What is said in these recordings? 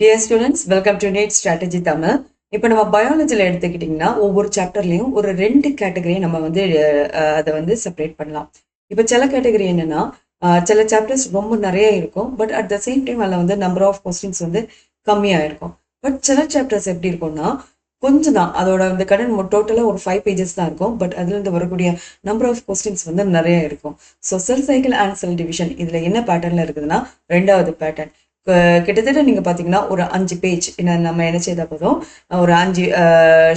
Dear students, welcome to NEET Strategy Tamil. இப்போ நம்ம பயாலஜியில் எடுத்துக்கிட்டிங்கன்னா ஒவ்வொரு சாப்டர்லையும் ஒரு 2 கேட்டகரியை நம்ம அதை செப்பரேட் பண்ணலாம். இப்போ சில கேட்டகரி என்னன்னா சில சாப்டர்ஸ் ரொம்ப நிறைய இருக்கும், but at the same time அதில் நம்பர் ஆஃப் கொஸ்டின்ஸ் கம்மியாக இருக்கும். பட் சில சாப்டர்ஸ் எப்படி இருக்கும்னா கொஞ்சம் தான், அதோட கடன் டோட்டலாக ஒரு 5 பேஜஸ் தான் இருக்கும், பட் அதுலேருந்து வரக்கூடிய நம்பர் ஆஃப் கொஸ்டின்ஸ் நிறைய இருக்கும். So cell cycle and cell division இதில் என்ன பேட்டர்னில் இருக்குதுன்னா 2வது பேட்டர்ன். கிட்டத்தட்ட நீங்கள் பார்த்தீங்கன்னா ஒரு 5 பேஜ் நம்ம என்ன செய்தால் போதும், ஒரு 5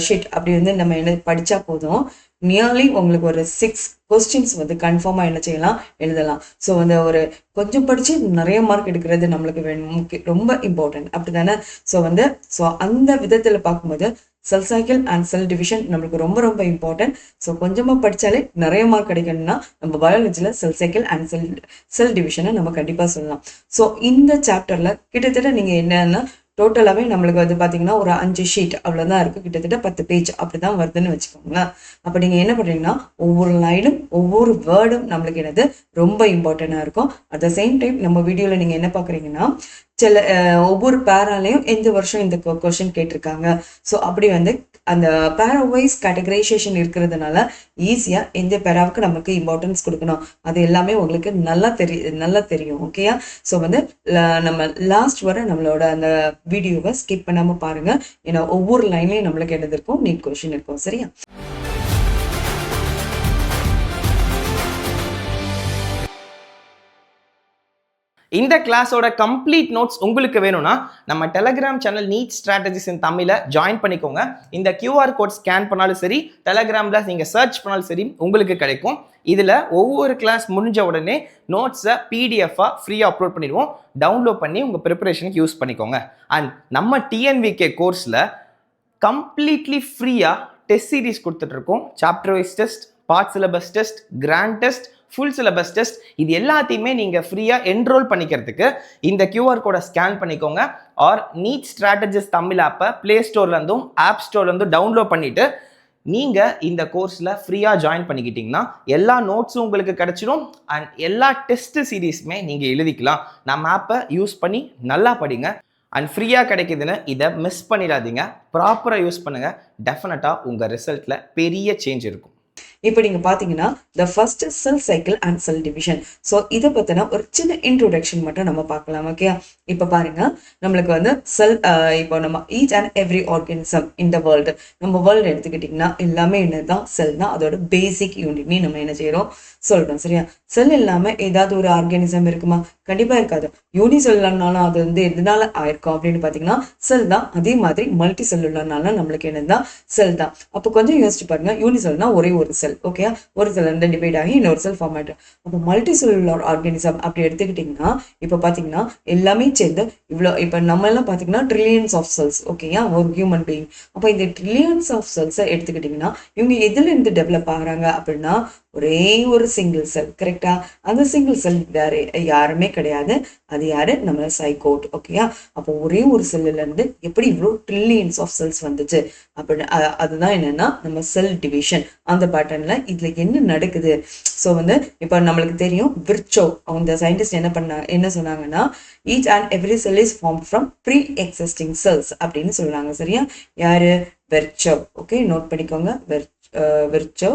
ஷீட் அப்படி நம்ம படித்தா போதும், நியர்லி உங்களுக்கு ஒரு 6 கொஸ்டின்ஸ் கன்ஃபார்மாக என்ன செய்யலாம், எழுதலாம். ஸோ ஒரு கொஞ்சம் படித்து நிறைய மார்க் எடுக்கிறது நம்மளுக்கு ரொம்ப இம்பார்ட்டன்ட், அப்படி தானே? ஸோ அந்த விதத்தில் பார்க்கும்போது cell cycle and cell division நம்மளுக்கு ரொம்ப ரொம்ப இம்பார்ட்டன்ட். ஸோ கொஞ்சமாக படித்தாலே நிறைய மார்க் கிடைக்கணும்னா நம்ம பயாலஜியில் செல் சைக்கிள் அண்ட் செல் டிவிஷனை நம்ம கண்டிப்பாக சொல்லலாம். ஸோ இந்த சாப்டரில் கிட்டத்தட்ட நீங்கள் என்னன்னா டோட்டலாகவே நம்மளுக்கு பார்த்தீங்கன்னா ஒரு 5 ஷீட் அவ்வளோதான் இருக்குது, கிட்டத்தட்ட 10 பேஜ் அப்படி தான் வருதுன்னு வச்சுக்கோங்களேன். அப்போ நீங்கள் என்ன பண்ணுறீங்கன்னா ஒவ்வொரு லைனும் ஒவ்வொரு வேர்டும் நம்மளுக்கு ரொம்ப இம்பார்ட்டண்ட்டாக இருக்கும். அட் த சேம் டைம் நம்ம வீடியோவில் நீங்கள் என்ன பார்க்குறீங்கன்னா சில ஒவ்வொரு பேராலையும் எந்த வருஷம் இந்த கொஸ்டின் கேட்டிருக்காங்க. ஸோ அப்படி அந்த பேரா வைஸ் கேட்டகரைசேஷன் இருக்கிறதுனால ஈஸியாக எந்த பேராவுக்கு நமக்கு இம்பார்ட்டன்ஸ் கொடுக்கணும் அது எல்லாமே உங்களுக்கு நல்லா தெரியும். ஓகேயா? ஸோ நம்ம லாஸ்ட் வர நம்மளோட அந்த வீடியோவை ஸ்கிப் பண்ணாமல் பாருங்கள், ஏன்னா ஒவ்வொரு லைன்லையும் நம்மளுக்கு என்னது இருக்கும், நீட் கொஸ்டின் இருக்கும். சரியா? இந்த கிளாஸோட கம்ப்ளீட் நோட்ஸ் உங்களுக்கு வேணும்னா நம்ம டெலகிராம் சேனல் நீட் ஸ்ட்ராட்டஜிஸ் இன் தமிழை ஜாயின் பண்ணிக்கோங்க. இந்த QR கோட் ஸ்கேன் பண்ணாலும் சரி, டெலகிராமில் நீங்கள் சர்ச் பண்ணாலும் சரி உங்களுக்கு கிடைக்கும். இதில் ஒவ்வொரு கிளாஸ் முடிஞ்ச உடனே நோட்ஸை PDF-ஆக ஃப்ரீயாக அப்லோட் பண்ணிடுவோம். டவுன்லோட் பண்ணி உங்கள் ப்ரிப்பரேஷனுக்கு யூஸ் பண்ணிக்கோங்க. அண்ட் நம்ம TNVK கோர்ஸில் கம்ப்ளீட்லி ஃப்ரீயாக டெஸ்ட் சீரீஸ் கொடுத்துட்ருக்கோம். Chapter wise test, part syllabus test, grand test, full syllabus test, இது எல்லாத்தையுமே நீங்கள் ஃப்ரீயாக என்ரோல் பண்ணிக்கிறதுக்கு இந்த QR கோடை ஸ்கேன் பண்ணிக்கோங்க. ஆர் நீட் ஸ்ட்ராட்டஜிஸ் தமிழ் ஆப்பை ப்ளே ஸ்டோர்லேருந்தும் ஆப் ஸ்டோர்லேருந்தும் டவுன்லோட் பண்ணிவிட்டு நீங்கள் இந்த கோர்ஸில் ஃப்ரீயாக ஜாயின் பண்ணிக்கிட்டிங்கன்னா எல்லா நோட்ஸும் உங்களுக்கு கிடச்சிடும். அண்ட் எல்லா டெஸ்ட் சீரீஸுமே நீங்கள் எழுதிக்கலாம். நம்ம ஆப்பை யூஸ் பண்ணி நல்லா படிங்க. அண்ட் ஃப்ரீயாக கிடைக்குதுன்னு இதை மிஸ் பண்ணிடாதீங்க. ப்ராப்பராக யூஸ் பண்ணுங்கள். டெஃபினட்டாக உங்கள் ரிசல்ட்டில் பெரிய சேஞ்ச் இருக்கும். இப்போ நீங்கள் பார்த்தீங்கன்னா the first cell cycle and cell division. So இதை பற்றின ஒரு சின்ன இன்ட்ரோடக்ஷன் மட்டும் நம்ம பார்க்கலாம். ஓகே? இப்போ பாருங்க, நம்மளுக்கு செல், இப்போ நம்ம each and every organism in the world, நம்ம வேர்ல்டு எடுத்துக்கிட்டிங்கன்னா எல்லாமே என்னதான் செல் தான், அதோட பேசிக் யூனிட்னு நம்ம என்ன செய்கிறோம், சொல்கிறோம். சரியா? செல் இல்லாமல் ஏதாவது ஒரு ஆர்கானிசம் இருக்குமா? கண்டிப்பாக இருக்காது. யூனி செல்லுலனாலும் அது எதனால ஆயிருக்கும் அப்படின்னு பார்த்தீங்கன்னா செல் தான். அதே மாதிரி மல்டி செல்லுலனால நம்மளுக்கு என்னதான், செல் தான். அப்போ கொஞ்சம் யோசிச்சு பாருங்க, யூனி செல்னா ஒரே ஒரு செல். ஓகே? ஒரு செல் டிவைட் ஆகி இன்னொரு செல் ஃபார்ம் ஆகிட்டு, அப்போ மல்டி செல்லுலர் ஆர்கானிசம் அப்படி எடுத்துக்கிட்டிங்கன்னா இப்போ பார்த்தீங்கன்னா எல்லாமே சேர்ந்து இவ்வளோ, இப்போ நம்ம எல்லாம் பார்த்தீங்கன்னா ட்ரில்லியன்ஸ் ஆஃப் செல்ஸ். ஓகேயா? ஒரு ஹியூமன் பீயிங். அப்போ இந்த ட்ரில்லியன்ஸ் ஆஃப் செல்ஸை எடுத்துக்கிட்டிங்கன்னா இவங்க எதுலேருந்து டெவலப் ஆகுறாங்க அப்படின்னா ஒரே ஒரு சிங்கிள் செல். கரெக்டா? அந்த சிங்கிள் செல் வேற யாருமே கிடையாது. அது யாரு? நம்ம சைகோட். ஓகேயா? அப்போ ஒரே ஒரு செல்லுல இருந்து எப்படி இவ்வளோ ட்ரில்லியன்ஸ் ஆஃப் செல்ஸ் வந்துச்சு அப்படின்னு அதுதான் என்னன்னா நம்ம செல் டிவிஷன். அந்த பேட்டர்ன்ல இதுல என்ன நடக்குது? ஸோ இப்போ நம்மளுக்கு தெரியும், விர்ச்சோ அந்த சயின்டிஸ்ட் என்ன சொன்னாங்கன்னா each and every cell is form from pre existing cells அப்படின்னு சொல்றாங்க. சரியா? யாரு? விர்ச்சோ. ஓகே, நோட் பண்ணிக்கோங்க. விர்ச்சோ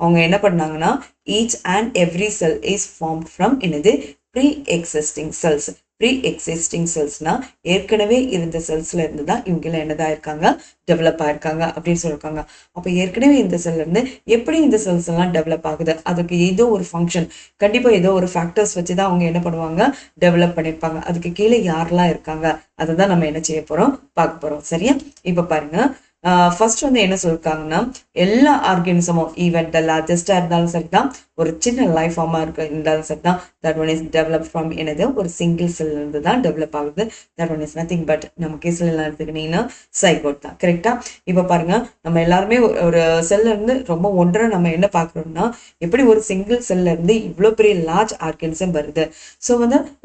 அவங்க என்ன பண்ணாங்கன்னா each and every cell is form from என்னது, pre existing cells. Pre existing செல்ஸ்னா ஏற்கனவே இருந்த செல்ஸ்ல இருந்து தான் இவங்க என்னதான் இருக்காங்க, டெவலப் ஆயிருக்காங்க அப்படின்னு சொல்லியிருக்காங்க. அப்போ ஏற்கனவே இந்த செல்ல இருந்து எப்படி இந்த செல்ஸ் எல்லாம் டெவலப் ஆகுது, அதுக்கு ஏதோ ஒரு ஃபங்க்ஷன், கண்டிப்பா ஏதோ ஒரு ஃபேக்டர்ஸ் வச்சுதான் அவங்க என்ன பண்ணுவாங்க, டெவலப் பண்ணியிருப்பாங்க. அதுக்கு கீழே யாரெல்லாம் இருக்காங்க அதை தான் நம்ம என்ன செய்ய போறோம், பார்க்க போறோம். சரியா? இப்போ பாருங்க, ஃபர்ஸ்ட் என்ன சொல்லிருக்காங்கன்னா எல்லா ஆர்கானிசமும் ஈவன் த லார்ஜஸ்டா இருந்தாலும் சரிதான், ஒரு சின்ன லைஃப் ஃபார்மா இருந்தாலும் சரிதான், that one is develop from என்னது, ஒரு சிங்கிள் செல் இருந்து தான் டெவலப் ஆகுது. That one is nothing but நம்ம கேஸ்ல எல்லாம் எடுத்துக்கிட்டீங்கன்னா சைகோட் தான். கரெக்டா? இப்போ பாருங்க, நம்ம எல்லாருமே ஒரு செல்ல இருந்து ரொம்ப ஒன்றரை நம்ம என்ன பார்க்குறோம்னா எப்படி ஒரு சிங்கிள் செல்ல இருந்து இவ்வளோ பெரிய லார்ஜ் ஆர்கானிசம் வருது. ஸோ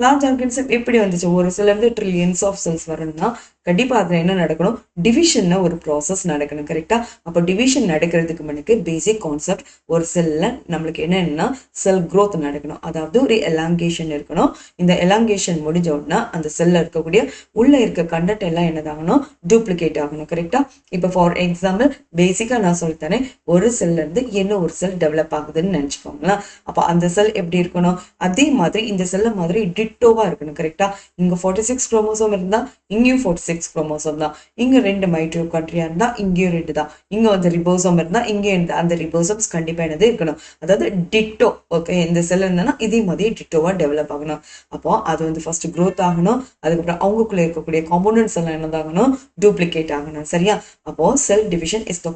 லார்ஜ் ஆர்கானிசம் எப்படி வந்துச்சு? ஒரு செல்ல இருந்து ட்ரில்லியன்ஸ் ஆஃப் செல்ஸ் வரணும்னா கண்டிப்பா அதுல என்ன நடக்கணும், டிவிஷன் ஒரு ப்ராசஸ் நடக்கணும். கரெக்டா? அப்போ டிவிஷன் நடக்கிறதுக்கு முன்னுக்கு பேசிக் கான்செப்ட், ஒரு செல்ல நம்மளுக்கு என்ன என்னன்னா செல் growth நடக்கணும், அதாவது ஒரு எலாங்கேஷன் இருக்கணும். இந்த எலாங்கேஷன் முடிஞ்ச உடனே அந்த செல்ல இருக்கக்கூடிய உள்ள இருக்க கண்டென்ட் எல்லாம் என்னதாகணும், டூப்ளிகேட் ஆகணும். கரெக்டா? இப்போ ஃபார் எக்ஸாம்பிள் பேசிக்கா நான் சொல்லித்தரேன், ஒரு செல்ல இருந்து இன்னொரு செல் டெவலப் ஆகுதுன்னு நினைச்சுக்கோங்களேன். அப்போ அந்த செல் எப்படி இருக்கணும், அதே மாதிரி இந்த செல்ல மாதிரி டிட்டோவா இருக்கணும். கரெக்டா? இங்க 46 குரோமோசோம் இருந்தா இங்கேயும் 46 குரோமோசோம் தான், இங்க 2 மைட்டோகாண்ட்ரியா இருந்தா இங்கேயும் 2 தான், இங்க வந்து ரிபோசோம் இருந்தா இங்கேயும் அந்த ரிபோசோம்ஸ் கண்டிப்பா என்னது இருக்கணும், அதாவது டிட்டோ. ஓகே, இந்த செல் இருந்தா இதே மாதிரி டிட்டோவா டெவலப் ஆகணும். அப்போ அது வந்து ஃபர்ஸ்ட் growth ஆகணும், அதுக்கப்புறம் அவங்களுக்குள்ள இருக்கக்கூடிய காம்போனன்ட்ஸ் எல்லாம் என்னதாகணும், டூப்ளிகேட் ஆகணும். சரியா? அப்போ cell division is the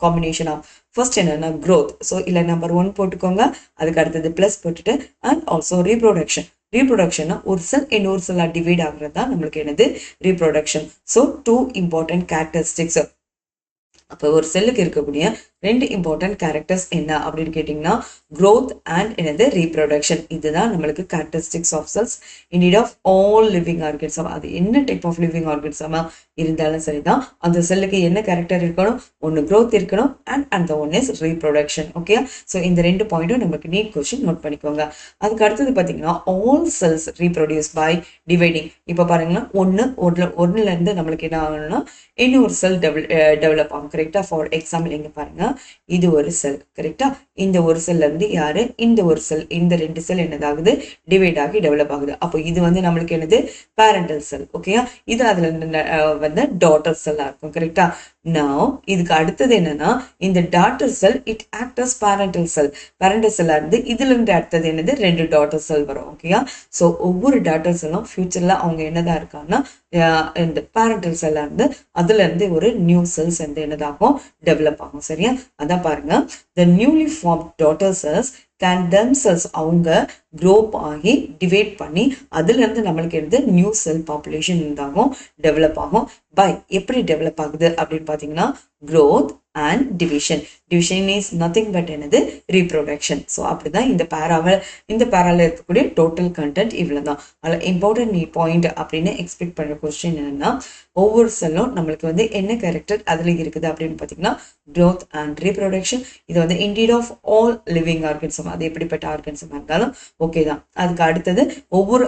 combination of first என்னன்னா growth. ஸோ இல்லை நம்பர் 1 போட்டுக்கோங்க, அதுக்கு அடுத்தது ப்ளஸ் போட்டுட்டு அண்ட் ஆல்சோ ரீப்ரொடக்ஷன். ரீப்ரொடக்ஷன்னா ஒரு செல் இன்னொரு செல்லா டிவைட் ஆகுறது தான் நம்மளுக்கு என்னது, ரீப்ரொடக்ஷன். So 2 important characteristics. அப்போ ஒரு செல்லுக்கு இருக்கக்கூடிய 2 இம்பார்ட்டன்ட் கேரக்டர்ஸ் என்ன அப்படின்னு கேட்டிங்கன்னா growth அண்ட் என்னது ரீப்ரொடக்ஷன். இதுதான் நம்மளுக்கு characteristics of cells in need of all living organism. அது என்ன டைப் ஆஃப் லிவிங் ஆர்கன்ஸமா இருந்தாலும் சரிதான், அந்த செல்லுக்கு என்ன கேரக்டர் இருக்கணும், ஒன்று growth இருக்கணும் அண்ட் அந்த one is reproduction. Okay, so இந்த 2 பாயிண்ட்டும் நமக்கு நீட் கொஸ்டின் நோட் பண்ணிக்கோங்க. அதுக்கு அடுத்தது பார்த்தீங்கன்னா all cells reproduce by dividing. இப்போ பாருங்கன்னா ஒன்னுல இருந்து நம்மளுக்கு என்ன ஆகணும்னா இன்னொரு செல் டெவலப் ஆகும். கரெக்டா? ஃபார் எக்ஸாம்பிள் இங்க பாருங்க, இது ஒரு செல். கரெக்டா? இந்த ஒரு செல்ல இருந்து யாரு, இந்த ஒரு செல், இந்த 2 செல் என்னதாகுது, டிவைட் ஆகி டெவலப் ஆகுது. அப்போ இது வந்து நம்மளுக்கு என்னது, பேரண்டல் செல். ஓகேயா? இது அதுல வந்து டாட்டர் செல்லா இருக்கும். கரெக்டா? Now இதுக்கு அடுத்தது என்னன்னா இந்த daughter cell it act as parental cell. Parental செல்லா இருந்து இதுல இருந்து அடுத்தது என்னது, 2 டாட்டர் செல் வரும். ஓகேயா? ஸோ ஒவ்வொரு டாட்டர் செல்லும் ஃபியூச்சர்ல அவங்க என்னதான் இருக்காங்கன்னா இந்த பேரண்டல் செல்லா இருந்து அதுல இருந்து ஒரு நியூ செல்ஸ் வந்து என்னதாகும், டெவலப் ஆகும். சரியா? அதான் பாருங்க, the newly formed daughter cells can themselves அவங்க க்ரோப் ஆகி டிவைட் பண்ணி அதுல இருந்து நம்மளுக்கு இருந்து நியூ செல் பாப்புலேஷன் இருந்தாகும், டெவலப் ஆகும். பை எப்படி டெவலப் ஆகுது அப்படின்னு பாத்தீங்கன்னா growth and division. Division is nothing but என்னது, reproduction. ஸோ அப்படிதான் இந்த பேரால இருக்கக்கூடிய டோட்டல் கண்டென்ட் இவ்வளவுதான். அதில் இம்பார்ட்டன்ட் பாயிண்ட் அப்படின்னு எக்ஸ்பெக்ட் பண்ற கொஸ்டின் என்னன்னா ஒவ்வொரு செல்லும் நம்மளுக்கு வந்து என்ன கேரக்டர் அதுல இருக்குது அப்படின்னு பாத்தீங்கன்னா growth and reproduction. இது வந்து indeed of all living organism, அது எப்படிப்பட்ட ஆர்கன்ஸமா இருந்தாலும் ஓகே தான். அதுக்கு அடுத்தது ஒவ்வொரு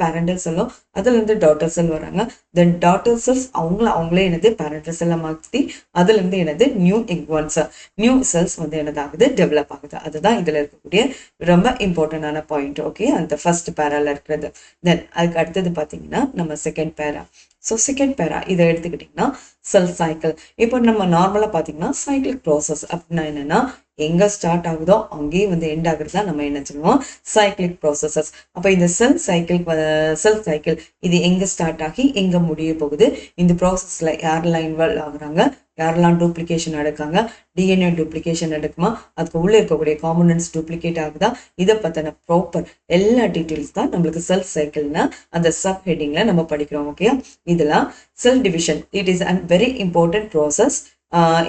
பேரண்டல் செல்லும் அதுல இருந்து டாட்டர் செல் வராங்க. தென் டாட்டர் செல்ஸ் அவங்களே என்னது பேரண்டல் செல்ல மாற்றி அதுல இருந்து என்னது நியூ செல்ஸ் வந்து என்னதாகுது, டெவலப் ஆகுது. அதுதான் இதுல இருக்கக்கூடிய ரொம்ப இம்பார்ட்டன்டான பாயிண்ட். ஓகே, அந்த ஃபர்ஸ்ட் பேரால இருக்கிறது. தென் அதுக்கு அடுத்தது பாத்தீங்கன்னா நம்ம செகண்ட் பேரா. ஸோ செகண்ட் பேரா இதை எடுத்துக்கிட்டிங்கன்னா செல் சைக்கிள். இப்போ நம்ம நார்மலாக பார்த்தீங்கன்னா சைக்கிளிக் ப்ராசஸ் அப்படின்னா என்னன்னா எங்க ஸ்டார்ட் ஆகுதோ அங்கேயே வந்து எண்ட் ஆகுறது தான் நம்ம என்ன சொல்லுவோம், சைக்கிளிக் ப்ராசஸஸ். அப்போ இந்த செல் சைக்கிள் இது எங்க ஸ்டார்ட் ஆகி எங்க முடிய போகுது, இந்த ப்ராசஸ்ல யாரெல்லாம் இன்வால்வ் ஆகுறாங்க, யாரெல்லாம் டூப்ளிகேஷன் நடக்காங்க, டிஎன்ஏ டூப்ளிகேஷன் நடக்குமா, அதுக்கு உள்ள இருக்கக்கூடிய காம்போனன்ட்ஸ் டூப்ளிகேட் ஆகுதா, இதை பத்தின ப்ராப்பர் எல்லா டீட்டெயில்ஸ் தான் நம்மளுக்கு செல் சைக்கிள்னா அந்த சப் ஹெட்டிங்ல நம்ம படிக்கிறோம். ஓகே, இதெல்லாம் cell division. It is and very important process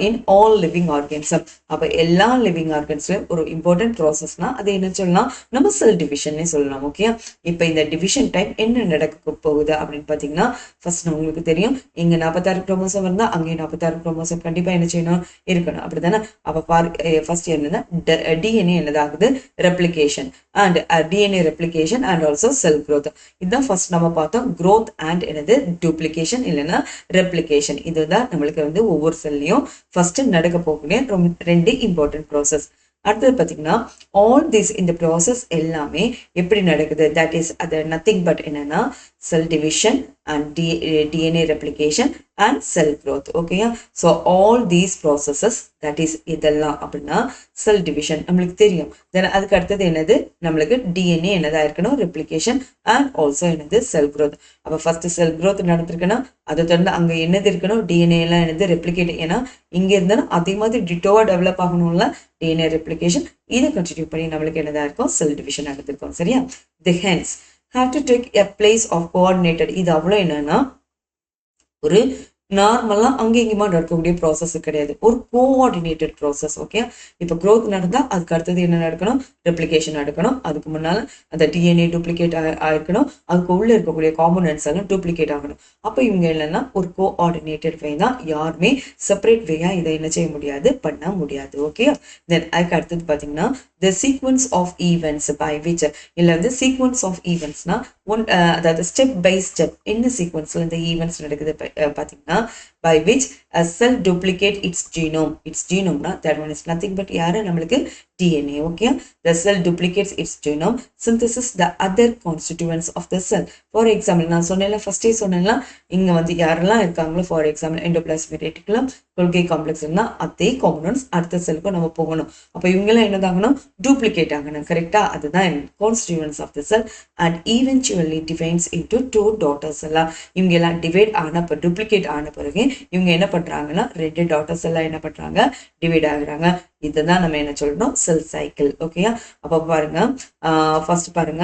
in all living organism. அப்போ எல்லா லிவிங் ஆர்கன்ஸ்லயும் ஒரு இம்பார்ட்டன்ட் ப்ராசஸ்னா அது என்ன சொல்லலாம், நம்ம செல் டிவிஷன்னே சொல்லலாம். ஓகே, இப்போ இந்த டிவிஷன் டைம் என்ன நடக்க போகுது அப்படின்னு பார்த்தீங்கன்னா ஃபர்ஸ்ட் உங்களுக்கு தெரியும், இங்க 46 குரோமோசோம் இருந்தா அங்கே 46 குரோமோசோம் கண்டிப்பா என்ன செய்யணும், இருக்கணும். அப்படித்தானே? அப்போ ஃபர்ஸ்ட் என்னன்னா டிஎன்ஏ என்னதாகுது, replication and DNA replication and also cell growth. இதுதான் ஃபர்ஸ்ட் நம்ம பார்த்தோம், growth அண்ட் என்னது டூப்ளிகேஷன் இல்லைன்னா ரெப்ளிகேஷன். இதுதான் நம்மளுக்கு வந்து ஒவ்வொரு செல்லையும் ஃபர்ஸ்ட் நடக்க போகக்கூடிய 2 இம்பார்ட்டன்ட் ப்ராசஸ். அடுத்தது பார்த்தீங்கன்னா ஆல் திஸ் இந்த ப்ராசஸ் எல்லாமே எப்படி நடக்குது, தட் இஸ் அது நத்திங் பட் என்னன்னா cell division and DNA replication and sell growth. ஓகேயா? So all these processes that is இதெல்லாம் அப்படின்னா செல் டிவிஷன் நம்மளுக்கு தெரியும். தென் அதுக்கு அடுத்தது என்னது, நம்மளுக்கு டிஎன்ஏ என்னதா இருக்கணும், ரெப்ளிகேஷன் அண்ட் ஆல்சோ என்னது செல் growth. அப்போ ஃபர்ஸ்ட் செல் growth நடந்திருக்குன்னா அதை தொடர்ந்து அங்கே என்னது இருக்கணும், டிஎன்ஏ எல்லாம் என்னது ரெப்ளிகேட். ஏன்னா இங்கே இருந்தாலும் அதே மாதிரி டிட்டோவா டெவலப் ஆகணும்ல, டிஎன்ஏ ரெப்ளிகேஷன் இதை கண்டினியூ பண்ணி நம்மளுக்கு என்னதா இருக்கும், செல் டிவிஷன் நடந்திருக்கும். சரியா? தி hence have to take a place of coordinated. இது அவ்வளோ என்னன்னா ஒரு நார்மலாக அங்கே இங்கேயுமா நடக்கக்கூடிய ப்ராசஸ் கிடையாது, ஒரு கோஆர்டினேட்டட் ப்ராசஸ். ஓகே, இப்போ க்ரோத் நடந்தால் அதுக்கு அடுத்தது என்ன நடக்கணும், ரெப்ளிகேஷன் நடக்கணும். அதுக்கு முன்னால் அந்த டிஎன்ஏ டூப்ளிகேட் ஆகிருக்கணும், அதுக்கு உள்ளே இருக்கக்கூடிய காம்போனன்ட்ஸ் எல்லாம் டூப்ளிகேட் ஆகணும். அப்போ இவங்க இல்லைன்னா ஒரு கோஆர்டினேட்டட் வே தான், யாருமே செப்பரேட் வேயாக இதை என்ன செய்ய முடியாது, பண்ண முடியாது. ஓகே, தென் அதுக்கு அடுத்தது பார்த்தீங்கன்னா the sequence of events by which, இல்லை வந்து சீக்வன்ஸ் ஆஃப் ஈவெண்ட்ஸ்னா அதாவது ஸ்டெப் பை ஸ்டெப் என்ன சீக்வன்ஸில் இந்த ஈவெண்ட்ஸ் நடக்குது பார்த்தீங்கன்னா by which a cell duplicate its genome. Its genome na, that one is nothing but யாரு நம்மளுக்கு DNA. Okay, the cell duplicates its genome, synthesis the other constituents of the cell. For example, நான் சொன்னேன்ல ஃபர்ஸ்டே சொன்னேன்ல, இங்க வந்து யாரெல்லாம் இருக்காங்களோ, for example endoplasmic reticulum, Golgi complex இருந்தா அதே காம்போனன்ட்ஸ் அடுத்த செல்லுக்கு நம்ம போகணும். அப்போ இவங்கெல்லாம் என்னதாகணும், டூப்ளிகேட் ஆகணும். கரெக்டா, அதுதான் constituents of the cell and eventually divides into 2 daughters எல்லாம். இவங்க எல்லாம் டிவைட் ஆன டூப்ளிகேட் ஆன பிறகு இவங்க என்ன பண்றாங்கன்னா 2 டாட்டர்ஸ் எல்லாம் என்ன பண்றாங்க, டிவைட் ஆகுறாங்க. இதுதான் நம்ம என்ன சொல்றோம், செல் சைக்கிள். ஓகேயா, அப்ப பாருங்க, ஃபர்ஸ்ட் பாருங்க,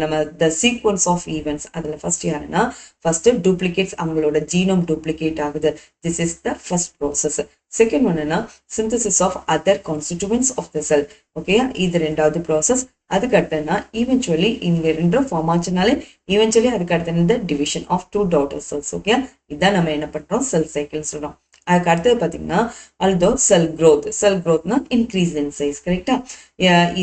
நம்ம த சீக்வன்ஸ் ஆஃப் ஈவெண்ட்ஸ், அதுல ஃபர்ஸ்ட் யாருன்னா, ஃபர்ஸ்ட் டூப்ளிகேட்ஸ், அவங்களோட ஜீனோம் டூப்ளிகேட் ஆகுது. This is the first process. Second ஒன்னுனா synthesis of other constituents of the cell. ஓகேயா, இது ரெண்டாவது ப்ராசஸ். அதுக்கு அடுத்தனா ஈவென்ச்சுவலி இவங்க ரெண்டும் ஃபார்ம் ஆச்சுனாலே ஈவென்ச்சுவலி அதுக்கு அடுத்த division of 2 daughter cells. Okay, இதான் நம்ம என்ன பண்றோம், செல் சைக்கிள் சொல்றோம். அதுக்கு அடுத்தது பார்த்தீங்கன்னா although செல் க்ரோத்னா இன்க்ரீஸ் இன் சைஸ். கரெக்டா,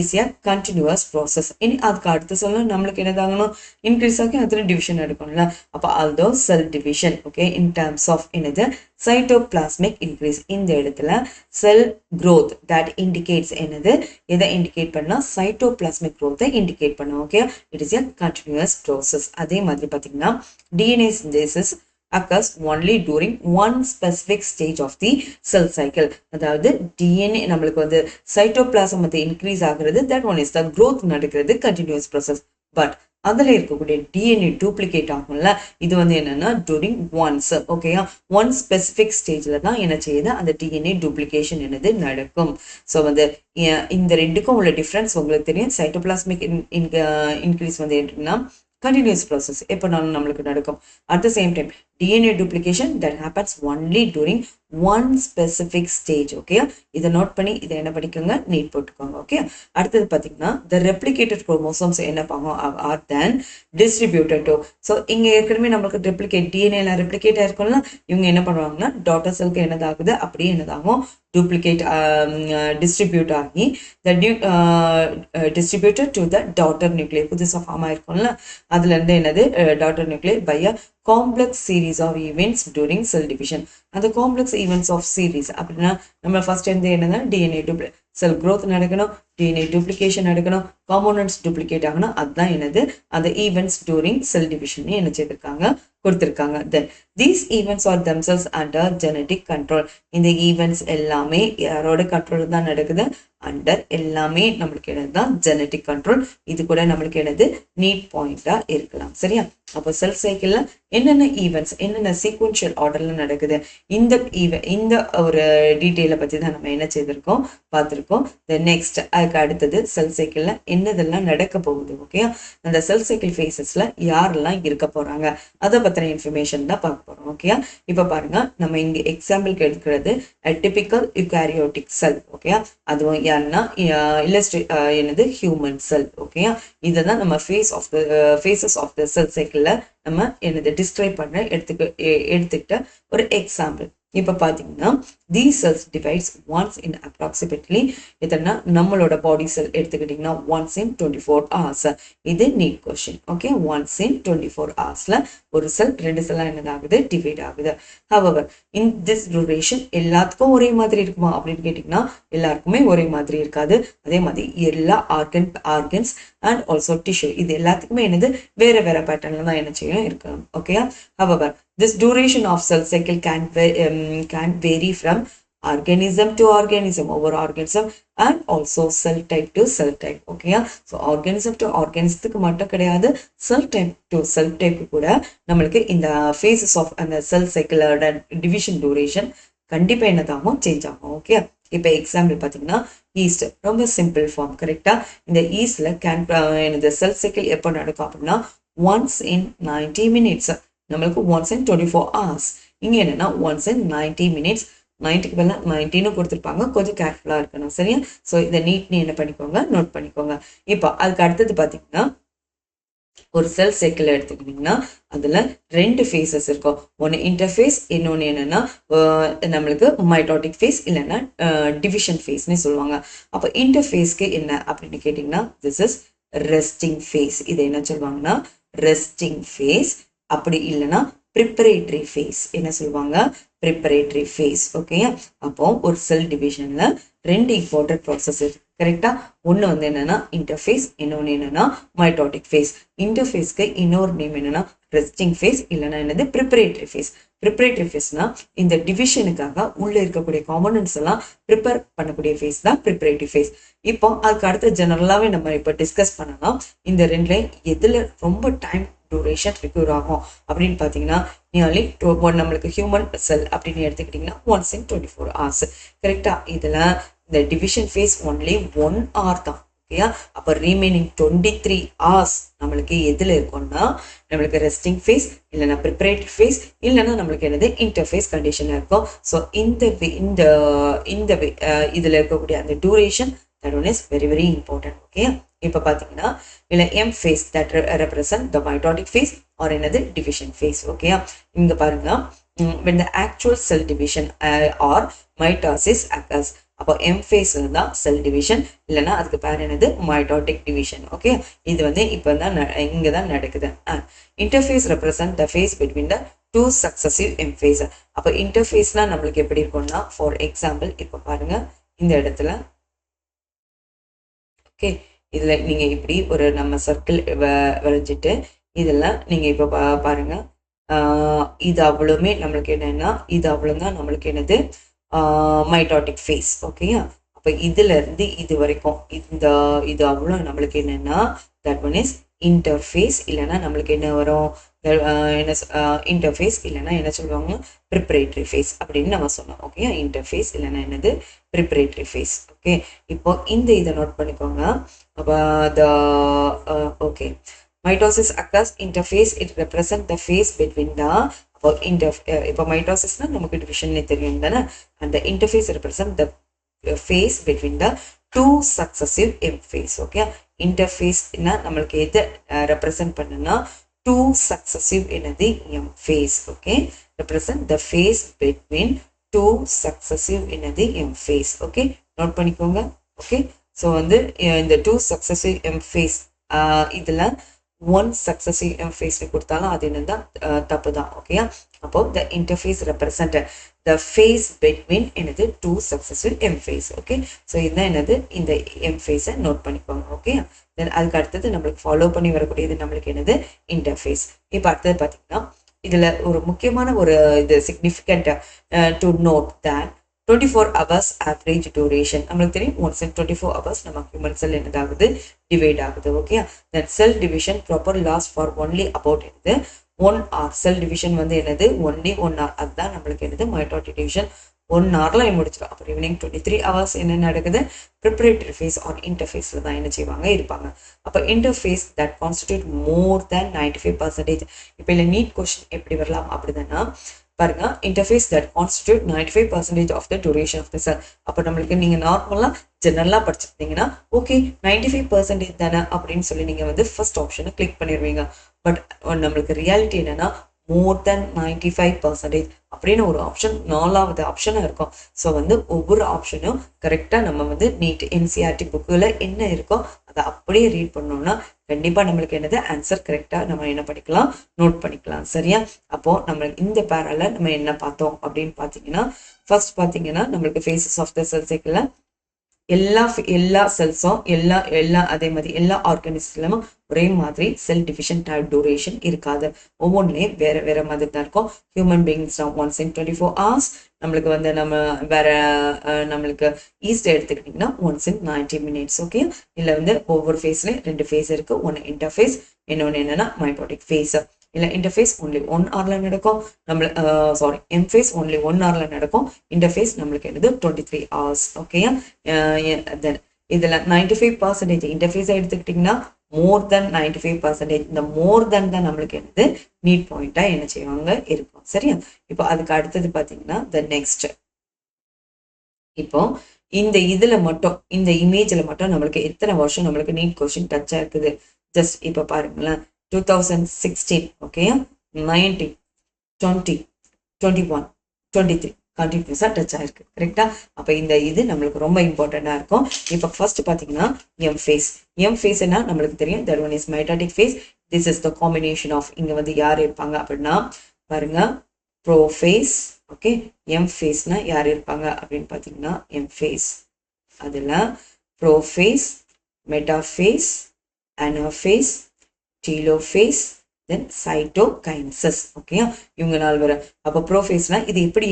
ஈஸியா கண்டினியூஸ் ப்ராசஸ். இனி அதுக்கு அடுத்து சொல்ல நம்மளுக்கு என்னதாகணும், இன்க்ரீஸ் ஆகி அதில் டிவிஷன் எடுக்கணும்ல. அப்போ although cell division, okay, in terms of என்னது, சைட்டோபிளாஸ்மிக் இன்க்ரீஸ். இந்த இடத்துல செல் growth that indicates என்னது, எதை இண்டிகேட் பண்ணா, சைட்டோபிளாஸ்மிக் growth இண்டிகேட் பண்ணும். Okay, it is a continuous process. அதே மாதிரி பார்த்தீங்கன்னா DNA synthesis occurs only during one specific stage of the cell cycle. அதாவது DNA நம்மளுக்கு வந்து சைட்டோபிளாசம் வந்து இன்க்ரீஸ் ஆகுறது, that one is the growth நடக்கிறது, continuous process. பட் அதில் இருக்கக்கூடிய டிஎன்ஏ டூப்ளிகேட் ஆகும்ல, இது வந்து என்னன்னா டூரிங் ஒன்ஸ். ஓகேயா, ஒன் ஸ்பெசிஃபிக் ஸ்டேஜ்ல தான் என்ன செய்யுது, அந்த டிஎன்ஏ டூப்ளிகேஷன் என்னது நடக்கும். ஸோ வந்து இந்த ரெண்டுக்கும் உள்ள டிஃப்ரென்ஸ் உங்களுக்கு தெரியும். சைட்டோபிளாஸ்மிக் இன்க்ரீஸ் வந்து என்னன்னா கண்டினியூஸ் ப்ராசஸ் எப்போனாலும் நம்மளுக்கு நடக்கும். At the same time DNA duplication that happens only during one specific stage. Okay, இதை நோட் பண்ணி இதை என்ன பண்ணிக்கோங்க, நீட் போட்டுக்கோங்க. ஓகே, அடுத்தது பார்த்தீங்கன்னா த ரெப்ளிகேட்டட் குரோமோசோம்ஸ் என்ன பண்ணும், are then distributed to. So இங்கே ஏற்கனவே நம்மளுக்கு ரெப்ளிகேட் டிஎன்ஏல ரெப்ளிகேட் ஆயிருக்கும்ல, இவங்க என்ன பண்ணுவாங்கன்னா டாட்டர் செல்க்கு என்னதாகுது, அப்படியே என்னதாகும், டூப்ளிகேட் டிஸ்ட்ரிபியூட் ஆகி distributed to the daughter nuclear, புதுசாக ஃபார்ம் ஆயிருக்கும்ல, அதுல இருந்து என்னது daughter nuclear by a complex series of events during cell division. அந்த காம்ப்ளெக்ஸ் ஈவெண்ட்ஸ் ஆஃப் சீரீஸ் அப்படின்னா நம்ம ஃபர்ஸ்ட் இருந்து என்னன்னா டிஎன்ஏ செல் growth நடக்கணும், டிஎன்ஏ டூப்ளிகேஷன் நடக்கணும், காம்போனன்ட்ஸ் டூப்ளிகேட் ஆகணும். அதுதான் என்னது, அந்த ஈவெண்ட்ஸ் டூரிங் செல் டிவிஷன் என்ன செய்திருக்காங்க, கொடுத்திருக்காங்க. Then these events are themselves under genetic control. இந்த ஈவெண்ட்ஸ் எல்லாமே யாரோட கண்ட்ரோல் தான் நடக்குது, அண்டர் எல்லாமே நம்மளுக்கு என்னதுதான் ஜெனட்டிக் கண்ட்ரோல். இது கூட நம்மளுக்கு என்னது நீட் பாயிண்டா இருக்கலாம். சரியா, அப்போ செல் சைக்கிள்ல என்னென்ன ஈவெண்ட்ஸ் என்னென்ன சீக்வென்ஷியல் ஆர்டர்ல நடக்குது, இந்த ஒரு டீட்டெயிலை பத்தி தான் நம்ம என்ன செய்திருக்கோம், பார்த்துருக்கோம். நெக்ஸ்ட் அதுக்கு அடுத்தது செல் சைக்கிள்ல என்னதெல்லாம் நடக்க போகுது. ஓகே, அந்த செல் சைக்கிள் ஃபேஸஸ்ல யாரெல்லாம் இருக்க போறாங்க, அதை பத்தின இன்ஃபர்மேஷன் தான் பார்க்க போறோம். ஓகே, இப்ப பாருங்க, நம்ம இங்க எக்ஸாம்பிளுக்கு எடுக்கிறது டிபிக்கல் யூகாரியோட்டிக் செல். ஓகே, அதுவும் யாருன்னா என்னது ஹியூமன் செல். ஓகே, இதை தான் நம்ம ஃபேஸஸ் ஆஃப் த செல் சைக்கிள்ல நம்ம என்னது டிஸ்கிரைப் பண்ண எடுத்துக்கிட்ட ஒரு எக்ஸாம்பிள். இப்ப பாத்தீங்கன்னா these cells divides once in approximately எத்தனை, நம்மளோட பாடி செல் எடுத்துக்கிட்டீங்கன்னா once in 24 hours. இது NEET question. Okay, once in 24 hoursல ஒரு செல் 2 செல்லா என்னதாகுது, டிவைட் ஆகுது. however in this duration எல்லாத்துக்கும் ஒரே மாதிரி இருக்குமா அப்படின்னு கேட்டீங்கன்னா எல்லாருக்குமே ஒரே மாதிரி இருக்காது. அதே மாதிரி எல்லா ஆர்கன்ஸ் அண்ட் ஆல்சோ டிஷ்யூ இது எல்லாத்துக்குமே என்னது வேற வேற பேட்டர்ன்ல தான் என்ன செய்யும் இருக்கலாம். Okay, however this duration of cell cycle can vary from organism to organism, over organism and also cell type to cell type. Okay, so organism to organismக்கு மட்டும் கிடையாது, cell type to cell type கூட நம்மளுக்கு இந்த phases of அந்த cell cycle division duration கண்டிப்பா என்னதாகும், change ஆகும். Okay, இப்போ example பார்த்தீங்கன்னா ஈஸ்ட் ரொம்ப சிம்பிள் ஃபார்ம். கரெக்டா, இந்த ஈஸ்ட்ல இந்த செல் சைக்கிள் எப்போ நடக்கும் அப்படின்னா once in 90 minutes, நம்மளுக்கு once in 24 hours. இங்கே என்னன்னா ஒன்ஸ் இன் 90 மினிட்ஸ். 90க்கு பதிலா 19 கொடுத்துருப்பாங்க, கொஞ்சம் கேர்ஃபுல்லாக இருக்கணும் சரியா. ஸோ இதை நீட்னு என்ன பண்ணிக்கோங்க, நோட் பண்ணிக்கோங்க. இப்போ அதுக்கு அடுத்தது பார்த்தீங்கன்னா ஒரு செல் சைக்கிள் எடுத்துக்கிட்டிங்கன்னா அதில் 2 ஃபேஸஸ் இருக்கும். ஒன்று இன்டர்ஃபேஸ், இன்னொன்று என்னென்னா நம்மளுக்கு மைட்டாட்டிக் ஃபேஸ் இல்லைன்னா டிவிஷன் ஃபேஸ்னு சொல்லுவாங்க. அப்போ இன்டர்ஃபேஸ்க்கு என்ன அப்படின்னு கேட்டிங்கன்னா திஸ் இஸ் ரெஸ்டிங் ஃபேஸ். இதை என்ன சொல்லுவாங்கன்னா ரெஸ்டிங் ஃபேஸ். அப்படி இல்லைன்னா ப்ரிப்பரேட்டரி ஃபேஸ். என்ன சொல்லுவாங்க, ப்ரிப்பரேட்டரி ஃபேஸ். ஓகேயா. அப்போ ஒரு செல் டிவிஷனில் 2 இம்பார்ட்டன்ட் ப்ராசஸ் இருக்கு கரெக்டா. ஒன்று வந்து என்னன்னா இன்டர்ஃபேஸ், இன்னொன்று என்னன்னா மைட்டாட்டிக் ஃபேஸ். இன்டர்ஃபேஸ்க்கு இன்னொரு நேம் என்னன்னா ரெஸ்டிங் ஃபேஸ் இல்லைன்னா என்னது ப்ரிப்பரேட்டரி ஃபேஸ். ப்ரிப்பரேட்டரி ஃபேஸ்னா இந்த டிவிஷனுக்காக உள்ள இருக்கக்கூடிய காம்பனன்ட்ஸ் எல்லாம் ப்ரிப்பேர் பண்ணக்கூடிய ஃபேஸ் தான் ப்ரிப்பரேட்டரி ஃபேஸ். இப்போ அதுக்கு அடுத்த ஜெனரலாகவே நம்ம இப்போ டிஸ்கஸ் பண்ணலாம். இந்த ரெண்டுலேயும் எதில் ரொம்ப டைம் டியூரேஷன் ரிக்யூர் ஆகும் அப்படின்னு பார்த்தீங்கன்னா நியர்லி நம்மளுக்கு ஹியூமன் செல் அப்படின்னு எடுத்துக்கிட்டிங்கன்னா ஒன்ஸ் இன் 24 hours கரெக்டா. இதில் இந்த டிவிஷன் ஃபேஸ் ஒன்லி 1 hour தான். ஓகேயா. அப்போ ரிமைனிங் 23 hours நம்மளுக்கு எதில் இருக்கும்னா நம்மளுக்கு ரெஸ்டிங் ஃபேஸ் இல்லைன்னா ப்ரிப்பரேட்டரி ஃபேஸ் இல்லைன்னா நம்மளுக்கு என்னது இன்டர்ஃபேஸ் கண்டிஷனில் இருக்கும். ஸோ இந்த இதில் இருக்கக்கூடிய அந்த duration that one is very very important. Okay. இப்போ பார்த்தீங்கன்னா இல்லை M phase that represent the mitotic phase are என்னது டிவிஷன் ஃபேஸ். ஓகேயா. இங்கே பாருங்க when the actual cell division or mitosis occurs. அப்போ எம் ஃபேஸ்ல தான் செல் டிவிஷன் இல்லைன்னா அதுக்கு பேர் என்னது மைட்டாட்டிக் டிவிஷன். ஓகே. இது வந்து இப்போ தான் இங்கே தான் நடக்குது. Interphase represent the phase between the 2 successive M phase. அப்போ இன்டர்ஃபேஸ்லாம் நம்மளுக்கு எப்படி இருக்கும்னா ஃபார் எக்ஸாம்பிள் இப்போ பாருங்க இந்த இடத்துல ஓகே. இதில் நீங்கள் இப்படி ஒரு நம்ம சர்க்கிள் வரைஞ்சிட்டு இதில் நீங்கள் இப்போ பாருங்க இது அவ்வளோமே நம்மளுக்கு என்னன்னா இது அவ்வளோதான் நம்மளுக்கு என்னது மைட்டாட்டிக் ஃபேஸ். ஓகேயா. அப்போ இதுல இருந்து இது வரைக்கும் இது அவ்வளோ நம்மளுக்கு என்னன்னா தட் ஒன் இஸ் இன்டர்ஃபேஸ் இல்லைன்னா நம்மளுக்கு என்ன வரும் என்ன இன்டர்ஃபேஸ் இல்லைன்னா என்ன சொல்லுவாங்க ப்ரிப்பரேட்டரி ஃபேஸ் அப்படின்னு நம்ம சொன்னோம். ஓகே. இன்டர்ஃபேஸ் இல்லைன்னா என்னது ப்ரிப்பரேட்டரி ஃபேஸ். ஓகே. இப்போ இந்த இதை நோட் பண்ணிக்கோங்க. அப்போ okay mitosis occurs interface, it represents the phase between the இப்போ மைட்டோசிஸ்னா நமக்கு டிவிஷன் தெரியும் தானே. அந்த interphase represent the phase between the 2 successive M phase. Okay. இன்டர்ஃபேஸ்னா நம்மளுக்கு எது ரெப்ரசன்ட் பண்ணுன்னா 2 successive என்னது M phase. Okay. Represent the phase between 2 successive என்னது எம் ஃபேஸ். ஓகே. நோட் பண்ணிக்கோங்க. ஓகே. ஸோ வந்து இந்த 2 successive எம் ஃபேஸ் இதில் 1 successive எம் ஃபேஸ்ல கொடுத்தாலும் அது என்னதான் தப்பு தான். ஓகேயா. அப்போ the interphase represent the phase between என்னது 2 successive M phase. Okay. So இதுதான் என்னது இந்த எம் ஃபேஸை நோட் பண்ணிக்கோங்க. ஓகே. தென் அதுக்கு அடுத்தது நம்மளுக்கு ஃபாலோ பண்ணி வரக்கூடியது நம்மளுக்கு என்னது இன்டர்ஃபேஸ். இப்போ அடுத்தது பார்த்தீங்கன்னா இதில் ஒரு முக்கியமான ஒரு இது significant to note that 24 hours average duration. நம்மளுக்கு தெரியும் ஒன்ஸ் இன் 24 hours நம்ம ஹியூமன் செல் என்னதாகுது டிவைட் ஆகுது. Okay. Then cell division proper last for only about என்னது 1 hour. செல் டிவிஷன் வந்து என்னது ஒன்லி 1 hour. அதுதான் நம்மளுக்கு என்னது மைட்டாட்டிக் டிவிஷன் 1 hourல முடிச்சிடும். அப்போ ஈவினிங் 23 hours என்ன நடக்குது ப்ரிப்பரேட்டரி ஃபேஸ் ஆர் இன்டர்ஃபேஸில் தான் என்ன செய்வாங்க இருப்பாங்க. அப்போ interphase that constitute more than 95%. இப்போ இல்லை நீட் கொஸ்டின் எப்படி வரலாம் அப்படின்னா பாருங்க interphase that constitute 95% of the duration of the cell. அப்போ நம்மளுக்கு நீங்கள் நார்மலாக ஜெனரலாக படிச்சிருந்தீங்கன்னா ஓகே 95% தானே அப்படின்னு சொல்லி நீங்கள் வந்து ஃபர்ஸ்ட் ஆப்ஷனை கிளிக் பண்ணிடுவீங்க. பட் நம்மளுக்கு ரியாலிட்டி என்னன்னா மோர் தேன் 95% அப்படின்னு ஒரு ஆப்ஷன் 4வது ஆப்ஷனாக இருக்கும். ஸோ வந்து ஒவ்வொரு ஆப்ஷனும் கரெக்டாக நம்ம வந்து நீட் என்சிஆர்டி புக்கில் என்ன இருக்கோ அதை அப்படியே ரீட் பண்ணோம்னா கண்டிப்பாக நம்மளுக்கு என்னது ஆன்சர் கரெக்டாக நம்ம என்ன பண்ணிக்கலாம் நோட் பண்ணிக்கலாம். சரியா. அப்போது நம்மளுக்கு இந்த பேரால நம்ம என்ன பார்த்தோம் அப்படின்னு பார்த்தீங்கன்னா ஃபர்ஸ்ட் பார்த்தீங்கன்னா நம்மளுக்கு ஃபேஸஸ் ஆஃப் த செல் சைக்கிளில் எல்லா செல்ஸும் எல்லா அதே மாதிரி எல்லா ஆர்கானிசம்லும் ஒரே மாதிரி செல் டிவிஷன் டைப் டியூரேஷன் இருக்காது. ஒவ்வொன்றுலையும் வேற மாதிரி தான் இருக்கும். Human beings once in 24 hours. நம்மளுக்கு வந்து நம்ம வேற நம்மளுக்கு ஈஸ்ட் எடுத்துக்கிட்டிங்கன்னா ஒன்ஸ் இன் 90 minutes. ஓகே. இதில் வந்து ஒவ்வொரு ஃபேஸ்லையும் 2 ஃபேஸ் இருக்கு. ஒன்று இன்டர்ஃபேஸ், இன்னொன்று என்னன்னா மைட்டாட்டிக் ஃபேஸ். இல்லை இன்டர்ஃபேஸ் ஒன்லி 1 hourல நடக்கும். எம் ஃபேஸ் ஒன்லி 1 hourல நடக்கும். இன்டர்ஃபேஸ் நம்மளுக்கு என்னது 23 hours. ஓகேயா. தென் இதில் 95% இன்டர்ஃபேஸை எடுத்துக்கிட்டிங்கன்னா மோர் தென் 95%. இந்த மோர் தென் தான் நம்மளுக்கு என்னது நீட் பாயிண்டா என்ன செய்வாங்க இருக்கும். சரியா? இப்போ அதுக்கு அடுத்தது பாத்தீங்கன்னா த நெக்ஸ்ட். இப்போ இந்த இதுல மட்டும் இந்த இமேஜ்ல மட்டும் நம்மளுக்கு எத்தனை வருஷம் நம்மளுக்கு நீட் கொஸ்டின் டச் ஆயிருக்குது ஜஸ்ட் இப்ப பாருங்களேன். 2016, ஓகே, 19, 20, 21, 23 கண்டினியூஸா டச் ஆயிருக்கு. கரெக்டா? அப்ப இந்த இது நம்மளுக்கு ரொம்ப இம்பார்ட்டண்டா இருக்கும். இப்ப ஃபர்ஸ்ட் பாத்தீங்கன்னா எம் ஃபேஸ். எம் ஃபேஸ்னா நம்மளுக்கு தெரியும், that one is mitotic phase. This is the combination of, இங்க வந்து யார் இருப்பாங்க அப்படின்னா பாருங்க, ப்ரோஃபேஸ். ஓகே, எம் ஃபேஸ்னா யார் இருப்பாங்க அப்படின்னு பாத்தீங்கன்னா எம் ஃபேஸ். அதுல ப்ரோஃபேஸ், மெட்டாஃபேஸ், அனாஃபேஸ், டீலோஃபேஸ், தென் சைட்டோகைனசிஸ். ஓகேயா? இவங்க 4 வரும். அப்போ ப்ரோஃபேஸ்னா இது எப்படி,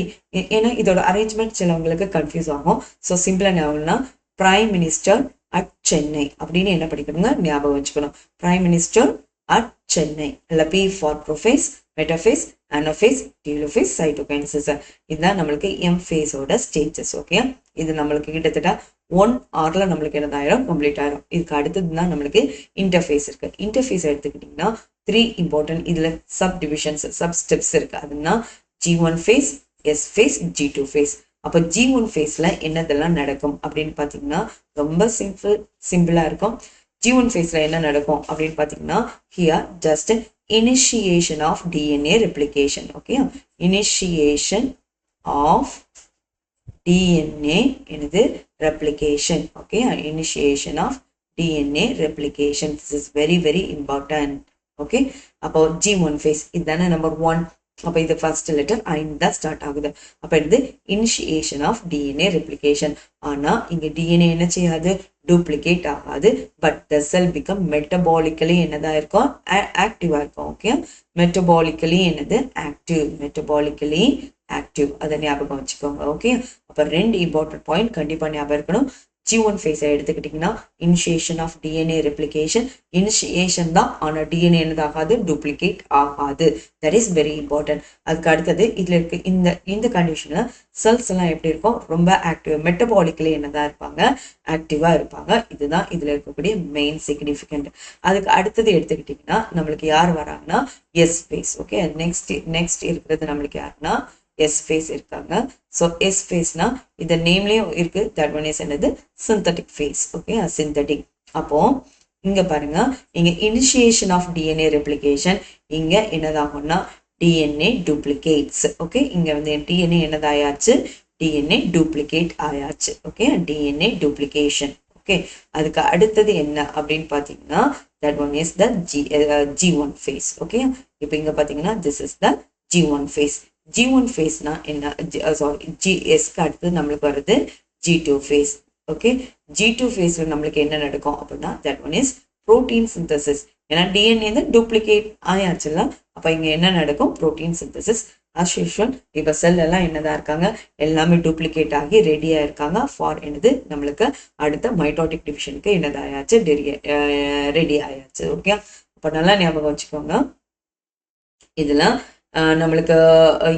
ஏன்னா இதோட அரேஞ்ச்மெண்ட் சிலவங்களுக்கு கன்ஃபியூஸ் ஆகும். ஸோ சிம்பிளா ஞாபகம்னா பிரைம் மினிஸ்டர் அட் சென்னை அப்படின்னு என்ன படிக்கணுங்க ஞாபகம் வச்சுக்கணும். Prime minister at Chennai. இல்லை P for prophase, metaphase, anaphase, telophase, cytokinesis. இதுதான் நம்மளுக்கு எம் ஃபேஸோட ஸ்டேஜஸ். ஓகே, இது நம்மளுக்கு கிட்டத்தட்ட 1 hourல நம்மளுக்கு என்னதாயிரும் கம்ப்ளீட் ஆயிரும். இதுக்கு அடுத்தது தான் நம்மளுக்கு இன்டர்ஃபேஸ் இருக்கு. இன்டர்ஃபேஸ் எடுத்துக்கிட்டீங்கன்னா 3 இம்பார்ட்டன்ட் இதுல சப் டிவிஷன்ஸ், சப் ஸ்டெப்ஸ் இருக்கு. அதுனா G1 face, S face, G2 face. அப்போ G1 ஃபேஸ்ல என்னதெல்லாம் நடக்கும் அப்படின்னு பாத்தீங்கன்னா ரொம்ப சிம்பிளா இருக்கும். G1 ஃபேஸ்ல என்ன நடக்கும் அப்படின்னு பாத்தீங்கன்னா here just initiation of DNA replication. Okay, initiation of DNA என்னது replication. Okay, initiation of DNA replication. This is very very important. Okay, அப்போ G1 phase இதுதானே நம்பர் 1. அப்போ இது ஃபர்ஸ்ட் லெட்டர் I தான் ஸ்டார்ட் ஆகுது. அப்போ இது இனிஷியேஷன் ஆஃப் DNA ரெப்ளிகேஷன். ஆனா இங்க DNA என்ன செய்யாது, டூப்ளிகேட் ஆகாது. But the sell become metabolically என்னதான் இருக்கும், ஆக்டிவா இருக்கும். ஓகே, மெட்டபாலிக்கலி என்னது ஆக்டிவ், மெட்டபாலிக்கலி ஆக்டிவ். அதை ஞாபகம் வச்சுக்கோங்க. ஓகே, அப்ப 2 இம்பார்ட்டன்ட் பாயிண்ட் கண்டிப்பா ஞாபகம் இருக்கணும். G1 phase எடுத்துக்கிட்டீங்கன்னா initiation of DNA replication. Initiation தான், ஆனா DNA என்னதாகாது, டூப்ளிகேட் ஆகாது. That is very important. அதுக்கு அடுத்தது இதுல இருக்கு இந்த கண்டிஷன்ல செல்ஸ் எல்லாம் எப்படி இருக்கும், ரொம்ப ஆக்டிவ், மெட்டபாலிக்கலி என்னதான் இருப்பாங்க, ஆக்டிவா இருப்பாங்க. இதுதான் இதுல இருக்கக்கூடிய மெயின் சிக்னிஃபிகண்ட். அதுக்கு அடுத்தது எடுத்துக்கிட்டீங்கன்னா நம்மளுக்கு யார் வராங்கன்னா S phase. ஓகே, நெக்ஸ்ட் இருக்கிறது நம்மளுக்கு யாருன்னா S phase இருக்காங்க. ஸோ S phaseனா இந்த நேம்லயும் இருக்கு, தட் ஒன் இஸ் என்னது சிந்தட்டிக் ஃபேஸ். Okay, synthetic. அப்போ இங்க பாருங்க, இங்க இனிஷியேஷன் ஆஃப் DNA ரெப்ளிகேஷன். இங்க என்னதாகும்னா DNA டூப்ளிகேட்ஸ். ஓகே, இங்க வந்து DNA என்னதாயாச்சு, DNA டூப்ளிகேட் ஆயாச்சு. Okay, DNA duplication. ஓகே, அதுக்கு அடுத்தது என்ன அப்படின்னு பாத்தீங்கன்னா that one is the G1 phase. Okay, இப்போ இங்க பாத்தீங்கன்னா this is the G1 phase. G1 phase-னா என்ன, GSக்கு அடுத்து நம்மளுக்கு வருது G2 phase. ஓகே, G2 phase-ல நம்மளுக்கு என்ன நடக்கும் அப்படின்னா that one is protein synthesis. ஏன்னா DNA வந்து டூப்ளிகேட் ஆயாச்சுல்ல, அப்ப இங்க என்ன நடக்கும், protein synthesis. as usual இப்ப செல் எல்லாம் என்னதான் இருக்காங்க, எல்லாமே டூப்ளிகேட் ஆகி ரெடியா இருக்காங்க ஃபார் என்னது நம்மளுக்கு அடுத்த மைட்டோட்டிக் டிவிஷனுக்கு என்னதாயாச்சு, ரெடி ஆயாச்சு. ஓகே, அப்ப நல்லா ஞாபகம் வச்சுக்கோங்க. இதுல நம்மளுக்கு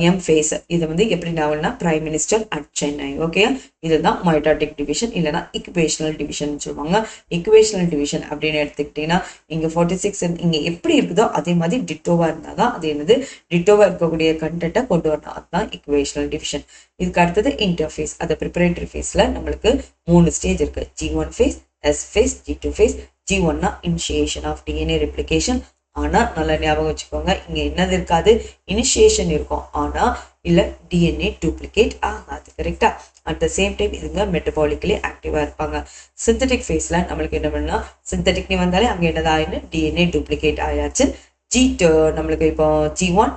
எம் ஃபேஸ் இது வந்து எப்படி ஞாபகம்னா prime minister at Chennai. Okay, இதுதான் மைட்டாட்டிக் டிவிஷன், இல்லைன்னா இக்குவேஷனல் டிவிஷன் சொல்லுவாங்க. இக்குவேஷனல் டிவிஷன் அப்படின்னு எடுத்துக்கிட்டீங்கன்னா இங்க 46 இங்க எப்படி இருக்குதோ அதே மாதிரி டிட்டோவா இருந்தாதான் அது என்னது, டிட்டோவா இருக்கக்கூடிய கண்டென்ட்டை கொண்டு வரணும். அதுதான் இக்குவேஷனல் டிவிஷன். இதுக்கு அடுத்தது இன்டர்ஃபேஸ். அது ப்ரிப்பரேட்டரி ஃபேஸ்ல நம்மளுக்கு 3 ஸ்டேஜ் இருக்கு. G1 phase, S phase, G2 phase. G1னா இனிஷியேஷன் ஆஃப் DNA ரெப்ளிகேஷன். ஆனா நல்லா ஞாபகம் வச்சுக்கோங்க, இங்க என்னது இருக்காது, இனிஷியேஷன் இருக்கும், ஆனா இல்ல DNA டூப்ளிகேட் ஆகாது. கரெக்டா? அட் த சேம் டைம் இதுங்க மெட்டபாலிக்கலி ஆக்டிவா இருப்பாங்க. சிந்தட்டிக் ஃபேஸ்ல நம்மளுக்கு என்ன பண்ணா, சிந்தட்டிக்னு வந்தாலே அங்க என்னதாயின்னு DNA டூப்ளிகேட் ஆயாச்சு. G2 நம்மளுக்கு இப்போ G1,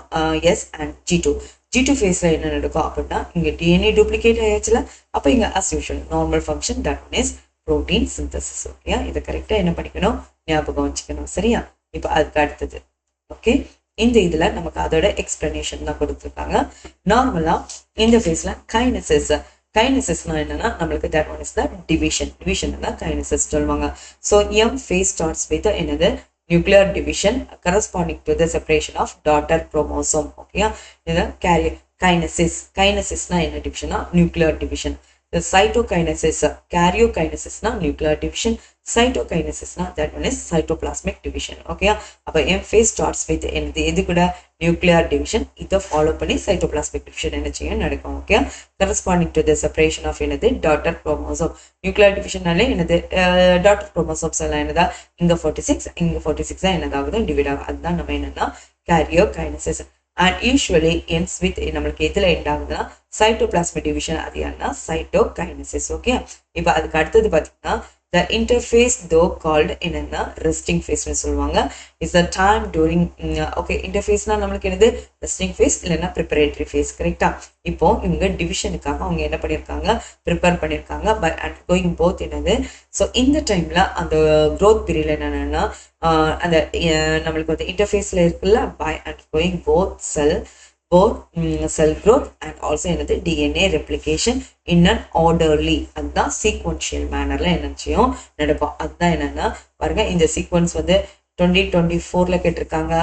S and G2 ஃபேஸ்ல என்ன நடக்கும் அப்படின்னா இங்க DNA டூப்ளிகேட் ஆயாச்சுல, அப்ப இங்க as usual normal function, that one is protein synthesis. Okay, இதை கரெக்டா என்ன பண்ணிக்கணும், ஞாபகம் வச்சுக்கணும். சரியா? இப்போ அதுக்கு அடுத்தது ஓகே, இந்த இதுல நமக்கு அதோட எக்ஸ்பிளனேஷன் தான் கொடுத்துருக்காங்க. நார்மலா இந்த ஃபேஸ்ல கைனசிஸ்னா என்னன்னா நம்மளுக்கு that one is the division தான் கைனசிஸ் சொல்லுவாங்க. So M phase starts with என்னது, nuclear division corresponding to the separation of daughter chromosome. Okay, இது கைனசிஸ்னா என்ன டிவிஷனா, nuclear division. the cytokinesis, karyokinesis na nuclear division, cytokinesis na that one is cytoplasmic division. Okay, அப்ப M phase starts with எது கூட nuclear division, இதை follow பண்ணி cytoplasmic division என்ன செய்யும் நடக்கும். Okay, corresponding to the separation of என்னது daughter chromosome. nuclear division நாலே என்னது daughter chromosomes எல்லாம் என்னதா இங்க 46 இங்க 46 என்னதாவது டிவைட் ஆகும். அதுதான் நம்ம என்னன்னா karyokinesis. And usually ends with நம்மளுக்கு எதுல எண்ட் ஆகுதுன்னா cytoplasmic division, அது என்ன cytokinesis. ஓகே, இப்போ அதுக்கு அடுத்தது பாத்தீங்கன்னா the interphase though called என்னன்னா resting phase னு சொல்லுவாங்க. is the time during okay, interphaseனா நம்மளுக்கு என்னது resting phase இல்லைன்னா preparatory phase. கரெக்டா? இப்போ இவங்க டிவிஷனுக்காக அவங்க என்ன பண்ணியிருக்காங்க, ப்ரிப்பேர் பண்ணியிருக்காங்க பை அண்ட் கோயிங் போத் என்னது. ஸோ இந்த டைம்ல அந்த growth period என்னன்னா அந்த நம்மளுக்கு வந்து இன்டர்ஃபேஸ்ல இருக்குல்ல by and going both cell growth and also என்னது DNA replication in an orderly, அதுதான் sequential mannerல என்ன செய்யும் நடக்கும். அதுதான் என்னன்னா பாருங்க, இந்த சீக்வன்ஸ் வந்து 2024ல கேட்டிருக்காங்க,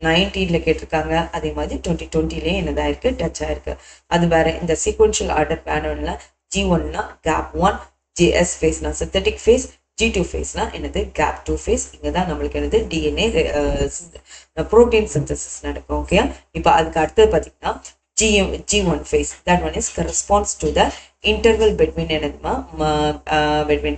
19ல கேட்டிருக்காங்க, அதே மாதிரி 2020லயே என்னதா இருக்கு டச் ஆயிருக்கு. அது வேற. இந்த சீக்வென்ஷியல் ஆர்டர் பேனர்ல G1னா gap 1, GS phase-னா synthetic phase, G2 phase-னா என்னது gap 2 phase. இங்க தான் நம்மளுக்கு என்னது DNA protein synthesis நடக்கும். ஓகே, இப்போ அதுக்கு அடுத்தது பாத்தீங்கன்னா G1 phase, that one is corresponds to the interval between என்னதுமா between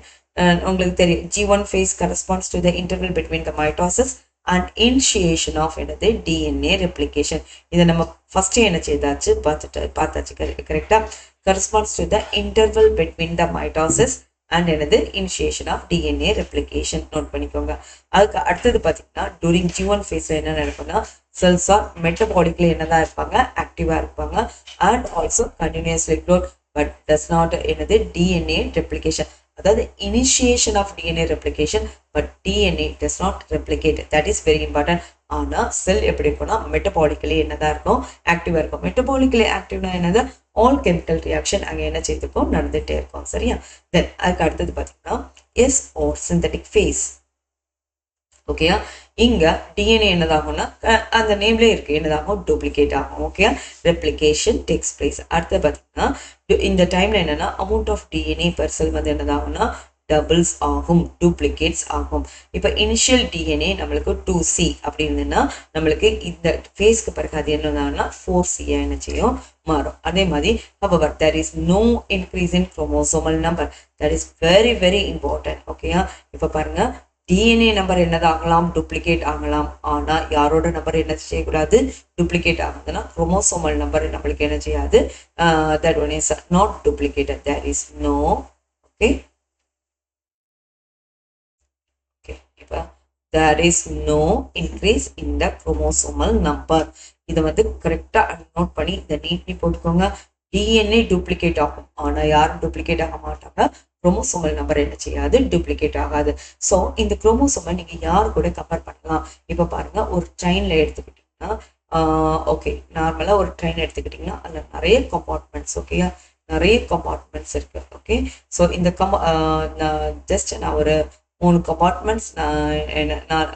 உங்களுக்கு தெரியும் G1 phase corresponds to the interval between the mitosis and initiation of என்னது DNA replication. இதை நம்ம ஃபர்ஸ்ட் என்ன செய்தாச்சு பார்த்தாச்சு. கரெக்டா? corresponds to the interval between the mitosis and என்னது initiation of DNA replication. Note பண்ணிக்கோங்க. அதுக்கு அடுத்தது பாத்தீங்கன்னா during G1 phase என்ன நடக்கும்னா cells are metabolically என்னதான் இருப்பாங்க, ஆக்டிவா இருப்பாங்க and also continuously growth but does not என்னது DNA replication, அதாவது initiation of DNA replication but DNA does not replicate. that is very important. ஆனா செல் எப்படி இருக்கும்னா மெட்டபாலிக்கலி என்னதான் இருக்கும், ஆக்டிவா இருக்கும். மெட்டபாலிக்கலி ஆக்டிவ்னா என்னது, ஆல் கெமிக்கல் ரியாக்ஷன் அங்க என்ன செய்திருக்கோம் நடந்துட்டே இருக்கும். சரியா? தென் அதுக்கு அடுத்தது பாத்தீங்கன்னா S or synthetic phase. ஓகேயா? இங்க டிஎன்ஏ என்னதாகும்னா அந்த நேம்ல இருக்கு என்னதாகும், டூப்ளிகேட் ஆகும். Okay, replication takes place. அடுத்து பாத்தீங்கன்னா இந்த டைம்ல என்னன்னா அமௌண்ட் ஆஃப் டிஎன்ஏ பெர் செல் வந்து என்னதாகும்னா டபுள்ஸ் ஆகும், டூப்ளிகேட்ஸ் ஆகும். இப்போ இனிஷியல் டிஎன்ஏ நம்மளுக்கு 2C அப்படி இருந்ததுன்னா நம்மளுக்கு இந்த ஃபேஸ்க்கு பிறகு அது என்னன்னா 4C என்ன செய்யும் மாறும். அதே மாதிரி however there is no increase in chromosomal number. that is very very important. ஓகேயா? இப்போ பாருங்க, டிஎன்ஏ நம்பர் என்னதாகலாம், டூப்ளிகேட் ஆகலாம். ஆனா யாரோட நம்பர் என்ன செய்யக்கூடாது, டூப்ளிகேட் ஆகுதுன்னா குரோமோசோமல் நம்பர் நம்மளுக்கு என்ன செய்யாது, that one is not duplicated. there is no okay there is no increase in the chromosomal number. இதை வந்து கரெக்டா நோட் பண்ணி இதை நீட்லி போட்டுக்கோங்க. டிஎன்ஏ டூப்ளிகேட் ஆகும், ஆனா யாரும் டூப்ளிகேட் ஆக மாட்டாங்க. குரோமோசோமல் நம்பர் என்ன செய்யாது, டூப்ளிகேட் ஆகாது. ஸோ இந்த குரோமோசோமை நீங்க யாரு கூட கம்பேர் பண்ணலாம். இப்ப பாருங்க, ஒரு ட்ரெயின்ல எடுத்துக்கிட்டீங்கன்னா ஓகே, நார்மலா ஒரு ட்ரெயின் எடுத்துக்கிட்டீங்கன்னா அதுல நிறைய கம்பார்ட்மெண்ட்ஸ், ஓகேயா, நிறைய கம்பார்ட்மெண்ட்ஸ் இருக்கு. ஓகே, ஸோ இந்த ஜஸ்ட் நான் ஒரு 3 கம்பார்ட்மெண்ட்ஸ் நான்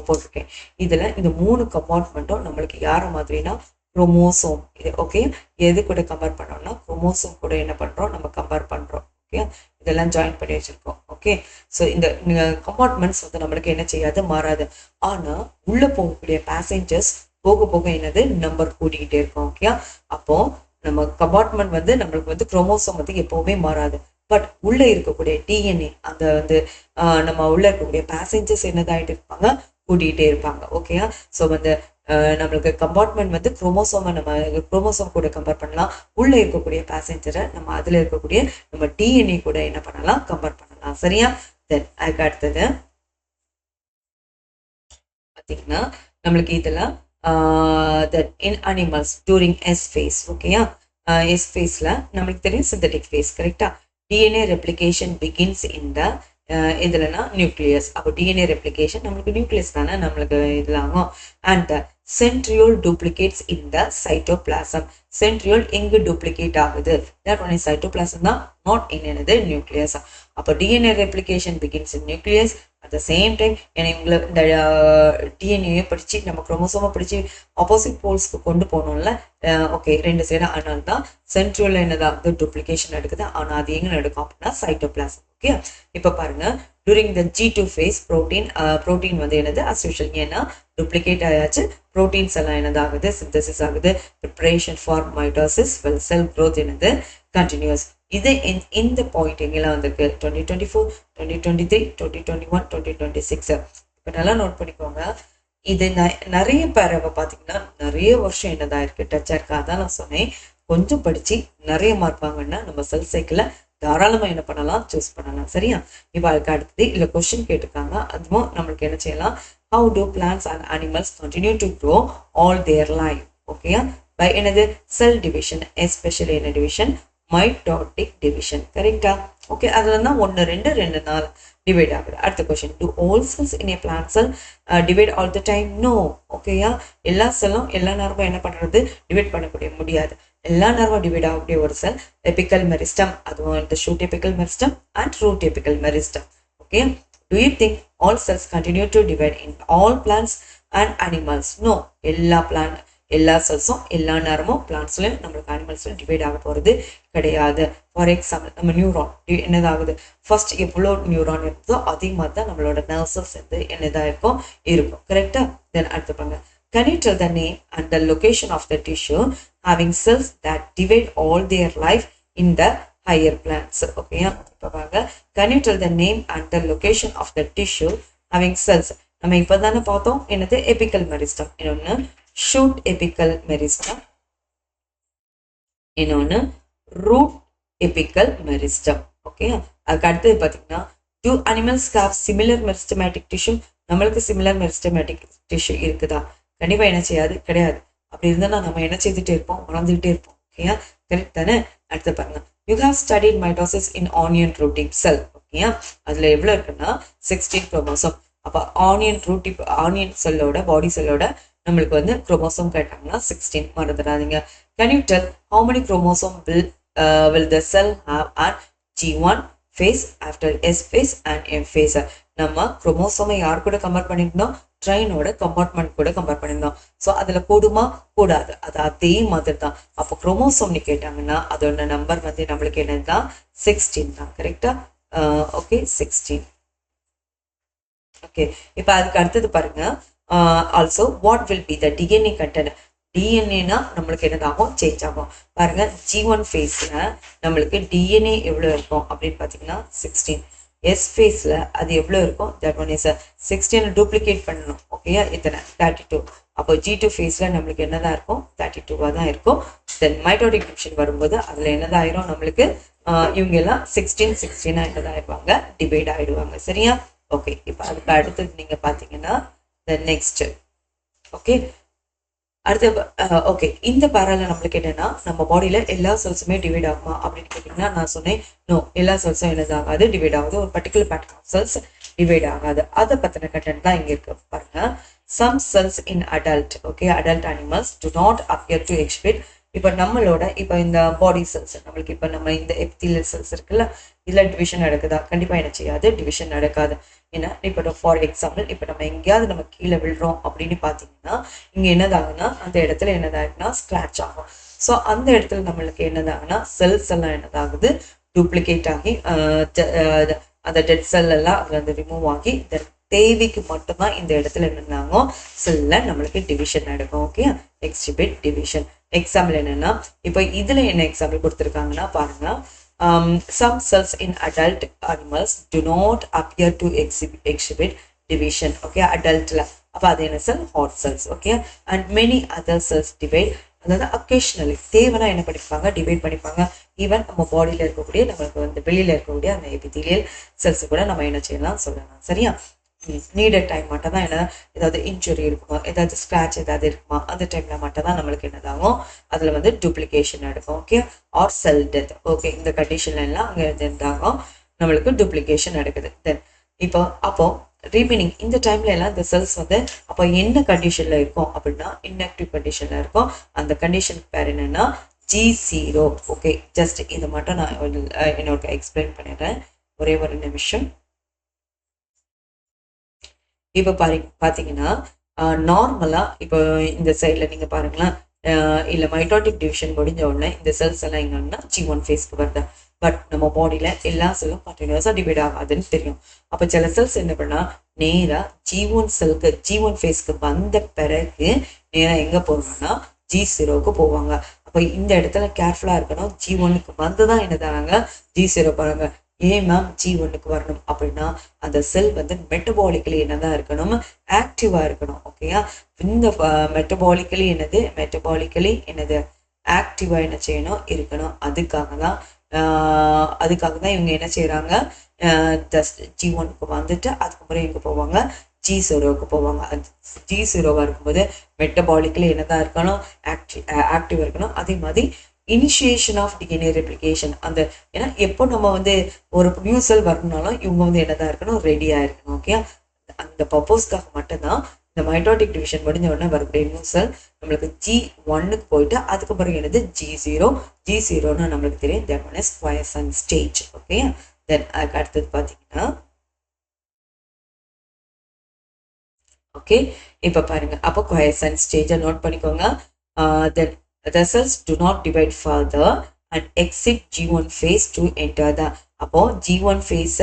போட்டிருக்கேன். இதுல இந்த 3 கம்பார்ட்மெண்ட்டும் நம்மளுக்கு யார மாதிரினா குரோமோசோம். இது ஓகே, எது கூட கம்பேர் பண்ணோம்னா குரோமோசோம் கூட என்ன பண்றோம், நம்ம கம்பேர் பண்றோம். ஓகே, இதெல்லாம் ஜாயின் பண்ணி வச்சிருக்கோம். ஓகே, ஸோ இந்த கம்பார்ட்மெண்ட்ஸ் வந்து நம்மளுக்கு என்ன செய்யாது, மாறாது. ஆனா உள்ள போகக்கூடிய பேசஞ்சர்ஸ் போக போக என்னது நம்பர் கூட்டிக்கிட்டே இருக்கும். ஓகே, அப்போ நம்ம கம்பார்ட்மெண்ட் வந்து நம்மளுக்கு வந்து குரோமோசோம் வந்து எப்பவுமே மாறாது. பட் உள்ள இருக்கக்கூடிய டிஎன்ஏ அந்த வந்து நம்ம உள்ள இருக்கக்கூடிய பேசஞ்சர்ஸ் என்னதாயிட்டு இருப்பாங்க, கூட்டிகிட்டே இருப்பாங்க. ஓகேயா? ஸோ வந்து நம்மளுக்கு கம்பார்ட்மெண்ட் வந்து குரோமோசோமை நம்ம குரோமோசோம் கூட கம்பேர் பண்ணலாம். உள்ள இருக்கக்கூடிய பேசஞ்சரை நம்ம அதுல இருக்கக்கூடிய நம்ம டிஎன்ஏ கூட என்ன பண்ணலாம், கம்பேர் பண்ணலாம். சரியா? தென் அதுக்கு அடுத்தது பார்த்தீங்கன்னா நம்மளுக்கு இதெல்லாம் then in animals during S phase. ஓகேயா? எஸ் ஃபேஸ்ல நம்மளுக்கு தெரியும் சிந்தட்டிக் ஃபேஸ். கரெக்டா? DNA replication begins in the இதுலனா நியூக்ளியஸ். அப்போ டிஎன்ஏ ரெப்ளிகேஷன் நம்மளுக்கு நியூக்ளியஸ் தானே நம்மளுக்கு இதுல ஆகும். And the centriole duplicates in the cytoplasm. Centriole எங்கு டூப்ளிகேட் ஆகுது, தட் ஒன் இஸ் சைட்டோபிளாசம் தான், நாட் இன் என்னது நியூக்ளியஸ். அப்போ DNA replication begins in nucleus at the same time இவங்களை இந்த டிஎன்ஏ படித்து நம்ம குரோமோசோமை படித்து ஆப்போசிட் போல்ஸ்க்கு கொண்டு போகணும்ல. ஓகே, ரெண்டு சைடும். அதனால தான் சென்ட்ரலில் என்னதாவது டூப்ளிகேஷன் நடக்குது. ஆனால் அது எங்கே நடக்கும் அப்படின்னா சைட்டோபிளாசம். ஓகே, இப்போ பாருங்க, during the G2 phase protein வந்து என்னது as usual, ஏன்னா டூப்ளிகேட் ஆயாச்சு. ப்ரோட்டீன்ஸ் எல்லாம் என்னதாகுது, சிந்தசிஸ் ஆகுது. Preparation for mitosis, sell growth என்னது கண்டினியூஸ். இது இந்த பாயிண்ட் எங்கெல்லாம் வந்திருக்கு, 2024, 2023, 2021, 2026. இப்போ நல்லா நோட் பண்ணிக்கோங்க. இது நிறைய பேரவை பார்த்தீங்கன்னா நிறைய வருஷம் என்னதான் இருக்கு டச் இருக்கா. அதான் நான் சொன்னேன், கொஞ்சம் படிச்சு நிறைய மார்க் வாங்கன்னா நம்ம செல் சைக்கிளை தாராளமா என்ன பண்ணலாம், சூஸ் பண்ணலாம். சரியா? இப்போ அதுக்கு அடுத்தது இல்ல கொஸ்டின் கேட்டிருக்காங்க. அதுவும் நம்மளுக்கு என்ன செய்யலாம், how do plants and animals continue to grow all their life? ஓகேயா? பை என்னது, செல் டிவிஷன், எஸ்பெஷலி என்ன டிவிஷன், மைட்டோட்டிக் டிவிஷன். கரெக்டா? ஓகே, அதுல தான் 1, 2, 2, 4 டிவைட் ஆகுது. அடுத்த question, do all cells in a plant cell divide all the time? No. ஓகேயா? எல்லா செல்லும் எல்லா நேரமும் என்ன பண்றது, டிவைட் பண்ணக்கூடிய முடியாது. எல்லா நேரமும் டிவைட் ஆகக்கூடிய ஒரு செல் எபிக்கல் மெரிஸ்டம், அதுவும் இந்த shoot apical meristem and root apical meristem. Okay, do you think all cells continue to divide in all plants and animals? No. எல்லா செல்ஸும் எல்லா நேரமும் பிளான்ஸ்லயும் நம்மளுக்கு அனிமல்ஸ்ல டிவைட் ஆக போறது கிடையாது. ஃபார் எக்ஸாம்பிள், நம்ம நியூரான் என்னதாகுது, ஃபர்ஸ்ட் எவ்வளோ நியூரான் இருந்ததோ அதே மாதிரி தான் நம்மளோட நர்வ் செல்ஸ் வந்து என்னதா இருக்கும். கரெக்டா? தென் அடுத்து பாருங்க, can you tell the name and the location of the tissue having cells that divide all their life in the higher plants? Okay, இப்போ பாருங்க, can you tell the name and the location of the tissue having cells? நம்ம இப்பதானே பார்த்தோம் என்னது, எபிக்கல் meristem, இன்னொன்னு shoot apical meristem, இன்னொன்னு root apical meristem. Okay, அதுக்கு அடுத்தது பார்த்தீங்கன்னா, do animals have similar meristematic tissue? நம்மளுக்கு சிமிலர் மெரிஸ்டமேட்டிக் டிஷ்யூ இருக்குதா? கண்டிப்பா என்ன செய்யாது, கிடையாது. அப்படி இருந்தா நம்ம என்ன செய்துட்டே இருப்போம், வளர்ந்துகிட்டே இருப்போம். ஓகேயா? கரெக்ட் தானே? அடுத்து பாருங்க, you have studied mitosis in onion rooting cell. ஓகேயா? அதுல எவ்வளவு இருக்குன்னா 16 குரோமோசோம். அப்ப ஆனியன் செல்லோட பாடி செல்லோட நம்மளுக்கு வந்து குரோமோசோம் கேட்டாங்கன்னா 16 மறந்துடாதீங்க. Can you tell how many chromosome will the cell have at G1 phase, after S phase and M phase? நம்ம குரோமோசோமை யார் கூட கம்பேர் பண்ணியிருந்தோம், ட்ரெயினோட கம்பார்ட்மெண்ட் கூட கம்பேர் பண்ணியிருந்தோம். ஸோ அதுல கூடுமா, கூடாது. அது அதே மாதிரி தான். அப்போ குரோமோசோம்னு கேட்டாங்கன்னா அதோட நம்பர் வந்து நம்மளுக்கு என்னதுதான் 16 தான். கரெக்டா? ஓகே, 16. ஓகே, இப்போ அதுக்கு அடுத்தது பாருங்க, also what will be the DNA content. டிஎன்ஏனா நம்மளுக்கு என்னதாகும், சேஞ்ச் ஆகும். பாருங்க, G1 ஃபேஸ்ல நம்மளுக்கு டிஎன்ஏ எவ்வளவு இருக்கும் அப்படின்னு பாத்தீங்கன்னா 16. எஸ் ஃபேஸ்ல அது எவ்வளவு இருக்கும், தட் ஒன் இஸ் 16 டூப்ளிகேட் பண்ணணும். ஓகேயா? இத்தனை 32. அப்போ G2 ஃபேஸ்ல நம்மளுக்கு என்னதான் இருக்கும், 32வா தான் இருக்கும். தென் மைட்டோட்டிக் டிவிஷன் வரும்போது அதுல என்னதாயிரும், நம்மளுக்கு இவங்க எல்லாம் 16 என்னதாயிருவாங்க, டிவைட் ஆயிடுவாங்க. சரியா? ஓகே, இப்போ அதுக்கு அடுத்தது நீங்க பாத்தீங்கன்னா நெக்ஸ்ட். ஓகே, அடுத்து ஓகே, இந்த பேரால நம்மளுக்கு என்னன்னா, நம்ம பாடியில எல்லா செல்ஸுமே டிவைட் ஆகுமா அப்படின்னு கேட்டீங்கன்னா நான் சொன்னேன், நோ, எல்லா செல்ஸும் என்னதாகாது, டிவைட் ஆகுது. ஒரு particular pattern of cells divide ஆகாது. அதை பத்தின கண்டென்ட் தான் இங்க இருக்கு. பாருங்க, some cells in adult animals do not appear to exhibit. இப்போ நம்மளோட இப்போ இந்த பாடி செல்ஸ் நம்மளுக்கு இப்போ நம்ம இந்த எபித்தீலியல் செல்ஸ் இருக்குல்ல, இதுல டிவிஷன் நடக்குதா? கண்டிப்பா என்ன செய்யாது, டிவிஷன் நடக்காது. ஏன்னா இப்போ ஃபார் எக்ஸாம்பிள், இப்போ நம்ம எங்கேயாவது நம்ம கீழே விழுறோம் அப்படின்னு பாத்தீங்கன்னா இங்க என்னதாகுன்னா அந்த இடத்துல என்னதாகுன்னா ஸ்கிராச் ஆகும். ஸோ அந்த இடத்துல நம்மளுக்கு என்னதாகுன்னா செல்ஸ் எல்லாம் என்னதாகுது, டூப்ளிகேட் ஆகி அந்த டெட் செல் எல்லாம் அதுல இருந்து ரிமூவ் ஆகி தேவைக்கு மட்டும்தான் இந்த இடத்துல என்னன்னாங்க செல்ல நம்மளுக்கு டிவிஷன் நடக்கும். Okay, exhibit division. எக்ஸாம்பிள் என்னன்னா, இப்போ இதுல என்ன எக்ஸாம்பிள் கொடுத்துருக்காங்கன்னா பாருங்க, some cells in adult animals do not appear to exhibit division. Okay, adultல அப்ப அது என்ன cell, heart cells. Okay, and many other cells divide, அதாவது அக்கேஷனலி தேவைன்னா என்ன பண்ணிப்பாங்க, டிவைட் பண்ணிப்பாங்க. ஈவன் நம்ம பாடியில இருக்கக்கூடிய நம்மளுக்கு வந்து வெளியில இருக்கக்கூடிய அந்த எபித்தீலியல் செல்ஸ் கூட நம்ம என்ன செய்யலாம் சொல்லலாம். சரியா? நீடட் டைம் மட்டும் தான், என்ன ஏதாவது இன்ஜுரி இருக்குமா, ஏதாவது ஸ்கிராச் ஏதாவது இருக்குமா, அந்த டைம்ல மட்டும் தான் நம்மளுக்கு என்னதாகும், அதுல வந்து டூப்ளிகேஷன் நடக்கும். Okay, or cell death. Okay, இந்த கண்டிஷன்ல எல்லாம் அங்க இருந்தாகும் நம்மளுக்கு டூப்ளிகேஷன் நடக்குது. தென் இப்போ அப்போ ரிமைனிங் இந்த டைம்ல எல்லாம் இந்த செல்ஸ் வந்து அப்போ என்ன கண்டிஷன்ல இருக்கும் அப்படின்னா இன்ஆக்டிவ் கண்டிஷன்ல இருக்கும். அந்த கண்டிஷன் பேர் என்னன்னா G0. ஓகே, ஜஸ்ட் இதை மட்டும் நான் என்னோட எக்ஸ்பிளைன் பண்ணிடுறேன், ஒரே ஒரு நிமிஷம். இப்போ பார்த்தீங்கன்னா நார்மலா இப்போ இந்த சைட்ல நீங்க பாருங்களேன், இல்ல மைட்டோட்டிக் டிவிஷன் முடிஞ்ச உடனே இந்த செல்ஸ் எல்லாம் எங்கன்னா G1 ஃபேஸ்க்கு வருது. பட் நம்ம பாடியில எல்லா செல்லும் கண்டினியூஸா டிவைட் ஆகாதுன்னு தெரியும். அப்ப சில செல்ஸ் என்ன பண்ணா நேரா G1 ஃபேஸ்க்கு வந்த பிறகு நேரா எங்க போகணும்னா G0க்கு போவாங்க. அப்ப இந்த இடத்துல கேர்ஃபுல்லா இருக்கணும். G1க்கு வந்துதான் என்ன தராங்க G0 போறாங்க. ஏன் மேம் G1க்கு வரணும் அப்படின்னா அந்த செல் வந்து மெட்டபாலிக்கலி என்னதான் இருக்கணும், ஆக்டிவா இருக்கணும். ஓகேயா, இந்த மெட்டபாலிக்கலி என்னது ஆக்டிவா என்ன செய்யணும் இருக்கணும். அதுக்காக தான் இவங்க என்ன செய்யறாங்க, ஜஸ்ட் G1க்கு வந்துட்டு அதுக்கப்புறம் எங்க போவாங்க G0க்கு போவாங்க. G0வா இருக்கும்போது மெட்டபாலிக்கலி என்னதான் இருக்கணும், ஆக்டிவா இருக்கணும். அதே மாதிரி இனிஷியேஷன் ஆஃப் டிஎன்ஏ ரெப்ளிகேஷன், அந்த ஏன்னா எப்போ நம்ம வந்து ஒரு நியூ செல் வரணும்னாலும் இவங்க வந்து என்னதான் இருக்கணும், ரெடியா இருக்கணும். ஓகே, அந்த பர்பஸ்க்காக மட்டும்தான் இந்த மைட்டோட்டிக் டிவிஷன் முடிஞ்ச உடனே வரக்கூடிய நியூ செல் நம்மளுக்கு G1க்கு போயிட்டு அதுக்கப்புறம் என்னது G0ன்னு நம்மளுக்கு தெரியும். that one is quiescent stage. Okay, then அதுக்கு அடுத்தது பார்த்தீங்கன்னா ஓகே இப்போ பாருங்க, அப்போ quiescent ஸ்டேஜை நோட் பண்ணிக்கோங்க. தென் the cells do not divide further and exit G1 phase to enter the, அப்போ G1 phase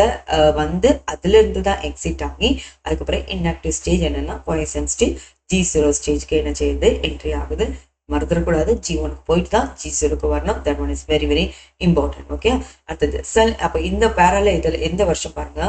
வந்து அதுல இருந்து தான் எக்ஸிட் ஆகி அதுக்கப்புறம் inactive ஸ்டேஜ் என்னன்னா quiescent ஸ்டேஜ் G0 ஸ்டேஜ்க்கு என்ன செய்யுது, என்ட்ரி ஆகுது. மறந்துடக்கூடாது, G1க்கு போயிட்டு தான் G0க்கு வரணும். that one is very very important. Okay, அடுத்தது செல். அப்போ இந்த பேரல இதில் எந்த வருஷம் பாருங்க,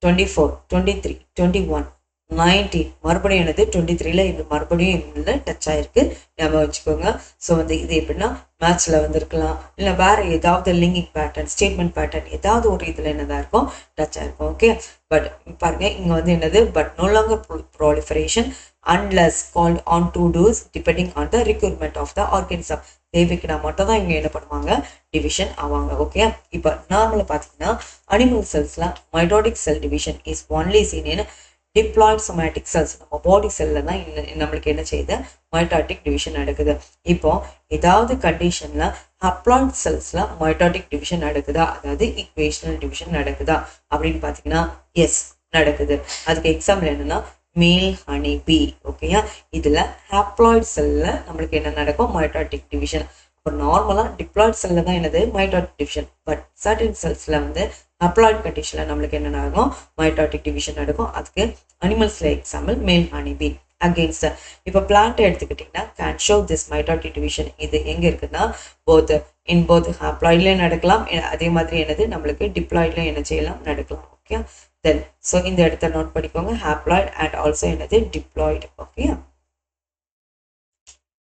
24, 23, 21, 19, மறுபடியும் என்னது 23ல இது மறுபடியும் இதில் டச் ஆயிருக்கு, ஞாபகம் வச்சுக்கோங்க. ஸோ வந்து இது எப்படின்னா மேட்ச்ல வந்துருக்கலாம், இல்லை வேற ஏதாவது லிங்கிங் பேட்டர்ன், ஸ்டேட்மெண்ட் பேட்டர்ன் ஏதாவது ஒரு இதில் என்னதான் இருக்கும், டச் ஆயிருக்கும். ஓகே, பட் பாருங்க இங்க வந்து என்னது, but no longer proliferation unless called on to do so depending on the requirement of the organism. தேவைக்குனா மட்டும் தான் இவங்க என்ன பண்ணுவாங்க, டிவிஷன் ஆவாங்க. ஓகே, இப்போ நார்மலா பார்த்தீங்கன்னா அனிமல் செல்ஸ்ல mitotic cell division is only seen in diploid somatic cells. நம்ம பாடி செல்ல தான் நம்மளுக்கு என்ன செய்யுது, மைட்டாட்டிக் டிவிஷன் நடக்குது. இப்போ ஏதாவது கண்டிஷன்ல ஹப்ளாய்ட் செல்ஸ்ல மைட்டாட்டிக் டிவிஷன் நடக்குதா, அதாவது ஈக்குவேஷனல் டிவிஷன் நடக்குதா அப்படின்னு பாத்தீங்கன்னா எஸ் நடக்குது. அதுக்கு எக்ஸாம்பிள் என்னன்னா மேல் ஹனி பீ. ஓகேயா, இதுல ஹாப்ளாய்ட் செல்ல நம்மளுக்கு என்ன நடக்கும், மைட்டாட்டிக் டிவிஷன். இப்போ நார்மலா டிப்ளாய்ட் செல்ல தான் என்னது மைட்டாட்டிக் டிவிஷன். பட் சர்டன் செல்ஸ்ல வந்து அப்ளாய்ட் கண்டிஷன்ல நம்மளுக்கு என்ன நடக்கும், மைட்டாட்டிக் டிவிஷன் நடக்கும். அதுக்கு அனிமல்ஸ்ல எக்ஸாம்பிள் மேல் ஹனி பீ. அகெயின்ஸ்ட் இப்போ பிளான்ட் எடுத்துக்கிட்டீங்கன்னா can show this mitotic division. இது எங்க இருக்குன்னா போத் ஹாப்ளாய்ட்லயும் நடக்கலாம், அதே மாதிரி என்னது நம்மளுக்கு டிப்ளாய்ட்லயும் என்ன செய்யலாம், நடக்கலாம். ஓகே, தென் ஸோ இந்த இடத்த நோட் பண்ணிக்கோங்க, ஹாப்ளாய்ட் அண்ட் ஆல்சோ என்னது diploid. Okay,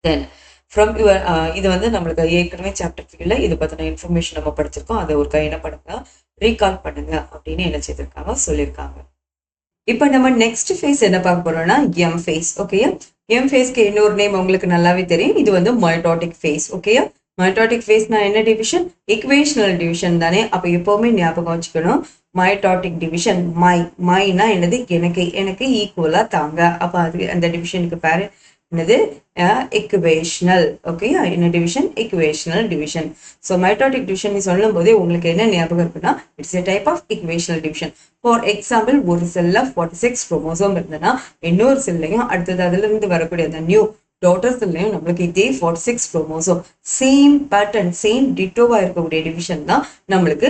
then from your இது வந்து நம்மளுக்கு ஏற்கனவே சாப்டர் 3ல இது பற்றின இன்ஃபர்மேஷன் நம்ம படிச்சிருக்கோம். அதை ஒரு என்ன பண்ணுங்க, ரீகால் பண்ணுங்க அப்படின்னு என்ன செய்திருக்காங்க, சொல்லியிருக்காங்க. இப்போ நம்ம நெக்ஸ்ட் ஃபேஸ் என்ன பார்க்க போறோம்னா எம் ஃபேஸ். ஓகேயா, எம் ஃபேஸ்க்கு இன்னொரு நேம் உங்களுக்கு நல்லாவே தெரியும், இது வந்து மைட்டோட்டிக் ஃபேஸ். ஓகேயா, மைட்டோட்டிக் ஃபேஸ்னா என்ன டிவிஷன், ஈக்குவேஷனல் டிவிஷன் தானே. அப்போ எப்பவுமே ஞாபகம் வச்சுக்கணும், மைட்டோட்டிக் டிவிஷன் மைனா என்னது, எனக்கு ஈக்குவலா தாங்க. அப்போ அது அந்த டிவிஷனுக்கு பேரு என்னது, equational. ஓகேயா, என்ன division, equational division. So mitotic division சொல்லும் போதே உங்களுக்கு என்ன ஞாபகம் இருக்குன்னா it's a type of equational division. For example ஒரு செல்ல 46 குரோமோசோம் இருந்ததுன்னா இன்னொரு செல்லையும் அடுத்தது அதுல இருந்து வரக்கூடிய அந்த நியூ டாட்டர் செல்லையும் நம்மளுக்கு இதே 46 குரோமோசோம் சேம் பேட்டர்ன் சேம் டிட்டோவா இருக்கக்கூடிய டிவிஷன் தான் நம்மளுக்கு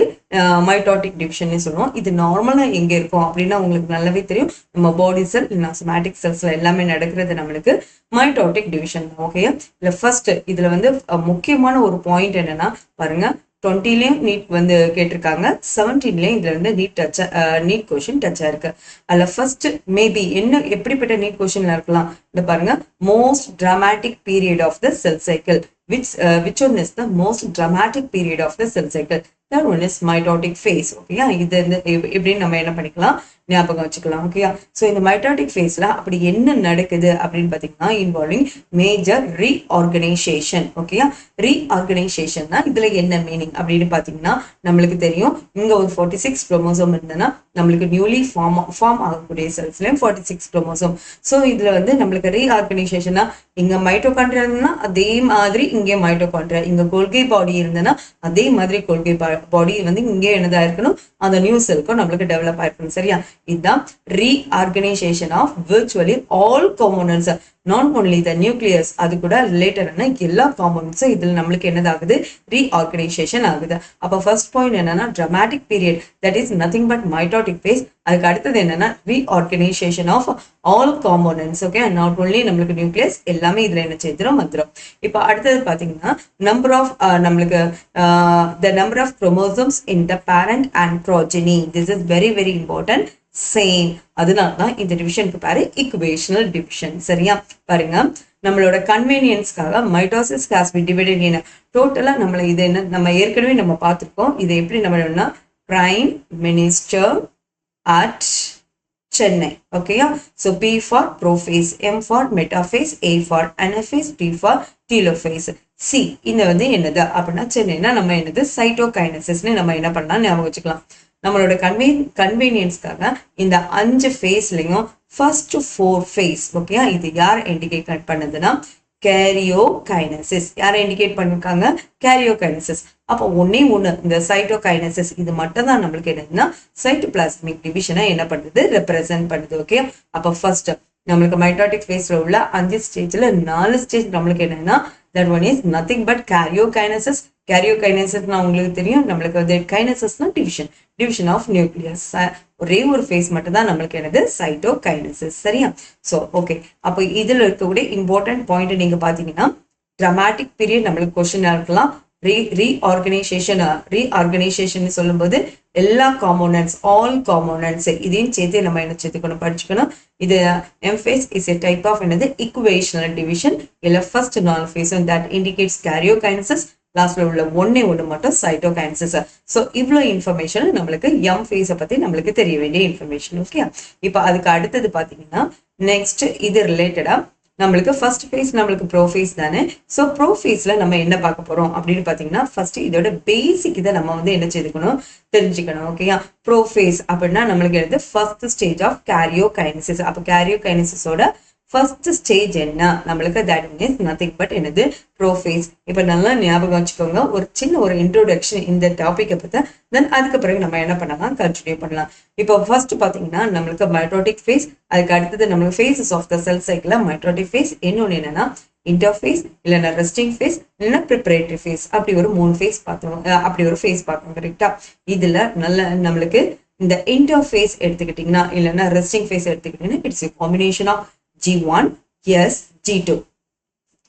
மைட்டோட்டிக் டிவிஷன் சொல்லுவோம். இது நார்மலா எங்க இருக்கும் அப்படின்னா உங்களுக்கு நல்லாவே தெரியும், நம்ம பாடி செல் இல்லைன்னா சொமேட்டிக் செல்ஸ்ல எல்லாமே நடக்கிறது நம்மளுக்கு மைட்டோட்டிக் டிவிஷன். ஓகே, இல்ல ஃபர்ஸ்ட் இதுல வந்து முக்கியமான ஒரு பாயிண்ட் என்னன்னா பாருங்க, 20லயும் நீட் வந்து கேட்டிருக்காங்க, 17லயும் இதுல வந்து நீட் கொஸ்டின் டச் ஆயிருக்கு. அதுல ஃபர்ஸ்ட் மேபி என்ன எப்படிப்பட்ட நீட் கொஸ்டின்ல இருக்கலாம், இந்த பாருங்க, most dramatic period of the cell cycle, which one is the most dramatic period of the cell cycle, that one is mitotic phase. ஓகேயா, இது எப்படின்னு நம்ம என்ன பண்ணிக்கலாம், ஞாபகம் வச்சுக்கலாம். ஓகேயா, ஸோ இந்த மைட்டாட்டிக் ஃபேஸ்ல அப்படி என்ன நடக்குது அப்படின்னு பாத்தீங்கன்னா இன்வால்விங் மேஜர் ரீஆர்கனைசேஷன். ஓகேயா, ரீஆர்கனைசேஷன் தான் இதுல என்ன மீனிங் அப்படின்னு பாத்தீங்கன்னா நம்மளுக்கு தெரியும், இங்க ஒரு 46 குரோமோசோம் இருந்ததுன்னா நம்மளுக்கு நியூலி ஃபார்ம் ஆகக்கூடிய செல்ஸ்லயும் 46 குரோமோசோம். ஸோ இதுல வந்து நம்மளுக்கு ரீஆர்கனைசேஷனா இங்க மைட்டோகாண்ட்ரியா இருந்ததுன்னா அதே மாதிரி இங்கே மைட்டோகாண்ட்ரியா, இங்க கோல்கி பாடி இருந்ததுன்னா அதே மாதிரி கோல்கி பாடி பாடி வந்து இங்கே என்னதா இருக்கணும், அந்த நியூ செல்க்கும் நம்மளுக்கு டெவலப் ஆயிருக்கணும். சரியா? இதுதான் reorganisation of virtually all components, not only the nucleus, அது கூட ரிலேட்டடான எல்லா காம்போனன்ட்ஸும் இதில் நம்மளுக்கு என்னதாகுது, ரீஆர்கனைசேஷன் ஆகுது. அப்போ ஃபர்ஸ்ட் பாயிண்ட் என்னன்னா dramatic period, that is nothing but mitotic phase. அதுக்கு அடுத்தது என்னன்னா reorganisation of all components. Okay, not only நம்மளுக்கு நியூக்ளியஸ், எல்லாமே இதுல என்ன செய்திரும் வந்துடும். இப்போ அடுத்தது பாத்தீங்கன்னா நம்பர் ஆஃப் நம்மளுக்கு the number of chromosomes in the parent and progeny. This is very very important. Same, அதனால தான் இந்த டிவிஷனுக்கு பேரு இக்குவேஷனல் டிவிஷன். சரியா? பாருங்க, நம்மளோட கன்வீனியன்ஸ்க்காக mitosis has been divided in டோட்டலா நம்மள இது என்ன நம்ம ஏற்கனவே நம்ம பார்த்துருக்கோம். இதை எப்படி நம்ம பிரைம் மினிஸ்டர் அட் சென்னை. ஓகேயா? So P for prophase, M for metaphase, A for anaphase, T for telophase. C இந்த வந்து என்னது அப்படின்னா சென்னைனா நம்ம என்னது சைட்டோகைனசிஸ்னு நம்ம என்ன பண்ணலாம் ஞாபகம் வச்சுக்கலாம். நம்மளோட கன்வீனியன்ஸ்க்காக இந்த 5 ஃபேஸ்லையும் ஃபர்ஸ்ட் 4 ஃபேஸ். ஓகேயா? இது யார் இண்டிகேட் பண்ணதுன்னா கேரியோகைனசிஸ். யாரை இண்டிகேட் பண்ணிருக்காங்க? கேரியோகைனசிஸ். அப்போ ஒன்னே ஒண்ணு இந்த சைட்டோகைனசிஸ் இது மட்டும் தான் நம்மளுக்கு என்னதுன்னா சைட்டோபிளாஸ்மிக் டிவிஷனை என்ன பண்ணுது, ரெப்ரசென்ட் பண்ணுது. ஓகே, அப்போ ஃபர்ஸ்ட் நம்மளுக்கு மைட்டோட்டிக் ஃபேஸ்ல உள்ள 5 ஸ்டேஜ்ல 4 ஸ்டேஜ் நம்மளுக்கு என்னன்னா that one is nothing but karyokinesis. Karyokinesisனா உங்களுக்கு தெரியும், நம்மளுக்கு வந்து கைனசிஸ்னா டிவிஷன் ஆஃப் நியூக்ளியஸ். ஒரே ஒரு ஃபேஸ் மட்டும் தான் நம்மளுக்கு என்னது சைட்டோகைனசிஸ். சரியா? ஸோ ஓகே, அப்போ இதுல இருக்கக்கூடிய இம்பார்ட்டன்ட் பாயிண்ட் நீங்க பாத்தீங்கன்னா ட்ராமாட்டிக் பீரியட் நம்மளுக்கு கொஸ்டின் இருக்கலாம். ரீஆர்கனைசேஷன் சொல்லும்போது எல்லா காம்போனன்ட்ஸ், ஆல் காம்போனன்ட்ஸ் இதையும் சேர்த்து நம்ம என்ன சேர்த்துக்கணும், படிச்சுக்கணும். இது எம்ஃபேஸ் இஸ் எ டைப் ஆஃப் என்னது இக்குவேஷனல் டிவிஷன். இல்ல ஃபர்ஸ்ட் 4 ஃபேஸும் தட் இண்டிகேட்ஸ் கேரியோகைனசிஸ், லாஸ்ட்ல உள்ள ஒன்னே ஒன்று மட்டும் சைட்டோகைனசிஸ். ஸோ இவ்வளோ இன்ஃபர்மேஷன் நம்மளுக்கு எம் ஃபேஸை பத்தி நம்மளுக்கு தெரிய வேண்டிய இன்ஃபர்மேஷன். ஓகே, இப்போ அதுக்கு அடுத்தது பாத்தீங்கன்னா நெக்ஸ்ட் இது ரிலேட்டடா நம்மளுக்கு ஃபர்ஸ்ட் ஃபேஸ் நம்மளுக்கு ப்ரோஃபேஸ் தானே. ஸோ ப்ரோஃபேஸ்ல நம்ம என்ன பார்க்க போறோம் அப்படின்னு பாத்தீங்கன்னா ஃபர்ஸ்ட் இதோட பேசிக் இதை நம்ம வந்து என்ன செய்துக்கணும், தெரிஞ்சுக்கணும். ஓகேயா? ப்ரோஃபேஸ் அப்படின்னா நம்மளுக்கு எடுத்து ஃபர்ஸ்ட் ஸ்டேஜ் ஆஃப் கேரியோகைனசிஸ். அப்போ கேரியோகைனசிஸோட ஃபர்ஸ்ட் ஸ்டேஜ் என்ன நம்மளுக்கு, தட் இஸ் நத்திங் பட் என்னது ப்ரோஃபேஸ். இப்போ நல்லா ஞாபகம் வச்சுக்கோங்க, ஒரு சின்ன ஒரு இன்ட்ரோடக்ஷன் இந்த டாபிக்கை பத்தி, தென் அதுக்கு பிறகு நம்ம என்ன பண்ணலாம், கண்டினியூ பண்ணலாம். இப்போ ஃபர்ஸ்ட் பாத்தீங்கன்னா நம்மளுக்கு மைட்டோட்டிக் ஃபேஸ், அதுக்கு அடுத்தது நம்மளுக்கு phases of the cell cycle mitotic phase, இன்னொன்னு என்னன்னா இன்டர்ஃபேஸ், இல்லைன்னா ரெஸ்டிங் ஃபேஸ், இல்லைன்னா ப்ரிப்பரேட்டரி ஃபேஸ். அப்படி ஒரு 3 ஃபேஸ் பார்த்தோம், அப்படி ஒரு ஃபேஸ் பார்த்தோம். கரெக்டா? இதுல நல்ல நம்மளுக்கு இந்த இன்டர்ஃபேஸ் எடுத்துக்கிட்டீங்கன்னா இல்லைன்னா ரெஸ்டிங் ஃபேஸ் எடுத்துக்கிட்டீங்கன்னா it's combination of G1, S, G2.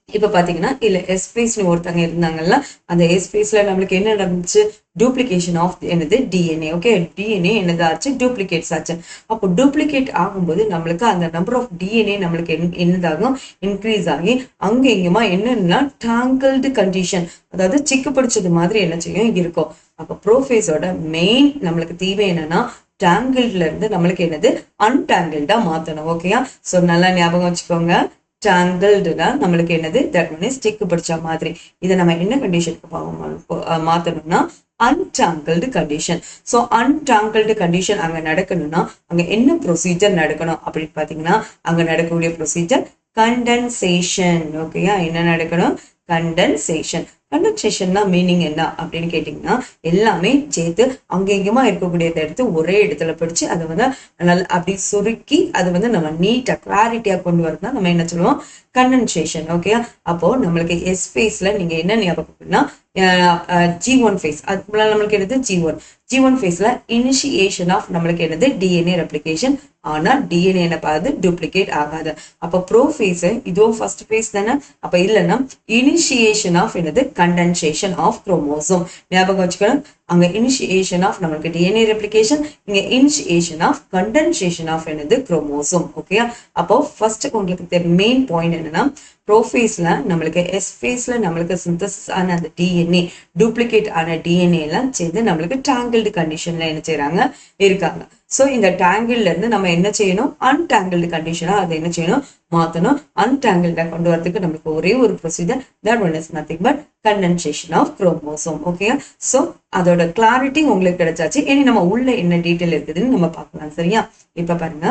இப்ப பாத்தீங்கன்னா இல்ல எஸ் ஃபேஸ்னு ஒருத்தங்க இருந்தாங்கல்ல, அந்த எஸ் ஃபேஸ்ல நம்மளுக்கு என்ன நடந்துச்சு, டூப்ளிகேஷன் ஆஃப் என்னது டிஎன்ஏ. ஓகே, டிஎன்ஏ என்னதாச்சு, டூப்ளிகேட்ஸ் ஆச்சு. அப்போ டூப்ளிகேட் ஆகும்போது நம்மளுக்கு அந்த நம்பர் ஆஃப் டிஎன்ஏ நம்மளுக்கு என்னதாகும், இன்க்ரீஸ் ஆகி அங்க எங்கேயுமா என்னன்னா டாங்கிள்டு கண்டிஷன், அதாவது சிக்கு பிடிச்சது மாதிரி என்ன செய்யும் இருக்கும். அப்போ ப்ரோஃபேஸோட மெயின் நம்மளுக்கு தீவை என்னன்னா டாங்கிள்ட்ல இருந்து நம்மளுக்கு என்னது அன்டாங்கிள்டா மாத்தணும். ஓகேயா? ஸோ நல்லா ஞாபகம் வச்சுக்கோங்க, டாங்கிள்டுனா நம்மளுக்கு என்னது, தட் ஒன் இஸ் ஸ்டிக் பிடிச்ச மாதிரி. இதை நம்ம என்ன கண்டிஷனுக்கு மாத்தணும்னா அன்டாங்கிள்டு கண்டிஷன். ஸோ அன்டாங்கிள்டு கண்டிஷன் அங்க நடக்கணும்னா அங்க என்ன ப்ரொசீஜர் நடக்கணும் அப்படின்னு பாத்தீங்கன்னா அங்க நடக்கக்கூடிய ப்ரொசீஜர் கண்டென்சேஷன். ஓகேயா? என்ன நடக்கணும், கண்டென்சேஷன். கண்டென்சேஷன்னா மீனிங் என்ன அப்படின்னு கேட்டீங்கன்னா எல்லாமே சேர்த்து அங்கெங்கமா இருக்கக்கூடியதை எடுத்து ஒரே இடத்துல பிடிச்சு அதை வந்து நல்லா அப்படி சுருக்கி அதை வந்து நம்ம நீட்டா கிளாரிட்டியா கொண்டு வரதா நம்ம என்ன சொல்லுவோம், கண்டென்சேஷன். ஓகே, அப்போ நம்மளுக்கு எஸ் ஃபேஸ்ல நீங்க என்ன ஞாபகம்னா G1 ஃபேஸ், அதுக்கு முன்னாடி நம்மளுக்கு என்னது G1 ஃபேஸ்ல இனிஷியேஷன் ஆஃப் நம்மளுக்கு என்னது டிஎன்ஏ ரெப்ளிகேஷன். ஆனா டிஎன்ஏ என்ன பாது டூப்ளிகேட் ஆகாது. அப்ப ப்ரோ ஃபேஸ் இதுவும் ஃபர்ஸ்ட் ஃபேஸ் தானே. அப்ப இல்லைன்னா இனிஷியேஷன் ஆஃப் என்னது கண்டென்சேஷன் ஆஃப் குரோமோசோம். ஞாபகம் வச்சுக்கணும், அங்க இனிஷியேஷன் ஆஃப் நம்மளுக்கு டிஎன்ஏ ரெப்ளிகேஷன், இங்க இனிஷியேஷன் ஆஃப் கண்டென்சேஷன் ஆஃப் என்னது குரோமோசோம். ஓகே, அப்போ ஃபர்ஸ்ட் உங்களுக்கு மெயின் பாயிண்ட் என்னன்னா ப்ரோஃபேஸ்ல நம்மளுக்கு எஸ் ஃபேஸ்ல நம்மளுக்கு சிந்தசிஸ் ஆன அந்த டிஎன்ஏ டூப்ளிகேட் ஆன டிஎன்ஏ எல்லாம் சேர்ந்து நம்மளுக்கு டாங்கிள்டு கண்டிஷன்ல என்ன செய்யறாங்க இருக்காங்க. ஸோ இந்த டாங்கிள்ல இருந்து நம்ம என்ன செய்யணும், அன்டாங்கிள்டு கண்டிஷனா அதை என்ன செய்யணும் மாத்தணும். அன்டாங்கிள்ட கொண்டு வரதுக்கு நம்மளுக்கு ஒரே ஒரு procedure, that one is nothing but condensation of chromosome. Okay, so அதோட கிளாரிட்டி உங்களுக்கு கிடைச்சாச்சு. இனி நம்ம உள்ள என்ன டீட்டெயில் இருக்குதுன்னு நம்ம பார்க்கலாம். சரியா? இப்ப பாருங்க,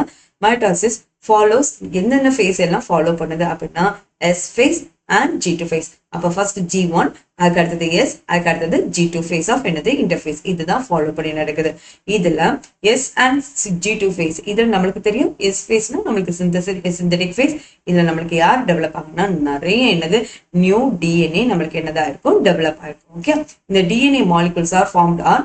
மைட்டோசிஸ் ஃபாலோஸ் என்னென்ன ஃபேஸ் எல்லாம் ஃபாலோ பண்ணுது அப்படின்னா S phase, and G2 phase. அப்ப first G1, அதுக்கு அடுத்தது S, அதுக்கு அடுத்தது G2 phase of என்னது interface. இதுதான் ஃபாலோ பண்ணி நடக்குது. இதுல S and G2 phase, இதுல நம்மளுக்கு தெரியும் S phaseனா நம்மளுக்கு synthetic phase. இதுல நம்மளுக்கு யார் டெவலப் ஆகுனா நிறைய என்னது நியூ DNA நம்மளுக்கு என்னதா இருக்கும் டெவலப் ஆயிருக்கும். ஓகே, இந்த DNA molecules are formed are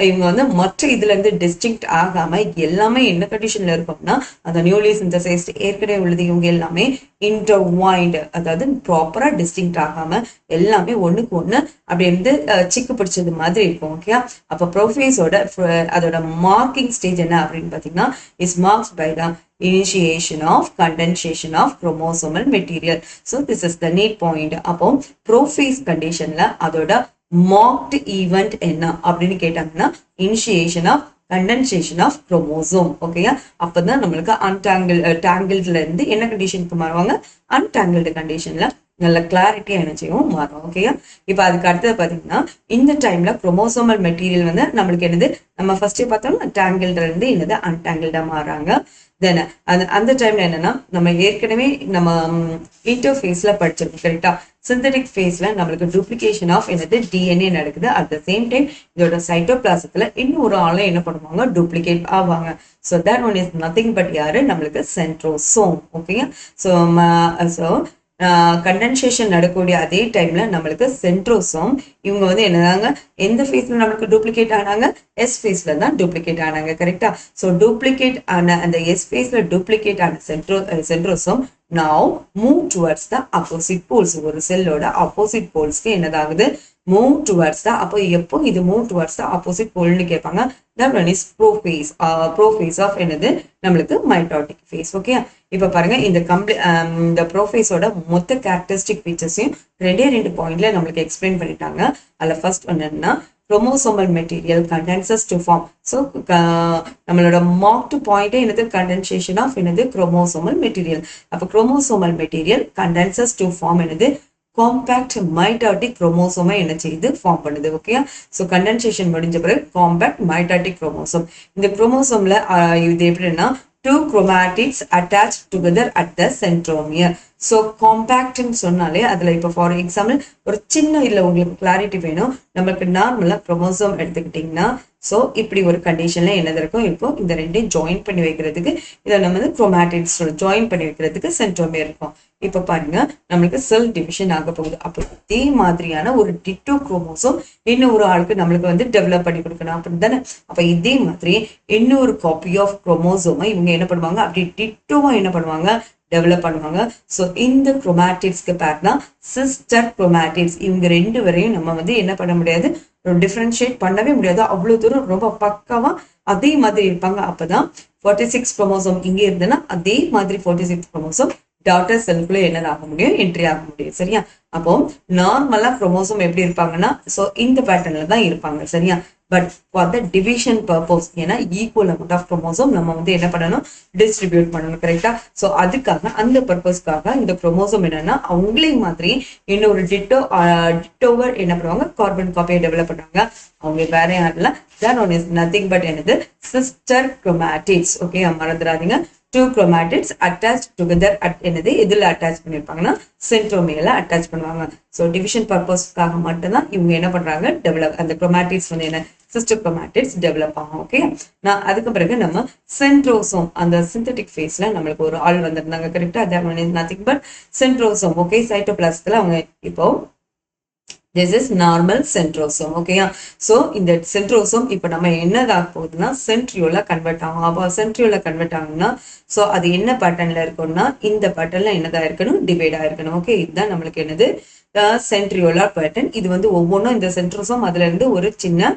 இவங்க வந்து மற்ற இதுல இருந்து டிஸ்டிங்க்ட் ஆகாம எல்லாமே என்ன கண்டிஷன்ல இருக்கும்னா அந்த நியூலி சிந்தசைஸ்ட் ஏற்கனவே உள்ளது இவங்க எல்லாமே இன்டர்வைன்டு, அதாவது ப்ராப்பரா டிஸ்டிங்க்ட் ஆகாம எல்லாமே ஒண்ணுக்கு ஒண்ணு அப்படி இருந்து சிக்கு பிடிச்சது மாதிரி இருக்கும். ஓகே, அப்ப ப்ரோஃபேஸோட அதோட மார்க்கிங் ஸ்டேஜ் என்ன அப்படின்னு பாத்தீங்கன்னா is marks by the initiation of condensation of chromosomal material. So this is the need point. அப்போ ப்ரோஃபேஸ் கண்டிஷன்ல அதோட மார்க்ட் ஈவெண்ட் என்ன அப்படின்னு கேட்டாங்கன்னா initiation of condensation of chromosome. ஓகேயா, அப்பதான் நம்மளுக்கு டேங்கிள்ல இருந்து என்ன கண்டிஷனுக்கு மாறுவாங்க, அன்டாங்கிள்டு கண்டிஷன்ல நல்ல கிளாரிட்டியா என்ன செய்யும் மாறும். ஓகேயா, இப்ப அதுக்கு அடுத்தது பாத்தீங்கன்னா இந்த டைம்ல குரோமோசோமல் மெட்டீரியல் வந்து நம்மளுக்கு என்னது நம்ம ஃபர்ஸ்டே பார்த்தோம்னா டேங்கிள்ல இருந்து என்னது அன்டாங்கிள்டா மாறாங்க. தென் அந்த டைம்ல என்னன்னா நம்ம ஏற்கனவே நம்ம இன்டர்ஃபேஸ்ல படிச்சிருக்கோம் கரெக்டா. சிந்தட்டிக் ஃபேஸ்ல நம்மளுக்கு டூப்ளிகேஷன் ஆஃப் என்னது டிஎன்ஏ நடக்குது. அட் த சேம் டைம் இதோட சைட்டோபிளாசத்துல இன்னொரு ஆளை என்ன பண்ணுவாங்க டூப்ளிகேட் ஆவாங்க. So that one is nothing but யாரு நம்மளுக்கு சென்ட்ரோசோம். ஓகேயா, ஸோ கண்டென்சேஷன் நடக்கக்கூடிய அதே டைம்ல நம்மளுக்கு சென்ட்ரோசோம் இவங்க வந்து என்னதாங்க எந்த ஃபேஸ்ல நம்மளுக்கு டூப்ளிகேட் ஆனாங்க, எஸ் ஃபேஸ்ல தான் டூப்ளிகேட் ஆனாங்க கரெக்டா. ஸோ டூப்ளிகேட் ஆன அந்த எஸ் ஃபேஸ்ல டூப்ளிகேட் ஆன centrosome now move towards the opposite poles. ஒரு செல்லோட ஆப்போசிட் போல்ஸ்க்கு என்னதாகுது மூவ் டுவர்ட்ஸ் தான். அப்போ எப்போ இது மூவ் டுவர்ட்ஸ் தான் ஆப்போசிட் போல்னு கேட்பாங்க. that one is prophase of என்னது நம்மளுக்கு மைட்டோட்டிக் ஃபேஸ். ஓகே, இப்போ பாருங்க இந்த ப்ரோஃபேஸோட மொத்த கேரக்டரிஸ்டிக் ஃபீச்சர்ஸையும் ரெண்டு பாயிண்ட்ல நம்மளுக்கு எக்ஸ்பிளைன் பண்ணிட்டாங்க. அதுல ஃபர்ஸ்ட் ஒன்னு என்னன்னா chromosomal material condenses to form. So நம்மளோட marked point என்னது condensation of என்னது chromosomal material. அப்ப chromosomal material condenses to form என்னது காம்பேக்ட் மைட்டாட்டிக் குரோமோசோமை என்ன செய்து ஃபார்ம் பண்ணுது. ஓகே, ஸோ கண்டென்சேஷன் முடிஞ்ச பிறகு காம்பேக்ட் மைட்டாட்டிக் குரோமோசோம். இந்த குரோமோசோம்ல இது எப்படின்னா two chromatids attached together at the centromere. So காம்பேக்ட்னு சொன்னாலே அதுல இப்போ ஃபார் எக்ஸாம்பிள் ஒரு சின்ன இல்லை உங்களுக்கு கிளாரிட்டி வேணும். நம்மளுக்கு நார்மலா குரோமோசோம் எடுத்துக்கிட்டீங்கன்னா ஸோ இப்படி ஒரு கண்டிஷன்ல என்னது இருக்கும், இப்போ இந்த ரெண்டையும் ஜாயின் பண்ணி வைக்கிறதுக்கு இதை நம்ம வந்து குரோமாட்டிட்ஸ் ஜாயின் பண்ணி வைக்கிறதுக்கு சென்ட்ரோமியர் இருக்கும். இப்ப பாருங்க நம்மளுக்கு செல் டிவிஷன் ஆக போகுது. அப்போ இதே மாதிரியான ஒரு டிட்டோ குரோமோசோம் இன்னொரு ஆளுக்கு நம்மளுக்கு வந்து டெவலப் பண்ணி கொடுக்கணும் அப்படின்னு தானே. அப்ப இதே மாதிரி இன்னொரு காப்பி ஆஃப் குரோமோசோமை இவங்க என்ன பண்ணுவாங்க, அப்படி டிட்டோவா என்ன பண்ணுவாங்க டெவலப் பண்ணுவாங்க. ஸோ இந்த குரோமாட்டிட்ஸ்க்கு பேர் தான் சிஸ்டர் குரோமாட்டிட்ஸ். இவங்க ரெண்டு வரையும் நம்ம வந்து என்ன பண்ண முடியாது, டிஃபரன்ஷியேட் பண்ணவே முடியாது. அவ்வளவு தூரம் ரொம்ப பக்காவா அதே மாதிரி இருப்பாங்க. அப்பதான் 46 குரோமோசோம் இங்க இருந்ததுன்னா அதே மாதிரி 46 குரோமோசோம் டாட்டர் செல்குள்ள என்ன ஆக முடியும், என்ட்ரி ஆக முடியும். சரியா, அப்போ நார்மலா குரோமோசோம் எப்படி இருப்பாங்கன்னா ஸோ இந்த பேட்டர்ன்ல தான் இருப்பாங்க. சரியா, but for the division purpose ஏன்னா ஈக்குவல் அமௌண்ட் ஆஃப் குரோமோசோம் நம்ம வந்து என்ன பண்ணணும் டிஸ்ட்ரிபியூட் பண்ணணும் கரெக்டா. ஸோ அதுக்காக அந்த பர்பஸ்க்காக இந்த குரோமோசோம் என்னன்னா அவங்களே மாதிரி இன்னொரு டிட்டோவர் என்ன பண்ணுவாங்க கார்பன் காப்பியை டெவலப் பண்ணுவாங்க. அவங்க வேற யாருல that one is nothing but என்னது சிஸ்டர் குரோமாட்டிட்ஸ். ஓகே, மறந்துடாதீங்க. two chromatids attached together at என்னது இதுல அட்டாச் பண்ணிருப்பாங்கன்னா சென்ட்ரோமியர்ல அட்டாச் பண்ணுவாங்க. ஸோ டிவிஷன் பர்பஸ்க்காக மட்டும்தான் இவங்க என்ன பண்றாங்க டெவலப் அந்த குரோமாட்டிட்ஸ் வந்து என்ன சிஸ்டர் குரோமாட்டிட்ஸ் டெவலப் ஆகும். ஓகே, நான் அதுக்கு பிறகு நம்ம சென்ட்ரோசோம் அந்த சிந்தட்டிக் ஃபேஸ்ல நம்மளுக்கு ஒரு ஆள் வந்திருந்தாங்க கரெக்டா. that one is nothing but centrosome. Okay, சைட்டோபிளாசத்துல அவங்க இப்போ this is normal centrosome. ஓகேயா, ஸோ இந்த சென்ட்ரோசோம் இப்போ நம்ம என்னதாக போகுதுன்னா சென்ட்ரியோல கன்வெர்ட் ஆகும். அப்போ சென்ட்ரியோல கன்வெர்ட் ஆகும்னா ஸோ அது என்ன பேட்டர்ன்ல இருக்கும்னா இந்த பேட்டர்ன்ல என்னதா இருக்கணும் டிவைட் ஆயிருக்கணும். ஓகே, இதுதான் நம்மளுக்கு என்னது சென்ட்ரியோலா பேட்டர்ன். இது வந்து ஒவ்வொன்றும் இந்த சென்ட்ரோசோம் அதுல இருந்து ஒரு சின்ன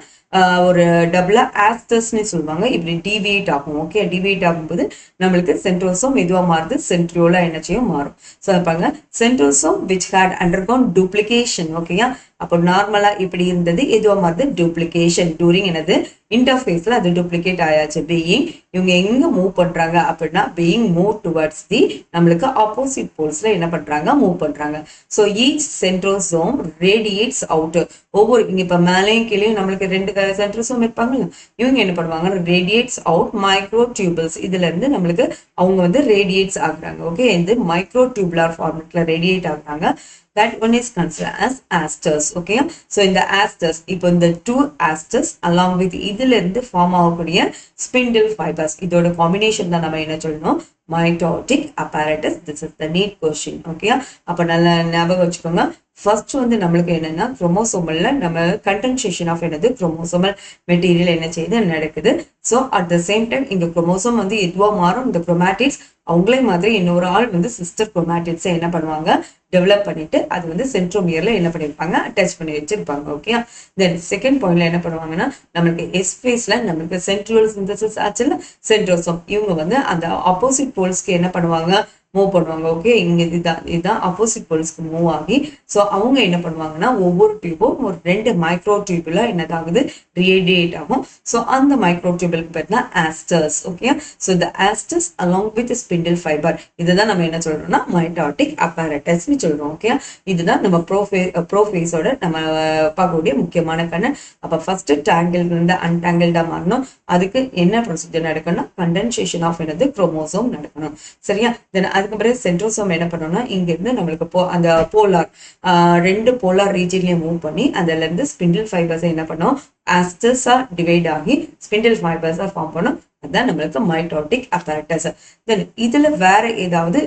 ஒரு டபுளா ஆஸ்டர்ஸ்ன்னு சொல்லுவாங்க, இப்படி டிவியேட் ஆகும். ஓகே, டிவியேட் ஆகும்போது நம்மளுக்கு சென்ட்ரோசோம் எதுவா மாறுது சென்ட்ரியோலா என்ன செய்யும் மாறும். ஸோ பாருங்க centrosome which had undergone duplication. ஓகேயா, அப்போ நார்மலா இப்படி இருந்தது எதுவா மாறுது டூப்ளிகேஷன் டூரிங் என்னது இன்டர்ஃபேஸ்ல அது டூப்ளிகேட் ஆயாச்சு பீயிங் இவங்க எங்க மூவ் பண்றாங்க அப்படின்னா பீயிங் மூவ் டுவர்ட்ஸ் தி நம்மளுக்கு ஆப்போசிட் போல்ஸ்ல என்ன பண்றாங்க மூவ் பண்றாங்க so each centrosome radiates out ஒவ்வொரு இங்க இப்ப மேலேயும் கீழே நம்மளுக்கு ரெண்டு சென்ட்ரோசோம் இருப்பாங்கல்ல இவங்க என்ன பண்ணுவாங்க ரேடியேட்ஸ் அவுட் மைக்ரோ டியூபிள்ஸ் இதுல இருந்து நம்மளுக்கு அவங்க வந்து ரேடியேட்ஸ் ஆகுறாங்க ஓகே இந்த மைக்ரோ டியூபுலர் ஃபார்மேட்ல ரேடியேட் ஆகுறாங்க that one is considered as asters okay so in the asters இப்போ இந்த two asters along with இதுல இருந்து ஃபார்ம் ஆகக்கூடிய spindle fibers இதோட காம்பினேஷன் தான் நம்ம என்ன சொல்லணும் mitotic apparatus this is the neat question okay அப்ப நல்லா ஞாபகம் வச்சுக்கோங்க ஃபர்ஸ்ட் வந்து நம்மளுக்கு என்னன்னா குரோமோசோமல்ல நம்ம கண்டென்சேஷன் ஆஃப் என்னது குரோமோசோமல் மெட்டீரியல் என்ன செய்யுது நடக்குது so at the same time இந்த குரோமோசோம் வந்து எதுவா மாறும் இந்த குரோமேட்டிக்ஸ் அவங்களே மாதிரி இன்னொரு ஆள் வந்து சிஸ்டர் குரோமேட்டிக்ஸை என்ன பண்ணுவாங்க டெவலப் பண்ணிட்டு அது வந்து சென்ட்ரோமியர்ல என்ன பண்ணிருப்பாங்க அட்டாச் பண்ணி வச்சிருப்பாங்க ஓகே தென் செகண்ட் பாயிண்ட்ல என்ன பண்ணுவாங்கன்னா நம்மளுக்கு எஸ் ஃபேஸ்ல நம்மளுக்கு சென்ட்ரல் சிந்தசிஸ் ஆச்சுல சென்ட்ரோசோம் இவங்க வந்து அந்த ஆப்போசிட் போல்ஸ்க்கு என்ன பண்ணுவாங்க மூவ் பண்ணுவாங்க ஓகே இங்க இதுதான் ஆப்போசிட் போல்ஸ்க்கு மூவ் ஆகி ஸோ அவங்க என்ன பண்ணுவாங்கன்னா ஒவ்வொரு டியூபும் ஒரு ரெண்டு மைக்ரோ டியூப்ல என்னதாகுது ரேடியேட் ஆகும் ஸோ அந்த மைக்ரோ டியூபுக்கு பேர் தான் ஆஸ்டர்ஸ் ஓகே ஸோ இந்த ஆஸ்டர்ஸ் அலாங் வித் ஸ்பிண்டில் ஃபைபர் இதுதான் நம்ம என்ன சொல்றோம்னா மைட்டாட்டிக் அப்பேரட்டஸ்ன்னு சொல்றோம் ஓகே இதுதான் நம்ம ப்ரோஃபேஸோட நம்ம பார்க்கக்கூடிய முக்கியமான கண்ணு அப்ப ஃபர்ஸ்ட் டேங்கிள் இருந்து அன்டாங்கிள்டா மாறணும் அதுக்கு என்ன ப்ரொசீஜர் நடக்கணும்னா கண்டென்சேஷன் ஆஃப் என்னது குரோமோசோம் நடக்கணும் சரியா தென் அதுக்கு பிறகு சென்ட்ரோசோம் என்ன பண்ணணும்னா இங்க இருந்து நம்மளுக்கு அந்த போலார் ரெண்டு போலார் ரீஜன்லயும் மூவ் பண்ணி அதுல இருந்து ஸ்பிண்டில் ஃபைபர்ஸ் என்ன பண்ணும் ஆஸ்டர்ஸா டிவைட் ஆகி ஸ்பிண்டில் ஃபைபர்ஸா ஃபார்ம் பண்ணும் அதுதான் நம்மளுக்கு மைட்டோட்டிக் அப்பேரட்டஸ் தென் இதுல வேற ஏதாவது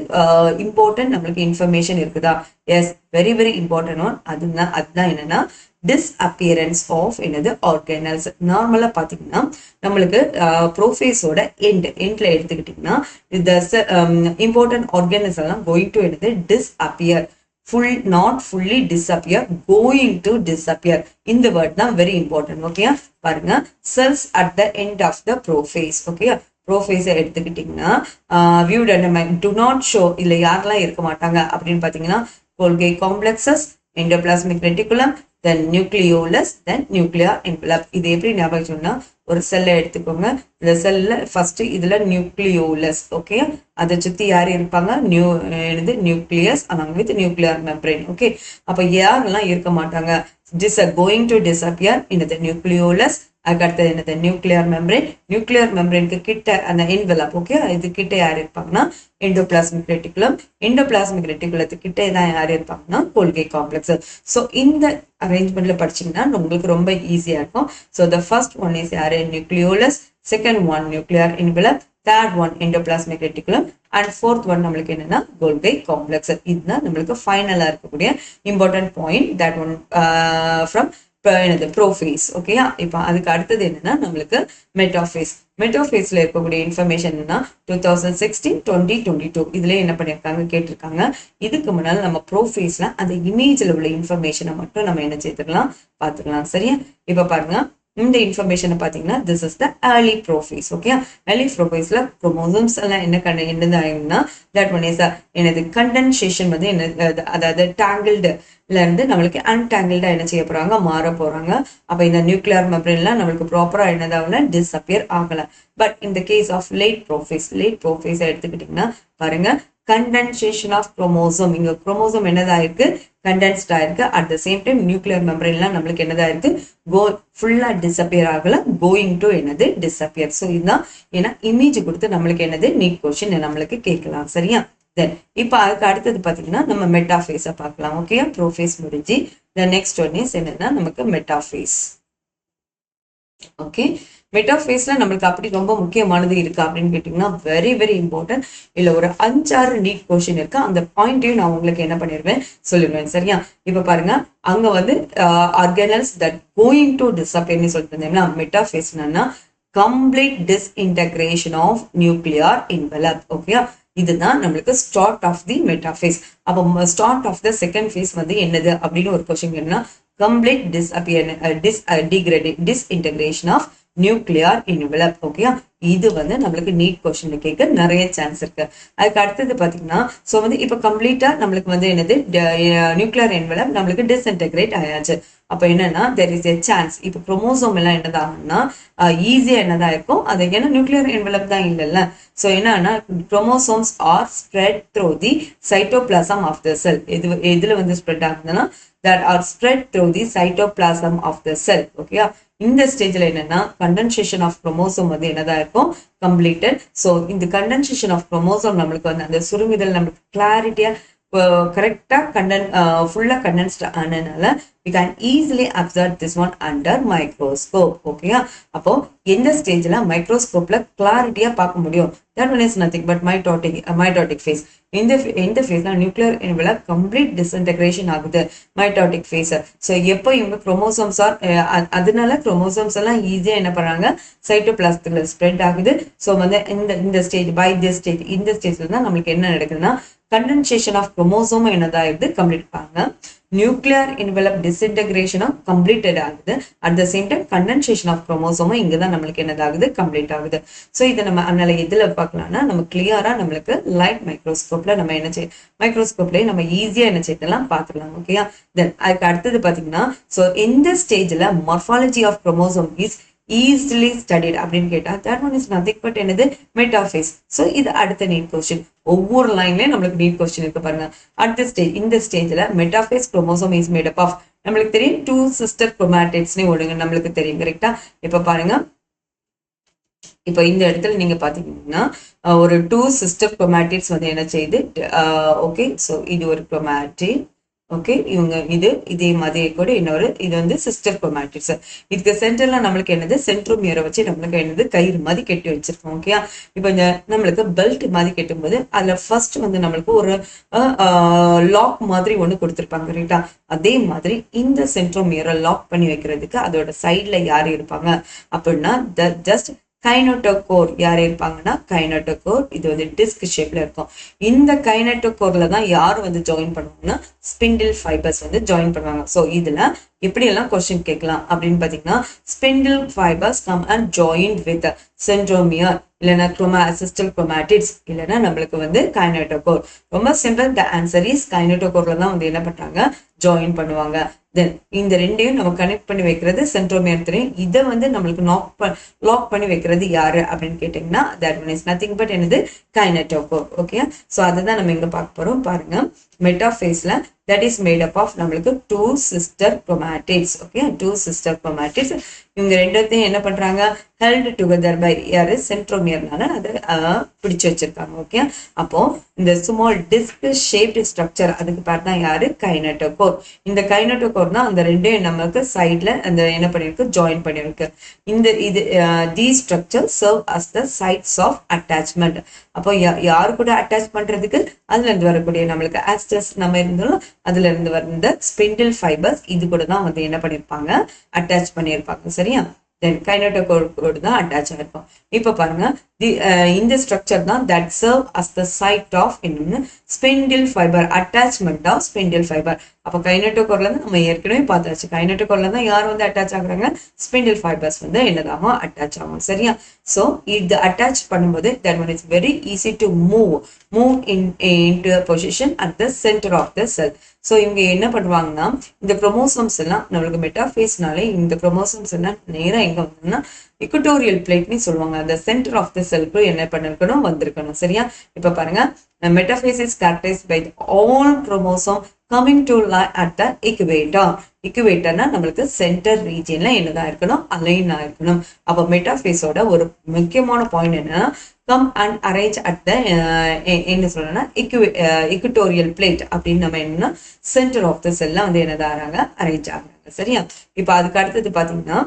இம்பார்ட்டன்ட் நம்மளுக்கு இன்ஃபர்மேஷன் இருக்குதா yes very very important one அதுதான் என்னன்னா டிஸ்அப்பியரன்ஸ் ஆஃப் என்னது ஆர்கனல்ஸ் நார்மலா பாத்தீங்கன்னா நம்மளுக்கு ப்ரோஃபேஸோட எண்ட்ல எடுத்துக்கிட்டீங்கன்னா இந்த இம்பார்ட்டன்ட் ஆர்கனல்ஸ் எல்லாம் கோயிங் டு என்னது disappear not fully disappear going to disappear இந்த வேர்ட் தான் வெரி இம்பார்ட்டன்ட் ஓகே பாருங்க cells at the end of the prophase okay prophase எடுத்துக்கிட்டீங்கன்னா viewed and to not show இல்ல யாரெல்லாம் இருக்க மாட்டாங்க அப்படின்னு பாத்தீங்கன்னா Golgi complexes endoplasmic reticulum then nucleolus then nuclear envelope இது எப்படி ஞாபகம் சொன்னா ஒரு செல்லை எடுத்துக்கோங்க இந்த செல்ல ஃபர்ஸ்ட் இதுல நியூக்ளியோலஸ் ஓகே அதை சுத்தி யார் இருப்பாங்க nucleus along with nuclear membrane okay அப்ப யாரெல்லாம் இருக்க மாட்டாங்க going to disappear என்னது நியூக்ளியோலஸ் அதுக்கு அடுத்தது என்னது நியூக்ளியர் மெம்பரேனுக்கு கிட்ட அந்த என்வலப் ஓகே இது கிட்ட யார் இருப்பாங்கன்னா எண்டோபிளாஸ்மிக் ரெட்டிகுலத்துக்கு கிட்ட தான் யார் இருப்பாங்கன்னா கோல்கே காம்ப்ளெக்ஸ் ஸோ இந்த அரேஞ்ச்மெண்ட்ல படிச்சீங்கன்னா உங்களுக்கு ரொம்ப ஈஸியா இருக்கும் so the first one is யாரு nucleolus second one nuclear envelope third one endoplasmic reticulum and fourth one நம்மளுக்கு என்னன்னா கோல்கே காம்ப்ளெக்ஸ் இதுதான் நம்மளுக்கு ஃபைனலா இருக்கக்கூடிய important point that one from என்னது ப்ரோஃபேஸ் ஓகேயா இப்போ அதுக்கு அடுத்தது என்னன்னா நம்மளுக்கு மெட்டாஃபேஸ்ல இருக்கக்கூடிய இன்ஃபர்மேஷன் என்னன்னா 2016 2022 இதுல என்ன பண்ணிருக்காங்க கேட்டிருக்காங்க இதுக்கு முன்னால நம்ம ப்ரோஃபேஸ்ல அந்த இமேஜ்ல உள்ள இன்ஃபர்மேஷனை மட்டும் நம்ம என்ன செய்துக்கலாம் பாத்துக்கலாம் சரியா இப்ப பாருங்க இந்த இன்ஃபர்மேஷனை பாத்தீங்கன்னா this is the early prophase okay early ப்ரோஃபேஸ்ல குரோமோசோம்ஸ் எல்லாம் என்னதுன்னா தட் ஒன் இஸ் என்னது கண்டென்சேஷன் வந்து என்ன அதாவது டேங்கிள்டு இருந்து நம்மளுக்கு அன்டாங்கிள்டா என்ன செய்ய போறாங்க மாற போறாங்க அப்ப இந்த நியூக்ளியர் மெம்பரேன்லாம் நம்மளுக்கு ப்ராப்பரா என்னதாகல டிஸ்அப்பியர் ஆகல பட் இந்த கேஸ் ஆஃப் லேட் ப்ரோஃபேஸ் எடுத்துக்கிட்டீங்கன்னா பாருங்க கண்டென்சேஷன் ஆஃப் குரோமோசோம் இங்க குரோமோசோம் என்னதா இருக்கு கண்டென்ஸ்ட் ஆயிருக்கு at the same time nuclear மெம்பரேன்லாம் நம்மளுக்கு என்னதா இருக்கு ஃபுல்லா டிஸ்அப்பியர் ஆகல கோயிங் டு என்னது டிஸ்அப்பியர் ஸோ இதுதான் ஏன்னா இமேஜ் கொடுத்து நம்மளுக்கு என்னது நீட் கொஸ்டின் நம்மளுக்கு கேட்கலாம் சரியா தென் இப்போ அதுக்கு அடுத்தது பாத்தீங்கன்னா நம்ம மெட்டாஃபேஸை பார்க்கலாம் ஓகே ப்ரோஃபேஸ் முடிஞ்சு த நெக்ஸ்ட் ஒன் இஸ் என்னன்னா நமக்கு மெட்டாஃபேஸ் ஓகே மெட்டாஃபேஸ்ல நம்மளுக்கு அப்படி ரொம்ப முக்கியமானது இருக்கு அப்படின்னு கேட்டீங்கன்னா வெரி வெரி இம்பார்ட்டன்ட் இல்ல ஒரு 5-6 நீட் கொஸ்டின் இருக்கு அந்த பாயிண்டையும் நான் உங்களுக்கு என்ன பண்ணிடுவேன் சொல்லிடுவேன் சரியா இப்ப பாருங்க அங்க வந்து ஆர்கனல்ஸ் தட் கோயிங் டு டிஸ்அப்பியர்னு சொல்லிட்டு இருந்தீங்கன்னா மெட்டாஃபேஸ்னா complete disintegration of nuclear envelope okay இதுதான் நம்மளுக்கு ஸ்டார்ட் ஆஃப் தி மெட்டாஃபேஸ் அப்போ start of the second phase வந்து என்னது அப்படின்னு ஒரு கொஸ்டின் என்னன்னா complete disintegration of nuclear envelope. Okay, இது வந்து நம்மளுக்கு நீட் கொஸ்டின்ல கேட்க நிறைய சான்ஸ் இருக்கு. அதுக்கு அடுத்தது பாத்தீங்கன்னா சோ வந்து இப்ப கம்ப்ளீட்டா நம்மளுக்கு வந்து என்னது நியூக்ளியர் envelope நம்மளுக்கு டிஸ்இன்டகிரேட் ஆயாச்சு. அப்ப என்னன்னா there is a chance இப்ப குரோமோசோம் எல்லாம் என்னதாகும்னா ஈஸியா என்னதான் இருக்கும், அது ஏன்னா நியூக்ளியர் envelope தான் இல்லைல்ல. சோ என்னன்னா chromosomes are spread through the cytoplasm of the cell. எதுல வந்து ஸ்ப்ரெட் ஆகுதுன்னா that are spread through the cytoplasm of the cell. Okay, இந்த ஸ்டேஜ்ல என்னன்னா கண்டென்சேஷன் ஆஃப் குரோமோசோம் வந்து என்னதான் இருக்கும், கம்ப்ளீட்டட். ஸோ இந்த கண்டென்சேஷன் ஆஃப் குரோமோசோம் நம்மளுக்கு வந்து அந்த சுருங்குதல் நம்மளுக்கு கிளாரிட்டியா கரெக்டா ஃபுல்லா கண்டென்ஸ்ட் ஆனதுனால we can easily observe this one under microscope. ஓகேயா, அப்போ எந்த ஸ்டேஜ்ல மைக்ரோஸ்கோப்ல கிளாரிட்டியா பார்க்க முடியும், that one is nothing but mitotic phase. இந்த ஃபேஸ்ல நியூக்ளியர் envelope கம்ப்ளீட் டிஸ்இன்டகிரேஷன் ஆகுது, மைட்டோட்டிக் ஃபேஸ். ஸோ எப்போ இவங்க குரோமோசோம்ஸ் அதனால குரோமோசோம்ஸ் எல்லாம் ஈஸியா என்ன பண்றாங்க, சைட்டோபிளாசத்துல ஸ்ப்ரெட் ஆகுது. ஸோ வந்து இந்த ஸ்டேஜ் இந்த ஸ்டேஜ்ல தான் நம்மளுக்கு என்ன நடக்குதுன்னா கண்டென்சேஷன் ஆஃப் குரோமோசோம் என்னதாகுது, கம்ப்ளீட் பாருங்க. நியூக்ளியர் envelope டிஸ்இன்டகிரேஷனும் கம்ப்ளீட்டட் ஆகுது. At the same time condensation of குரோமோசோமும் இங்கதான் நம்மளுக்கு என்னதாகுது, கம்ப்ளீட் ஆகுது. ஸோ இதை நம்ம அதனால எதுல பார்க்கலாம்னா நம்ம கிளியரா நம்மளுக்கு லைட் மைக்ரோஸ்கோப்ல நம்ம என்ன செய்ய மைக்ரோஸ்கோப்லயே நம்ம ஈஸியா என்ன செய்யலாம் பார்த்துக்கலாம். ஓகேயா, தென் அதுக்கு அடுத்தது பாத்தீங்கன்னா ஸோ இந்த ஸ்டேஜ்ல morphology of chromosome is easily studied அப்படின்னு கேட்டா that one is nothing but என்னது மெட்டாஃபேஸ். சோ இது அடுத்த நீட் கொஸ்டின். ஒவ்வொரு லைன்லயும் நம்மளுக்கு நீட் கொஸ்டின் இருக்கு பாருங்க. அடுத்த ஸ்டேஜ் இந்த ஸ்டேஜ்ல metaphase chromosome is made up of நம்மளுக்கு தெரியும் 2 சிஸ்டர் குரோமாட்டிட்ஸ்னு ஒழுங்கு நம்மளுக்கு தெரியும் கரெக்டா. இப்ப பாருங்க, இப்ப இந்த இடத்துல நீங்க பாத்தீங்கன்னா ஒரு 2 சிஸ்டர் குரோமாட்டிட்ஸ் வந்து என்ன செய்யுது, ஓகே. சோ இது ஒரு குரோமாட்டிட். ஓகே, இவங்க இதே மாதிரி கூட இன்னொரு இது வந்து சிஸ்டர் குரோமாட்டிட்ஸ். இதுக்கு சென்டர்ல நம்மளுக்கு என்னது சென்ட்ரோமியரை வச்சு நம்மளுக்கு என்னது கயிறு மாதிரி கட்டி வச்சிருக்கோம். ஓகே, இப்போ இந்த நம்மளுக்கு பெல்ட் மாதிரி கட்டும் போது அதுல ஃபர்ஸ்ட் வந்து நம்மளுக்கு ஒரு லாக் மாதிரி ஒண்ணு கொடுத்துருப்பாங்க ரைட்டா. அதே மாதிரி இந்த சென்ட்ரோமியரை லாக் பண்ணி வைக்கிறதுக்கு அதோட சைட்ல யாரு இருப்பாங்க அப்படின்னா ஜஸ்ட் கைனோட்டோகோர் யார் இருப்பாங்கன்னா கைனோட்டோகோர். இது வந்து டிஸ்க் ஷேப்ல இருக்கும். இந்த கைனோட்டோகோர்ல தான் யார் வந்து ஜாயின் பண்ணுவாங்கன்னா ஸ்பிண்டில் ஃபைபர்ஸ் வந்து ஜாயின் பண்ணுவாங்க. ஸோ இதுல எப்படி எல்லாம் கொஸ்டின் கேட்கலாம் அப்படின்னு பாத்தீங்கன்னா spindle fibres come and join with centromere இல்லைன்னா சிஸ்டல் குரோமாட்டிட்ஸ் இல்லைன்னா நம்மளுக்கு வந்து கைனோட்டோகோர். ரொம்ப சிம்பிள், த ஆன்சர் இஸ் கைனோட்டோகோர்ல தான் வந்து என்ன பண்றாங்க, ஜாயின் பண்ணுவாங்க. தென் இந்த ரெண்டையும் நம்ம கனெக்ட் பண்ணி வைக்கிறது சென்ட்ரோமியர் தெரியும். இதை வந்து நம்மளுக்கு லாக் பண்ணி வைக்கிறது யாரு அப்படின்னு கேட்டீங்கன்னா that one is nothing but என்னது கைனோட்டோகோர். ஓகே, ஸோ அதுதான் நம்ம இங்க பார்க்க போறோம். பாருங்க, மெட்டாஃபேஸ்ல that is made up of நம்மளுக்கு 2 sister chromatids. Okay, 2 sister chromatids. இவங்க ரெண்டத்தையும் என்ன பண்றாங்க, held together by யாரு சென்ட்ரோமியர்னால அதை பிடிச்சு வச்சிருக்காங்க. ஓகே, அப்போ இந்த ஸ்மால் டிஸ்க் ஷேப்டு ஸ்ட்ரக்சர் அதுக்கு பேர் தான் யாரு, கைனோட்டோகோர். இந்த கைனோட்டோகோர் தான் அந்த ரெண்டையும் நம்மளுக்கு சைட்ல அந்த என்ன பண்ணிருக்கு, ஜாயின் பண்ணிருக்கு. இது the structure serve as the sites of attachment. அப்போ யாரு கூட அட்டாச் பண்றதுக்கு அதுல இருந்து வரக்கூடிய நம்மளுக்கு ஆஸ்டஸ் நம்ம இருந்தாலும் அதுல இருந்து வந்த ஸ்பிண்டில் ஃபைபர்ஸ் இது கூட தான் வந்து என்ன பண்ணிருப்பாங்க, அட்டாச் பண்ணியிருப்பாங்க. சரியா, தென் கைனோட்டோகோர் தான் அட்டாச் ஆயிருக்கும். இப்ப பாருங்க, இந்த ஸ்ட்ரக்சர் தான் that serve as the site of spindle fibre, attachment of spindle fibre. அப்ப கைனோட்டோகோர்ல தான் நம்ம ஏற்கனவே பார்த்தாச்சு, கைனோட்டோகோர்ல தான் யார் வந்து அட்டாச் ஆகுறாங்க, ஸ்பிண்டில் ஃபைபர்ஸ் வந்து என்னதாகும், அட்டாச் ஆகும். சரியா, சோ இது அட்டாச் பண்ணும்போது that one is very easy to move into a position at the center of the cell. So இவங்க என்ன பண்ணுவாங்கன்னா இந்த குரோமோசோம்ஸ் எல்லாம் நம்மளுக்கு மெட்டாஃபேஸ்னாலே இந்த குரோமோசோம்ஸ் எல்லாம் நேராக எங்க வந்தோம்னா இக்குட்டோரியல் பிளேட்னு சொல்லுவாங்க. அந்த சென்டர் ஆஃப் த செல்க்கு என்ன பண்ணிருக்கணும், வந்திருக்கணும். சரியா, இப்ப பாருங்க, metaphase is characterised by all chromosome coming to lie at the equator. இக்குவேட்டர்னா நம்மளுக்கு சென்டர் ரீஜியன்ல என்னதான் இருக்கணும், அலைன் ஆயிருக்கணும். அப்போ மெட்டாஃபேஸோட ஒரு முக்கியமான பாயிண்ட் என்னன்னா come and arrange at the என்ன சொல்லணும்னா இக்குட்டோரியல் பிளேட் அப்படின்னு நம்ம என்னன்னா சென்டர் ஆஃப் த செல்ல வந்து என்னதான் அரேஞ்ச் ஆகுறாங்க. சரியா, இப்ப அதுக்கு அடுத்தது பாத்தீங்கன்னா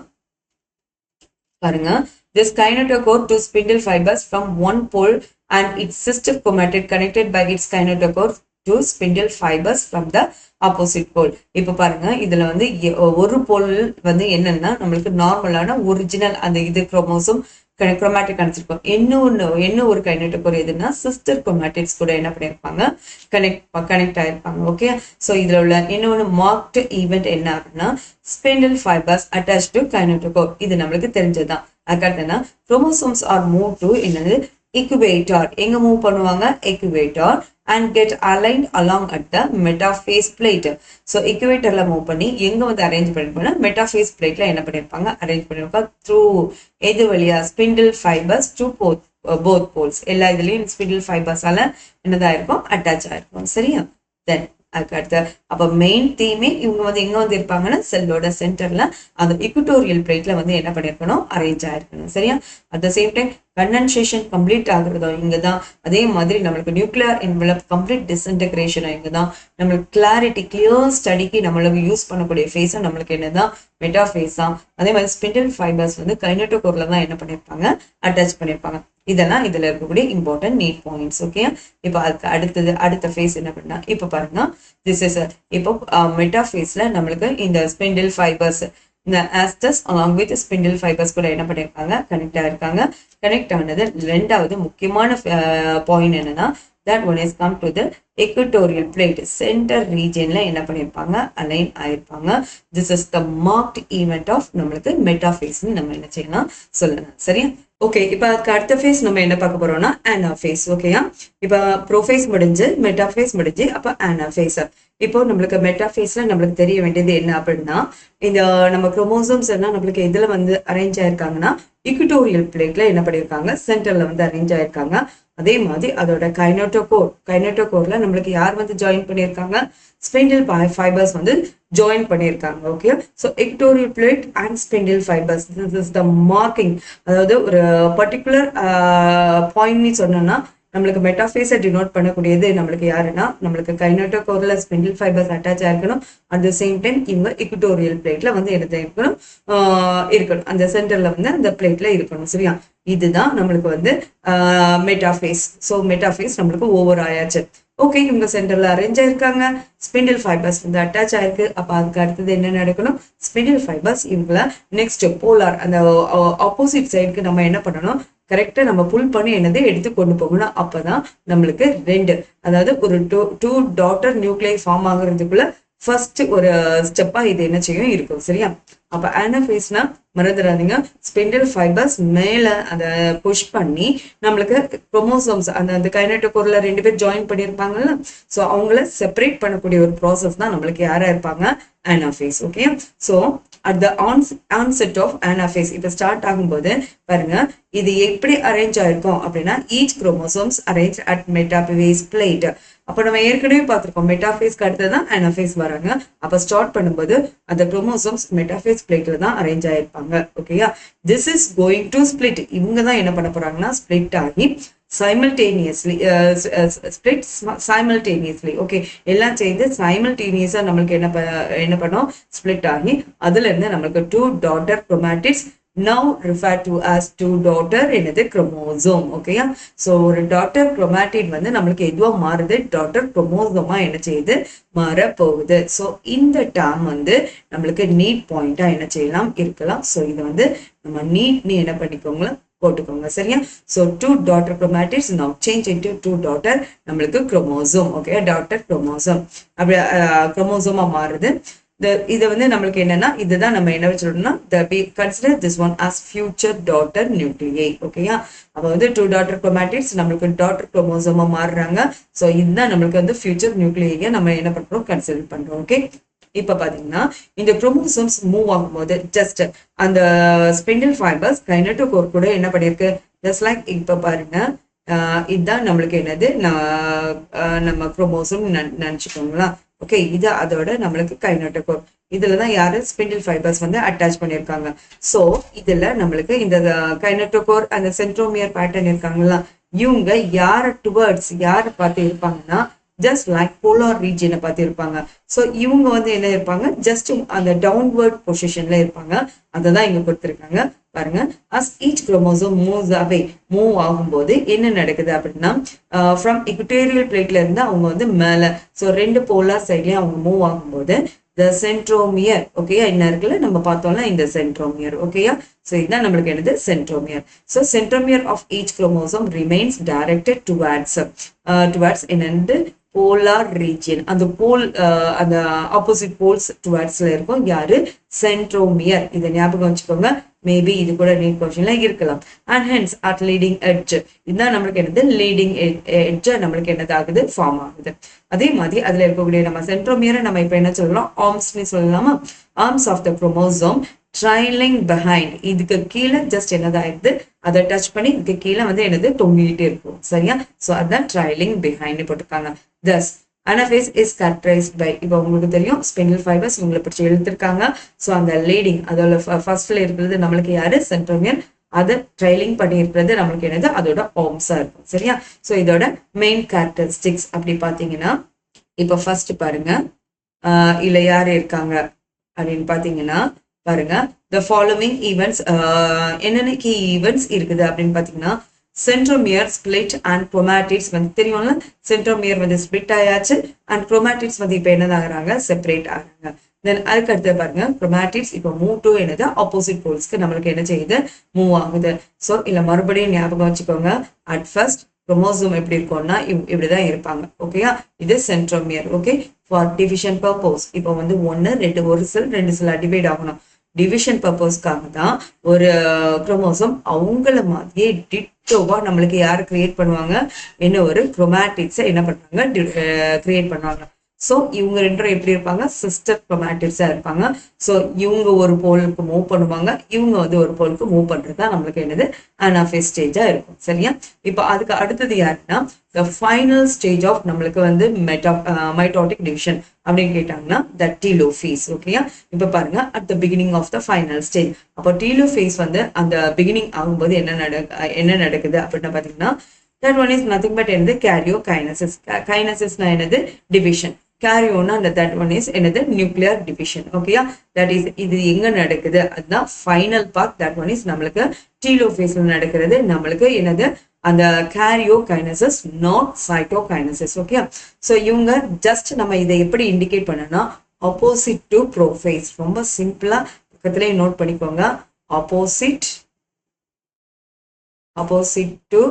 பாருங்க, this kinetochore to spindle fibers from one pole and its sister chromatid connected by its kinetochore to spindle fibers from the opposite pole. இப்ப பாருங்க, இதுல வந்து ஒரு போல் வந்து என்னன்னா நம்மளுக்கு நார்மலான ஒரிஜினல் அந்த இது குரோமோசோம் குரோமாட்டிக் அனுப்பிச்சிருக்கோம். என்ன ஒரு கைனோட்டோகோர் எதுன்னா சிஸ்டர் குரோமாட்டிட்ஸ் கூட என்ன பண்ணிருப்பாங்க, கனெக்ட் ஆயிருப்பாங்க. ஓகே, சோ இதுல உள்ள இன்னொன்னு மார்க்டு ஈவெண்ட் என்ன அப்படின்னா spindle fibres attach to kinetochore. இது நம்மளுக்கு தெரிஞ்சதுதான். அதுக்கடுத்துனா குரோமோசோம்ஸ் ஆர் மூவ் டு என்னது இக்குவேட்டர். எங்க மூவ் பண்ணுவாங்க? Equator and get aligned along at the metaphase plate. So equatorல மூவ் பண்ணி எங்க வந்து அரேஞ்ச் பண்ணிருப்பாங்க? மெட்டாஃபேஸ் பிளேட்ல என்ன பண்ணிருப்பாங்க? அரேஞ்ச் பண்ணிருப்பாங்க த்ரூ எது வழியா? Spindle fibres to both poles. எல்லா இதுலயும் ஸ்பிண்டில் ஃபைபர்ஸால என்னதா இருக்கும்? அட்டாச் ஆயிருக்கும். சரியா? தென் அதுக்கு அடுத்து அப்ப மெயின் தீமே இவங்க வந்து எங்க வந்து இருப்பாங்கன்னா செல்லோட சென்டர்ல அந்த இக்குட்டோரியல் பிளேட்ல வந்து என்ன பண்ணிருக்கணும்? அரேஞ்ச் ஆயிருக்கணும். சரியா? At the same time condensation complete ஆகுறதோ இங்கதான். அதே மாதிரி நம்மளுக்கு நியூக்ளியர் என்வலப் கம்ப்ளீட் டிஸ்இன்டகிரேஷன் இங்கதான். நம்மளுக்கு கிளாரிட்டி கிளியர் ஸ்டடிக்கு நம்மளுக்கு யூஸ் பண்ணக்கூடிய ஃபேஸும் நம்மளுக்கு என்னதான்? மெட்டாஃபேஸ் தான். அதே மாதிரி ஸ்பிண்டில் ஃபைபர்ஸ் வந்து கைனட்டோகோர்ல தான் என்ன பண்ணிருப்பாங்க? அட்டாச் பண்ணிருப்பாங்க. இதெல்லாம் இதுல இருக்கக்கூடிய இம்பார்ட்டன்ட் நீட் பாயிண்ட்ஸ். ஓகே, இப்போ அதுக்கு அடுத்த ஃபேஸ் என்ன பண்ணா இப்ப பாருங்க, திஸ் இஸ் இப்போ மெட்டாஃபேஸ்ல நம்மளுக்கு இந்த ஸ்பிண்டில் ஃபைபர்ஸ் இந்த ஆஸ்டஸ் அலாங் வித் ஸ்பிண்டில் ஃபைபர்ஸ் கூட என்ன பண்ணிருக்காங்க? கனெக்ட் ஆயிருக்காங்க. கனெக்ட் ஆனது ரெண்டாவது முக்கியமான பாயிண்ட் என்னன்னா that one is come to the equatorial plate center regionல என்ன பண்ணிருப்பாங்க? அலைன் ஆயிருப்பாங்க. this is the marked event of நம்மளுக்கு மெட்டாஃபேஸ் நம்ம என்ன செய்யலாம் சொல்லலாம். சரியா? ஓகே, இப்ப அதுக்கு அடுத்த ஃபேஸ் நம்ம என்ன பார்க்க போறோம்னா ஆனாஃபேஸ். ஓகேயா? இப்ப ப்ரோஃபேஸ் முடிஞ்சு மெட்டாஃபேஸ் முடிஞ்சு அப்ப ஆனாஃபேஸ். இப்போ நம்மளுக்கு மெட்டாஃபேஸ்ல நம்மளுக்கு தெரிய வேண்டியது என்ன அப்படின்னா, இந்த நம்ம குரோமோசோம்ஸ் எல்லாம் நம்மளுக்கு எதுல வந்து அரேஞ்ச் ஆயிருக்காங்கன்னா இக்குட்டோரியல் பிளேட்ல என்ன பண்ணிருக்காங்க? சென்டர்ல வந்து அரேஞ்ச் ஆயிருக்காங்க. அதே மாதிரி அதோட கைனோட்டோகோர்ல நம்மளுக்கு யார் வந்து ஜாயின் பண்ணியிருக்காங்க? ஸ்பிண்டில் ஃபைபர்ஸ் வந்து ஜாயின் பண்ணியிருக்காங்க. Okay, so equatorial plate and spindle fibres, this is the marking. அதாவது ஒரு பர்டிகுலர் பாயிண்ட் சொன்னோம்னா நம்மளுக்கு மெட்டாஃபேஸை டினோட் பண்ணக்கூடியது நம்மளுக்கு யாருன்னா நம்மளுக்கு கைனோட்டோகோர்ல ஸ்பிண்டில் ஃபைபர்ஸ் அட்டாச் ஆயிருக்கணும். அட் த சேம் டைம் இவங்க இக்குட்டோரியல் பிளேட்ல வந்து எடுத்து இருக்கணும். அந்த சென்டர்ல வந்து அந்த பிளேட்ல இருக்கணும். சரியா? இதுதான் நம்மளுக்கு வந்து மெட்டாஃபேஸ். ஸோ மெட்டாஃபேஸ் நம்மளுக்கு ஓவர் ஆயாச்சு. ஓகே, இவங்க சென்டர்ல அரேஞ்ச் ஆயிருக்காங்க. ஸ்பிண்டில் ஃபைபர்ஸ் வந்து அட்டாச் ஆயிருக்கு. அப்ப அதுக்கு அடுத்தது என்ன நடக்கணும்? ஸ்பிண்டில் ஃபைபர்ஸ் இவங்கள நெக்ஸ்ட் போலார் அந்த ஆப்போசிட் சைடுக்கு நம்ம என்ன பண்ணணும்? கரெக்டா நம்ம புல் பண்ணி என்னது எடுத்து கொண்டு போகணும். அப்பதான் நம்மளுக்கு ரெண்டு, அதாவது ஒரு டூ டாட்டர் நியூக்ளியை ஃபார்ம் ஆகுறதுக்குள்ள ஃபர்ஸ்ட் ஒரு ஸ்டெப்பா இது என்ன செய்யும் இருக்கும். சரியா? அப்ப ஆனாஃபேஸ்னா மறந்துடாதீங்க, ஸ்பிண்டில் ஃபைபர்ஸ் மேல அதை புஷ் பண்ணி நம்மளுக்கு குரோமோசோம்ஸ் அந்த கைனட்டோகோர்ல ரெண்டு பேர் ஜாயின் பண்ணியிருப்பாங்கல்ல, ஸோ அவங்கள செப்பரேட் பண்ணக்கூடிய ஒரு ப்ராசஸ் தான் நம்மளுக்கு யாரா இருப்பாங்க? Anaphase. Okay, so at the onset of anaphase இப்போ ஸ்டார்ட் ஆகும்போது பாருங்க, இது எப்படி அரேஞ்ச் ஆயிருக்கும் அப்படின்னா each chromosomes arrange at metaphase plate. அப்போ நம்ம ஏற்கனவே பார்த்திருக்கோம் மெட்டாஃபேஸ்க்கு அடுத்து தான் ஆனாஃபேஸ் வராங்க. அப்போ ஸ்டார்ட் பண்ணும்போது அந்த குரோமோசோம்ஸ் மெட்டாஃபேஸ் பிளேட்ல தான் அரேஞ்ச் ஆயிருப்பாங்க. ஓகேயா? This is going to split. இவங்க தான் என்ன பண்ண போறாங்கன்னா ஸ்பிளிட் ஆகி simultaneously ஓகே, எல்லாம் சேர்ந்து சைமல்டேனியஸா நம்மளுக்கு என்ன பண்ணோம்? ஸ்பிளிட் ஆகி அதுல இருந்து நம்மளுக்கு two daughter chromatids now referred to as two daughter என்னது குரோமோசோம். ஓகேயா? சோ ஒரு டாட்டர் குரோமாட்டிட் வந்து நம்மளுக்கு எதுவா மாறுது? டாட்டர் குரோமோசோமா என்ன செய்யுது? மாற போகுது. சோ இந்த டேர்ம் வந்து நம்மளுக்கு நீட் பாயிண்டா என்ன செய்யலாம்? இருக்கலாம். சோ இது வந்து நம்ம நீட்னு என்ன பண்ணிக்கோங்க? போட்டுக்கோங்க. சரியா? So two daughter chromatids now change into two daughter நம்மளுக்கு குரோமோசோம். ஓகே, டாட்டர் குரோமோசோம் அப்படி குரோமோசோமா மாறுது. இது வந்து நம்மளுக்கு என்னன்னா இதுதான் நம்ம என்ன வச்சிருக்கோம்னா consider this one as future daughter nuclei. ஓகேயா? அப்ப வந்து டூ டாட்டர் குரோமாட்டிட்ஸ் நம்மளுக்கு டாட்டர் குரோமோசோமா மாறுறாங்க. சோ இதுதான் நம்மளுக்கு வந்து ஃபியூச்சர் நியூக்ளியை நம்ம என்ன பண்றோம்? கன்சிடர் பண்றோம். ஓகே, இப்ப பாத்தீங்கன்னா இந்த குரோமோசோம்ஸ் மூவ் ஆகும்போது ஜஸ்ட் அந்த ஸ்பிண்டில் ஃபைபர்ஸ் கைனட்டோகோர் கூட என்ன பண்ணிருக்கு? ஜஸ்ட் லைக் இப்ப பாருங்க, இதுதான் நம்மளுக்கு என்னது? நம்ம குரோமோசோம் நினைச்சுக்கோங்களா? ஓகே, இது அதோட நம்மளுக்கு கைனட்டோகோர். இதுலதான் யாரு? ஸ்பிண்டில் ஃபைபர்ஸ் வந்து அட்டாச் பண்ணிருக்காங்க. சோ இதுல நம்மளுக்கு இந்த கைனட்டோகோர் அந்த சென்ட்ரோமியர் பேட்டர்ன் இருக்காங்களா, இவங்க யார டுவர்ட்ஸ் யார பார்த்து இருப்பாங்கன்னா ஜஸ்ட் லைக் போலார் ரீஜனை பார்த்து இருப்பாங்க. ஸோ இவங்க வந்து என்ன இருப்பாங்க? ஜஸ்ட் அந்த டவுன்வர்ட் பொசிஷன்ல இருப்பாங்க. அததான் இங்க கொடுத்துருக்காங்க பாருங்க. as each chromosome moves away, move ஆகும்போது என்ன நடக்குது அப்படின்னா ஃப்ரம் இக்குட்டோரியல் பிளேட்ல இருந்து அவங்க வந்து மேல, ஸோ ரெண்டு போலார் சைட்லயும் அவங்க மூவ் ஆகும்போது the centromere, ஓகேயா? என்ன இருக்குல்ல நம்ம பார்த்தோம்னா இந்த சென்ட்ரோமியர். ஓகேயா? ஸோ இதுதான் நம்மளுக்கு என்னது? Centromere. So centromere of each chromosome remains directed towards என்னது? Polar region. அந்த போல் அந்த ஆப்போசிட் போல்ஸ் டுவர்ட்ஸ்ல இருக்கும் யாரு? சென்ட்ரோமியர். இதை ஞாபகம் வச்சுக்கோங்க. மேபி இது கூட நீட் கொஸ்டின்ல இருக்கலாம். And hence at leading edge, இதுதான் நம்மளுக்கு என்னது? லீடிங் எட்ஜ் நம்மளுக்கு என்னது ஆகுது? ஃபார்ம் ஆகுது. அதே மாதிரி அதுல இருக்கக்கூடிய நம்ம சென்ட்ரோமியரை நம்ம இப்ப என்ன சொல்லலாம்? ஆர்ம்ஸ்னு சொல்லலாமா? Arms of the chromosome trailing behind. இதுக்கு கீழே ஜஸ்ட் என்னதாயிருது? அதை டச் பண்ணி இதுக்கு கீழே வந்து என்னது? தொங்கிட்டே இருக்கும். சரியா? சோ அதான் ட்ரைலிங் பிஹைண்ட் போட்டிருக்காங்க. thus anaphase is characterised by, இப்போ உங்களுக்கு தெரியும் ஸ்பிண்டில் ஃபைபர்ஸ் உங்களை பிடிச்சி எழுதிருக்காங்க. ஸோ அந்த லீடிங் அதோட ஃபர்ஸ்ட்ல இருக்கிறது நம்மளுக்கு யாரு? சென்ட்ரோமியர். அதை ட்ரைலிங் பண்ணி இருக்கிறது நம்மளுக்கு என்னது? அதோட ஆர்ம்ஸா இருக்கும். சரியா? ஸோ இதோட மெயின் கேரக்டரிஸ்டிக்ஸ் அப்படி பாத்தீங்கன்னா இப்போ ஃபர்ஸ்ட் பாருங்க, இல்ல யாரு இருக்காங்க அப்படின்னு பாத்தீங்கன்னா பாருங்க, the following events என்னென்ன கீ ஈவெண்ட்ஸ் இருக்குது அப்படின்னு பாத்தீங்கன்னா, சென்ட்ரோமியர் ஸ்பிளிட் அண்ட் குரோமாட்டிட்ஸ் வந்து தெரியும்ல, சென்ட்ரோமியர் வந்து ஸ்பிளிட் ஆயாச்சு அண்ட் குரோமாட்டிட்ஸ் வந்து இப்போ என்ன ஆகுறாங்க? செப்பரேட் ஆகுறாங்க. தென் அதுக்கு அடுத்து பாருங்க, குரோமாட்டிட்ஸ் இப்போ மூவ் டு என்னது? ஆப்போசிட் போல்ஸ்க்கு நம்மளுக்கு என்ன செய்யுது? மூவ் ஆகுது. ஸோ இல்ல மறுபடியும் ஞாபகம் வச்சுக்கோங்க, அட் ஃபர்ஸ்ட் குரோமோசோம் எப்படி இருக்கும்னா இப்படிதான் இருப்பாங்க. ஓகேயா? இது centromere. Okay, for division purpose இப்போ வந்து 1 2 ஒரு செல் 2 செல்லா டிவைட் ஆகணும். டிவிஷன் பர்பஸ்க்காக தான் ஒரு குரோமோசோம் அவங்கள மாதிரியே டிட்டோவா நம்மளுக்கு யாரு கிரியேட் பண்ணுவாங்க? என்ன ஒரு குரோமாட்டிட்ஸை என்ன பண்றாங்க? கிரியேட் பண்ணுவாங்க. ஸோ இவங்க ரெண்டும் எப்படி இருப்பாங்க? சிஸ்டர் குரோமாட்டிட்ஸா இருப்பாங்க. ஸோ இவங்க ஒரு போலுக்கு மூவ் பண்ணுவாங்க, இவங்க வந்து ஒரு போலுக்கு மூவ் பண்றது தான் நம்மளுக்கு என்னது? அனாஃபேஸ் ஸ்டேஜா இருக்கும். சரியா? இப்போ அதுக்கு அடுத்தது யாருன்னா the final stage of நம்மளுக்கு வந்து மைட்டோட்டிக் டிவிஷன் அப்படின்னு கேட்டாங்கன்னா the telophase. ஓகேயா? இப்போ பாருங்க, at the beginning of the final stage. அப்போ telophase வந்து அந்த பிகினிங் ஆகும்போது என்ன நடக்குது அப்படின்னு பாத்தீங்கன்னா, that one is nothing but என்னது? karyokinesis. கைனசிஸ்னா என்னது? டிவிஷன். கேரியோனா தட் ஒன் இஸ் என்னது? Nuclear division. ஓகேயா? தட் இஸ் இது எங்க நடக்குது? அதுதான் final part. That one is நம்மளுக்கு டீலோஃபேஸ்ல நடக்கிறது. நம்மளுக்கு என்னது? அந்த karyokinesis, not cytokinesis. Okay, so இவங்க ஜஸ்ட் நம்ம இதை எப்படி இண்டிகேட் பண்ணனா, ஆப்போசிட் டு ப்ரோஃபேஸ். ரொம்ப சிம்பிளா பக்கத்திலே நோட் பண்ணிக்கோங்க. ஆப்போசிட் டு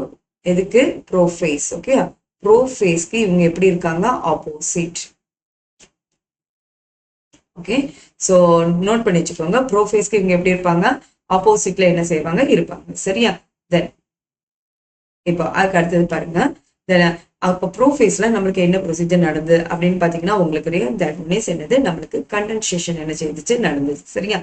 எதுக்கு? ப்ரோஃபேஸ். ஓகே, ப்ரோஃபேஸ்க்கு இவங்க எப்படி இருக்காங்க? ஆப்போசிட். ஓகே, ஸோ நோட் பண்ணி வச்சுக்கோங்க. ப்ரோஃபேஸ்க்கு இவங்க எப்படி இருப்பாங்க? ஆப்போசிட்ல என்ன செய்வாங்க? இருப்பாங்க. சரியா? தென் இப்போ அதுக்கு அடுத்தது பாருங்க, அப்போ ப்ரோஃபேஸ்ல நம்மளுக்கு என்ன ப்ரொசீஜர் நடந்தது அப்படின்னு பாத்தீங்கன்னா, உங்களுக்கு என்னது? நம்மளுக்கு கண்டென்சேஷன் என்ன செய்துச்சு? நடந்துச்சு. சரியா?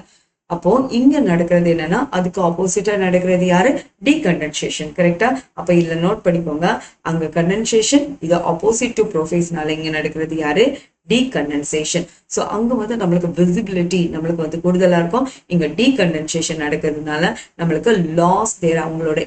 அப்போ இங்க நடக்கிறது என்னன்னா, அதுக்கு ஆப்போசிட்டா நடக்கிறது யாரு? டீகண்டென்சேஷன். கரெக்டா? அப்ப இதுல நோட் பண்ணிக்கோங்க, அங்க கண்டென்சேஷன், இது ஆப்போசிட் டு ப்ரோஃபேஸ்னால இங்க நடக்கிறது யாரு? டீகண்டென்சேஷன். ஸோ அங்க வந்து நம்மளுக்கு விசிபிலிட்டி நம்மளுக்கு வந்து கூடுதலா இருக்கும். இங்க டீகண்டென்சேஷன் நடக்கிறதுனால நம்மளுக்கு லாஸ் தேர், அவங்களோட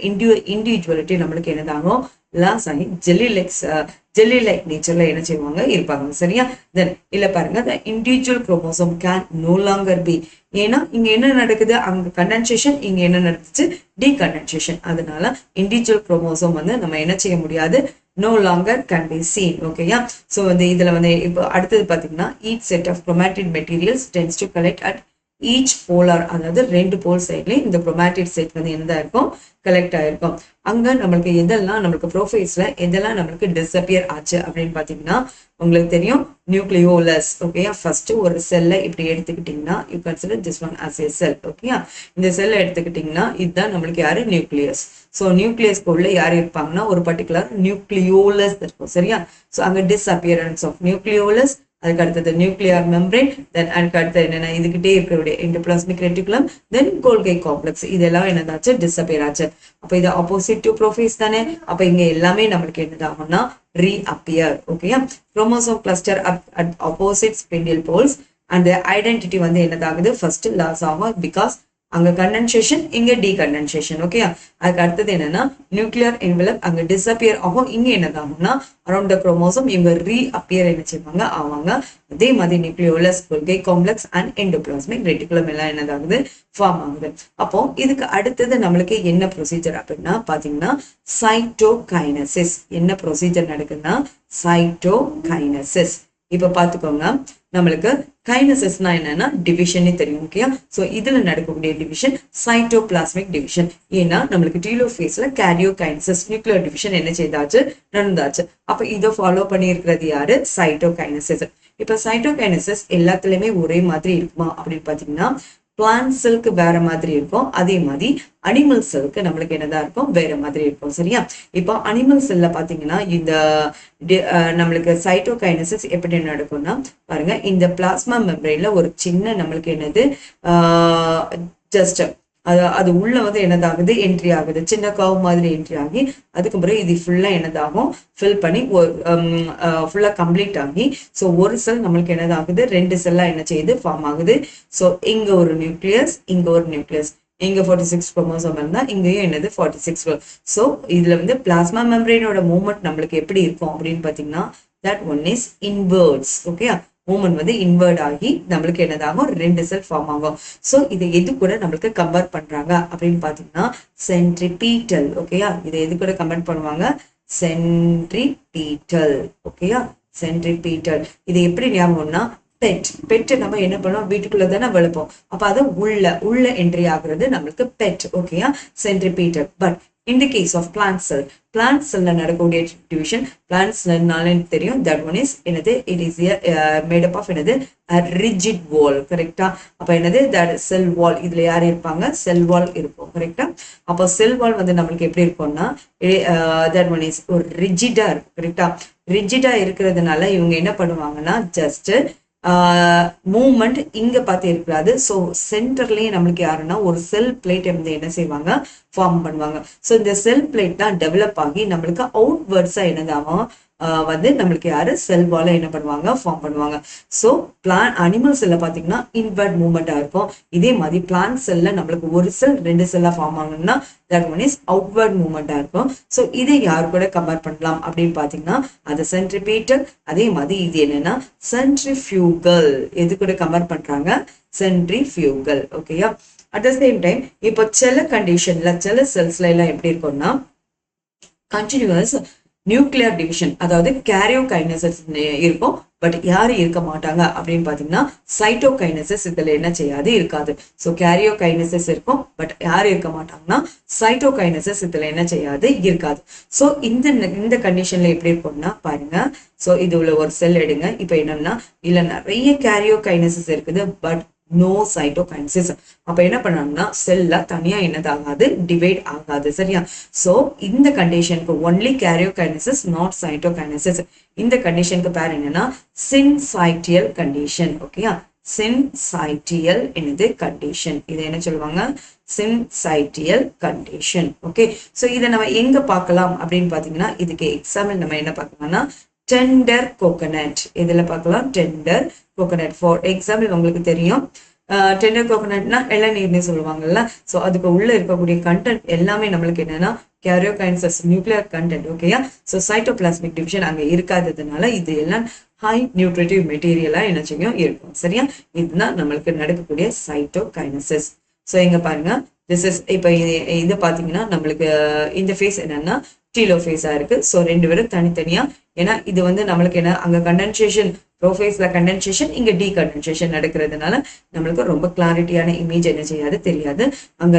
இண்டிவிஜுவலிட்டி நம்மளுக்கு என்னதாகும்? லாஸ் ஆகி ஜெல்லி லைக் நேச்சர்ல என்ன செய்வாங்க? இருப்பாங்க. சரியா? தென் இல்ல பாருங்க, the individual chromosome can no longer be, ஏன்னா இங்க என்ன நடக்குது? அங்க கண்டென்சேஷன், இங்க என்ன நடந்துச்சு? டீகண்டென்சேஷன். அதனால இண்டிவிஜுவல் குரோமோசோம் வந்து நம்ம என்ன செய்ய முடியாது? no longer can be seen. ஓகேயா? ஸோ வந்து இதுல வந்து இப்போ அடுத்தது பாத்தீங்கன்னா, each set of chromatid materials tends to collect at each polar, அதாவது 2 போல் சைட்லயும் இந்த குரோமாட்டிட் செட் வந்து என்னதா இருக்கும்? கலெக்ட் ஆயிருக்கும். அங்க நம்மளுக்கு எதெல்லாம் நம்மளுக்கு ப்ரோஃபேஸ்ல எதெல்லாம் நம்மளுக்கு டிஸ்அப்பியர் ஆச்சு அப்படின்னு பாத்தீங்கன்னா, உங்களுக்கு தெரியும் நியூக்ளியோலஸ். ஓகேயா? ஃபர்ஸ்ட் ஒரு செல்லை இப்படி எடுத்துக்கிட்டீங்கன்னா, you consider this one as a cell. ஓகேயா? இந்த செல்லை எடுத்துக்கிட்டீங்கன்னா இதுதான் நம்மளுக்கு யாரு? நியூக்ளியஸ். ஸோ நியூக்ளியஸ்க்கு உள்ள யார் இருப்பாங்கன்னா, ஒரு பர்டிகுலர் நியூக்ளியோலஸ் இருக்கும். சரியா? ஸோ அங்க டிஸ்அப்பியரன்ஸ் ஆஃப் நியூக்ளியோலஸ், அதுக்கு அடுத்தது நியூக்ளியர் மெம்பரேன், தென் அதுக்கு அடுத்தது என்னன்னா இதுகிட்டே இருக்கக்கூடிய எண்டோபிளாஸ்மிக் ரெட்டிகுலம், தென் கோல்கை காம்ப்ளெக்ஸ். இதெல்லாம் என்னதாச்சு? டிஸ்அப்பியர் ஆச்சு. அப்ப இது ஆப்போசிட் டு ப்ரோஃபேஸ் தானே. அப்ப இங்க எல்லாமே நம்மளுக்கு என்னதாகும்னா ரீஅப்பியர். ஓகேயா? Chromosome cluster at opposite spindle poles and identity வந்து என்னதாகுது? ஃபர்ஸ்ட் லாஸ் ஆகும். பிகாஸ் அங்க கண்டென்சேஷன், இங்க டீகண்டென்சேஷன். ஓகே, அதுக்கு அடுத்தது என்னன்னா நியூக்ளியர் என்வலப் அங்க டிஸ்அப்பியர் ஆகும். இங்க என்னதாகும்னா அரௌண்ட் த குரோமோசோம் இவங்க ரீஅப்பியர் என்ன செய்வாங்க? ஆவாங்க. அதே மாதிரி nucleolus, கோல்கை complex and endoplasmic reticulum எல்லாம் என்னதாகுது? ஃபார்ம் ஆகுது. அப்போ இதுக்கு அடுத்தது நம்மளுக்கு என்ன ப்ரொசீஜர் அப்படின்னா பாத்தீங்கன்னா, சைட்டோகைனசிஸ். என்ன ப்ரொசீஜர் நடக்குதுன்னா சைட்டோகைனசிஸ். இப்ப பாத்துக்கோங்க, நம்மளுக்கு கைனசிஸ்னா என்னன்னா டிவிஷனே தெரியும். ஓகே, ஸோ இதுல நடக்கக்கூடிய டிவிஷன் சைட்டோபிளாஸ்மிக் டிவிஷன். ஏன்னா நம்மளுக்கு டீலோஃபேஸ்ல கேரியோகைனசிஸ் நியூக்ளியர் டிவிஷன் என்ன செய்தாச்சு, நடந்தாச்சு. அப்ப இதை ஃபாலோ பண்ணி இருக்கிறது யாரு, சைட்டோகைனசிஸ். இப்ப சைட்டோகைனசிஸ் எல்லாத்துலயுமே ஒரே மாதிரி இருக்குமா அப்படின்னு பாத்தீங்கன்னா பிளான்ட் செல்க்கு வேற மாதிரி இருக்கும், அதே மாதிரி அனிமல் செல்க்கு நம்மளுக்கு என்னதான் இருக்கும், வேற மாதிரி இருக்கும். சரியா, இப்போ அனிமல் செல்ல பாத்தீங்கன்னா இந்த நம்மளுக்கு சைட்டோகைனசிஸ் எப்படி நடக்கும்னா பாருங்க, இந்த பிளாஸ்மா மெம்பரேன்ல ஒரு சின்ன நம்மளுக்கு என்னது ஜஸ்ட் அது உள்ள வந்து என்னதாகுது, என்ட்ரி ஆகுது, சின்ன கர்வ் மாதிரி என்ட்ரி ஆகி அதுக்கு பிறகு இது ஃபுல்லா என்னதாகும், ஃபில் பண்ணி ஃபுல்லா கம்ப்ளீட் ஆகி ஸோ ஒரு செல் நம்மளுக்கு என்னதாகுது, 2 செல்லா என்ன செய்யுது, ஃபார்ம் ஆகுது. ஸோ இங்க ஒரு நியூக்ளியஸ், இங்க ஒரு நியூக்ளியஸ், இங்க 46 குரோமோசோம் இருந்தா இங்கேயும் என்னது 46. ஸோ இதுல வந்து பிளாஸ்மா மெம்பரேனோட மூவ்மெண்ட் நம்மளுக்கு எப்படி இருக்கும் அப்படின்னு பாத்தீங்கன்னா that one is inwards. Okay, movement வந்து இன்வெர்ட் ஆகி நம்மளுக்கு என்னதாகும், 2 செல் ஃபார்ம் ஆகும். ஸோ இதை எது கூட நம்மளுக்கு கம்பேர் பண்றாங்க அப்படின்னு பாத்தீங்கன்னா சென்ட்ரிபீட்டல். ஓகேயா, இதை எது கூட கம்பேர் பண்ணுவாங்க, சென்ட்ரிபீட்டல். ஓகேயா, சென்ட்ரிபீட்டல். இது எப்படி ஞாபகம்னா பெட் நம்ம என்ன பண்ணுவோம், வீட்டுக்குள்ள தானே வளர்ப்போம். அப்ப அது உள்ள என்ட்ரி ஆகுறது நம்மளுக்கு பெட். ஓகேயா, centripetal. But in the case of plant cell நடக்கக்கூடிய டிவிஷன், plant cellனால தெரியும் that one is என்னது, it is made up of என்னது, a rigid wall. கரெக்டா, அப்ப என்னது, that cell wall, இதுல யார் இருப்பாங்க, cell wall இருக்கும். கரெக்டா, அப்போ cell wall வந்து நம்மளுக்கு எப்படி இருக்கும்னா that one is ஒரு ரிஜிடா இருக்கும். கரெக்டா, ரிஜிடா இருக்கிறதுனால இவங்க என்ன பண்ணுவாங்கன்னா ஜஸ்ட் மூவ்மெண்ட் இங்க பார்த்து இருக்காது. ஸோ சென்டர்லயே நம்மளுக்கு யாருன்னா ஒரு செல் பிளேட் வந்து என்ன செய்வாங்க, ஃபார்ம் பண்ணுவாங்க. ஸோ இந்த செல் பிளேட் தான் டெவலப் ஆகி நம்மளுக்கு அவுட்வர்ட்ஸா என்னதாகும் வந்து நம்மளுக்கு யாரு, செல் வால என்ன பண்ணுவாங்க, ஃபார்ம் பண்ணுவாங்க. ஸோ அனிமல் செல்ல பாத்தீங்கன்னா இன்வெர்ட் மூவ்மெண்டா இருக்கும். இதே மாதிரி பிளான்ட் செல்ல நம்மளுக்கு ஒரு செல் 2 செல்லா ஃபார்ம் ஆகணும்னா that one is அவுட்வர்ட் மூவ்மெண்டா இருக்கும். ஸோ இதை யார் கூட கம்பேர் பண்ணலாம் அப்படின்னு பாத்தீங்கன்னா அது சென்ட்ரிபீட்டல். அதே மாதிரி இது என்னன்னா சென்ட்ரிஃபியூகல். எது கூட கம்பேர் பண்றாங்க, சென்ட்ரிஃபியூகல். ஓகேயா, அட் த சேம் டைம் இப்போ சில கண்டிஷன்ல சில செல்ஸ்ல எல்லாம் எப்படி இருக்கும்னா கண்டினியூஸ் நியூக்ளியர் டிவிஷன், அதாவது கேரியோகைனசிஸ் இருக்கும். பட் யாரு இருக்க மாட்டாங்க அப்படின்னு பாத்தீங்கன்னா சைட்டோகைனசிஸ் இதுல என்ன செய்யாது, இருக்காது. ஸோ கேரியோகைனசிஸ் இருக்கும், பட் யாரு இருக்க மாட்டாங்கன்னா சைட்டோகைனசிஸ் இதுல என்ன செய்யாது, இருக்காது. ஸோ இந்த கண்டிஷன்ல எப்படி இருக்கும்னா பாருங்க, ஸோ இது உள்ள ஒரு செல் எடுங்க. இப்போ என்னன்னா இதுல நிறைய கேரியோகைனசிஸ் இருக்குது, பட் நோ சைட்டோகைனசிஸ். அப்ப என்ன பண்ணாங்கன்னா செல்ல தனியா என்னதாகாது, டிவைட் ஆகாது. சரியா, சோ இந்த கண்டிஷனுக்கு ஒன்லி கேரியோகைனசிஸ், நாட் சைட்டோகைனசிஸ். இந்த கண்டிஷனுக்கு பேர் என்னன்னா சின்சைட்டியல் கண்டிஷன். ஓகேயா, சின்சைட்டியல் என்னது கண்டிஷன், இதை என்ன சொல்லுவாங்க, சின்சைட்டியல் கண்டிஷன். ஓகே, சோ இதை நம்ம எங்க பார்க்கலாம் அப்படின்னு பாத்தீங்கன்னா இதுக்கு எக்ஸாம்பிள் நம்ம என்ன பார்க்கலாம்னா டெண்டர் கோகனட். இதுல பார்க்கலாம் டெண்டர் கோகனட். ஃபார் எக்ஸாம்பிள் உங்களுக்கு தெரியும் டெண்டர் கோகனட்னா இளநீர்னு சொல்லுவாங்கல்ல. ஸோ அதுக்கு உள்ள இருக்கக்கூடிய கண்டென்ட் எல்லாமே நம்மளுக்கு என்னன்னா கேரியோகைனசிஸ் நியூக்ளியர் கண்டென்ட். ஓகேயா, ஸோ சைட்டோபிளாஸ்மிக் டிவிஷன் அங்க இருக்காததுனால இது எல்லாம் ஹை நியூட்ரிட்டிவ் மெட்டீரியலா என்ன செய்யும், இருக்கும். சரியா, இதுதான் நம்மளுக்கு நடக்கக்கூடிய சைட்டோகைனசிஸ். ஸோ இங்க பாருங்க, திஸ் இஸ் இப்போ இது பாத்தீங்கன்னா நம்மளுக்கு இந்த ஃபேஸ் என்னன்னா டீலோஃபேஸா இருக்கு. ஸோ 2 பேரும் தனித்தனியா, ஏன்னா இது வந்து நம்மளுக்கு என்ன அங்க கண்டென்சேஷன், ப்ரோஃபேஸ்ல கண்டென்சேஷன், இங்க டீகண்டென்சேஷன் நடக்கிறதுனால நம்மளுக்கு ரொம்ப கிளாரிட்டியான இமேஜ் என்ன செய்யாது, தெரியாது. அங்க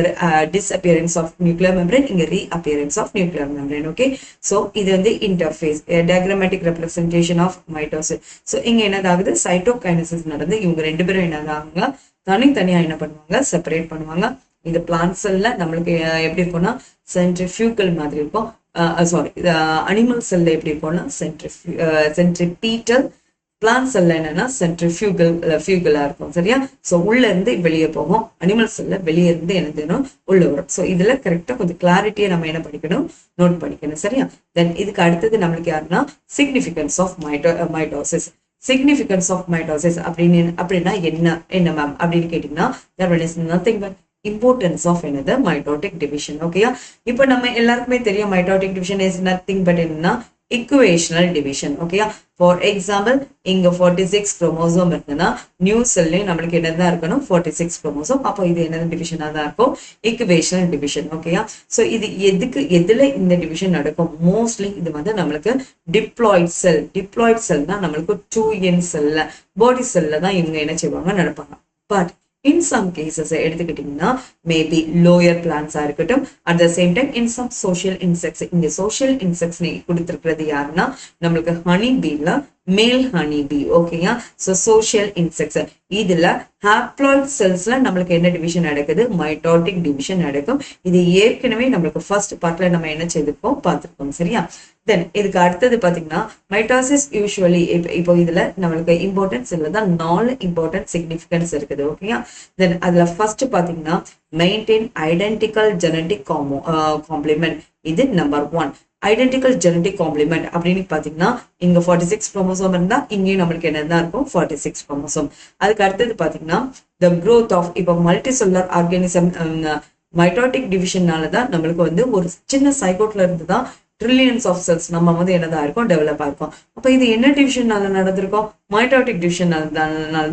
டிஸ்அப்பியரன்ஸ் ஆஃப் நியூக்ளியர் மெம்பரேன், இங்க reappearance of nuclear membrane. Okay, so இது வந்து interphase diagrammatic representation of mitosis. So இங்க என்னதாகுது, சைட்டோகைனசிஸ் நடந்து இவங்க 2 பேரும் என்னதாங்க தனித்தனியா என்ன பண்ணுவாங்க, செப்பரேட் பண்ணுவாங்க. இந்த பிளான்ட் செல்ல நம்மளுக்கு எப்படி இருக்கும்னா சென்ட்ரிஃபியூகல் மாதிரி இருக்கும். சாரி, அனிமல் செல்ல எப்படி இருக்கும்னா சென்ட்ரிபீட்டல். பிளான்ட் செல்ல என்னன்னா சென்ட்ரிஃபியூகலா இருக்கும். சரியா, சோ உள்ள இருந்து வெளியே போகும், அனிமல் செல்ல வெளியே இருந்து என்ன உள்ள வரும். சோ இதுல கரெக்டா கொஞ்சம் கிளாரிட்டியை நம்ம என்ன பண்ணிக்கணும், நோட் பண்ணிக்கணும். சரியா, தென் இதுக்கு அடுத்தது நம்மளுக்கு யாருன்னா significance of mitosis. Significance of mitosis அப்படின்னா என்ன மேம் அப்படின்னு கேட்டீங்கன்னா that is nothing but importance of another mitotic division. ஓகேயா, இப்போ நம்ம எல்லாருக்குமே தெரியும் mitotic division is nothing but என்னன்னா equational division. ஓகேயா? ஃபார் எக்ஸாம்பிள் இங்க 46 குரோமோசோம் இருக்குன்னா நியூ செல்லையும் நம்மளுக்கு என்னதான் இருக்கணும் 46 குரோமோசோம். அப்போ இது என்னது டிவிஷனா தான் இருக்கும், ஈக்குவேஷனல் டிவிஷன். ஓகேயா? ஸோ இது எதுல இந்த டிவிஷன் நடக்கும்? மோஸ்ட்லி இது வந்து நம்மளுக்கு டிப்ளாய்ட் செல்னா நம்மளுக்கு 2n செல்ல பாடி செல்ல தான் இவங்க என்ன செய்வாங்க நடப்பாங்க. பட் in some cases எடுத்துக்கிட்டீங்கன்னா மேபி லோயர் பிளான்ஸா இருக்கட்டும், at the same time in some social insects. இங்க சோஷியல் இன்செக்ட்ஸ் கொடுத்துருக்கிறது யாருன்னா நம்மளுக்கு ஹனி பீல மேல் ஹனி பீ. ஓகேயா? ஸோ சோஷியல் இன்செக்ட்ஸ் இதுல ஹாப்ளாய்ட் செல்ஸ்ல நம்மளுக்கு என்ன டிவிஷன் நடக்குது? மைட்டாட்டிக் டிவிஷன் நடக்கும். இது ஏற்கனவே நம்மளுக்கு ஃபர்ஸ்ட் பார்ட்ல நம்ம என்ன செய்திருக்கோம் பார்த்திருக்கோம். சரியா? தென் இதுக்கு அடுத்தது பாத்தீங்கன்னா மைட்டாசிஸ் யூஸ்வலி இப்போ இதுல நம்மளுக்கு இம்பார்ட்டன்ஸ் இல்லதான் 4 இம்பார்ட்டன்ட் சிக்னிபிகன்ஸ் இருக்குது. ஓகேயா? தென் அதுல ஃபர்ஸ்ட் பாத்தீங்கன்னா மெயின்டைன் ஐடென்டிக்கல் ஜெனடிக் காம்ப்ளிமெண்ட். இது நம்பர் 1. ஐடென்டிக்கல் ஜெனடிக் காம்ப்ளிமெண்ட் அப்படின்னு பாத்தீங்கன்னா இங்க 46 குரோமோசோம் இருந்தா இங்கேயும் நம்மளுக்கு என்னதான் இருக்கும் 46 குரோமோசோம். அதுக்கு அடுத்தது பாத்தீங்கன்னா the growth of இப்போ மல்டி செல்லுலர் ஆர்கானிசம் மைட்டாட்டிக் டிவிஷன்னாலதான் நம்மளுக்கு வந்து ஒரு சின்ன சைகோட்ல இருந்து தான் ட்ரில்லியன்ஸ் ஆஃப் செல்ஸ் நம்ம வந்து என்னதான் இருக்கும் டெவலப் ஆயிருக்கும். அப்ப இது என்ன டிவிஷன்னால நடந்திருக்கும்? மைட்டாட்டிக் டிவிஷன்னால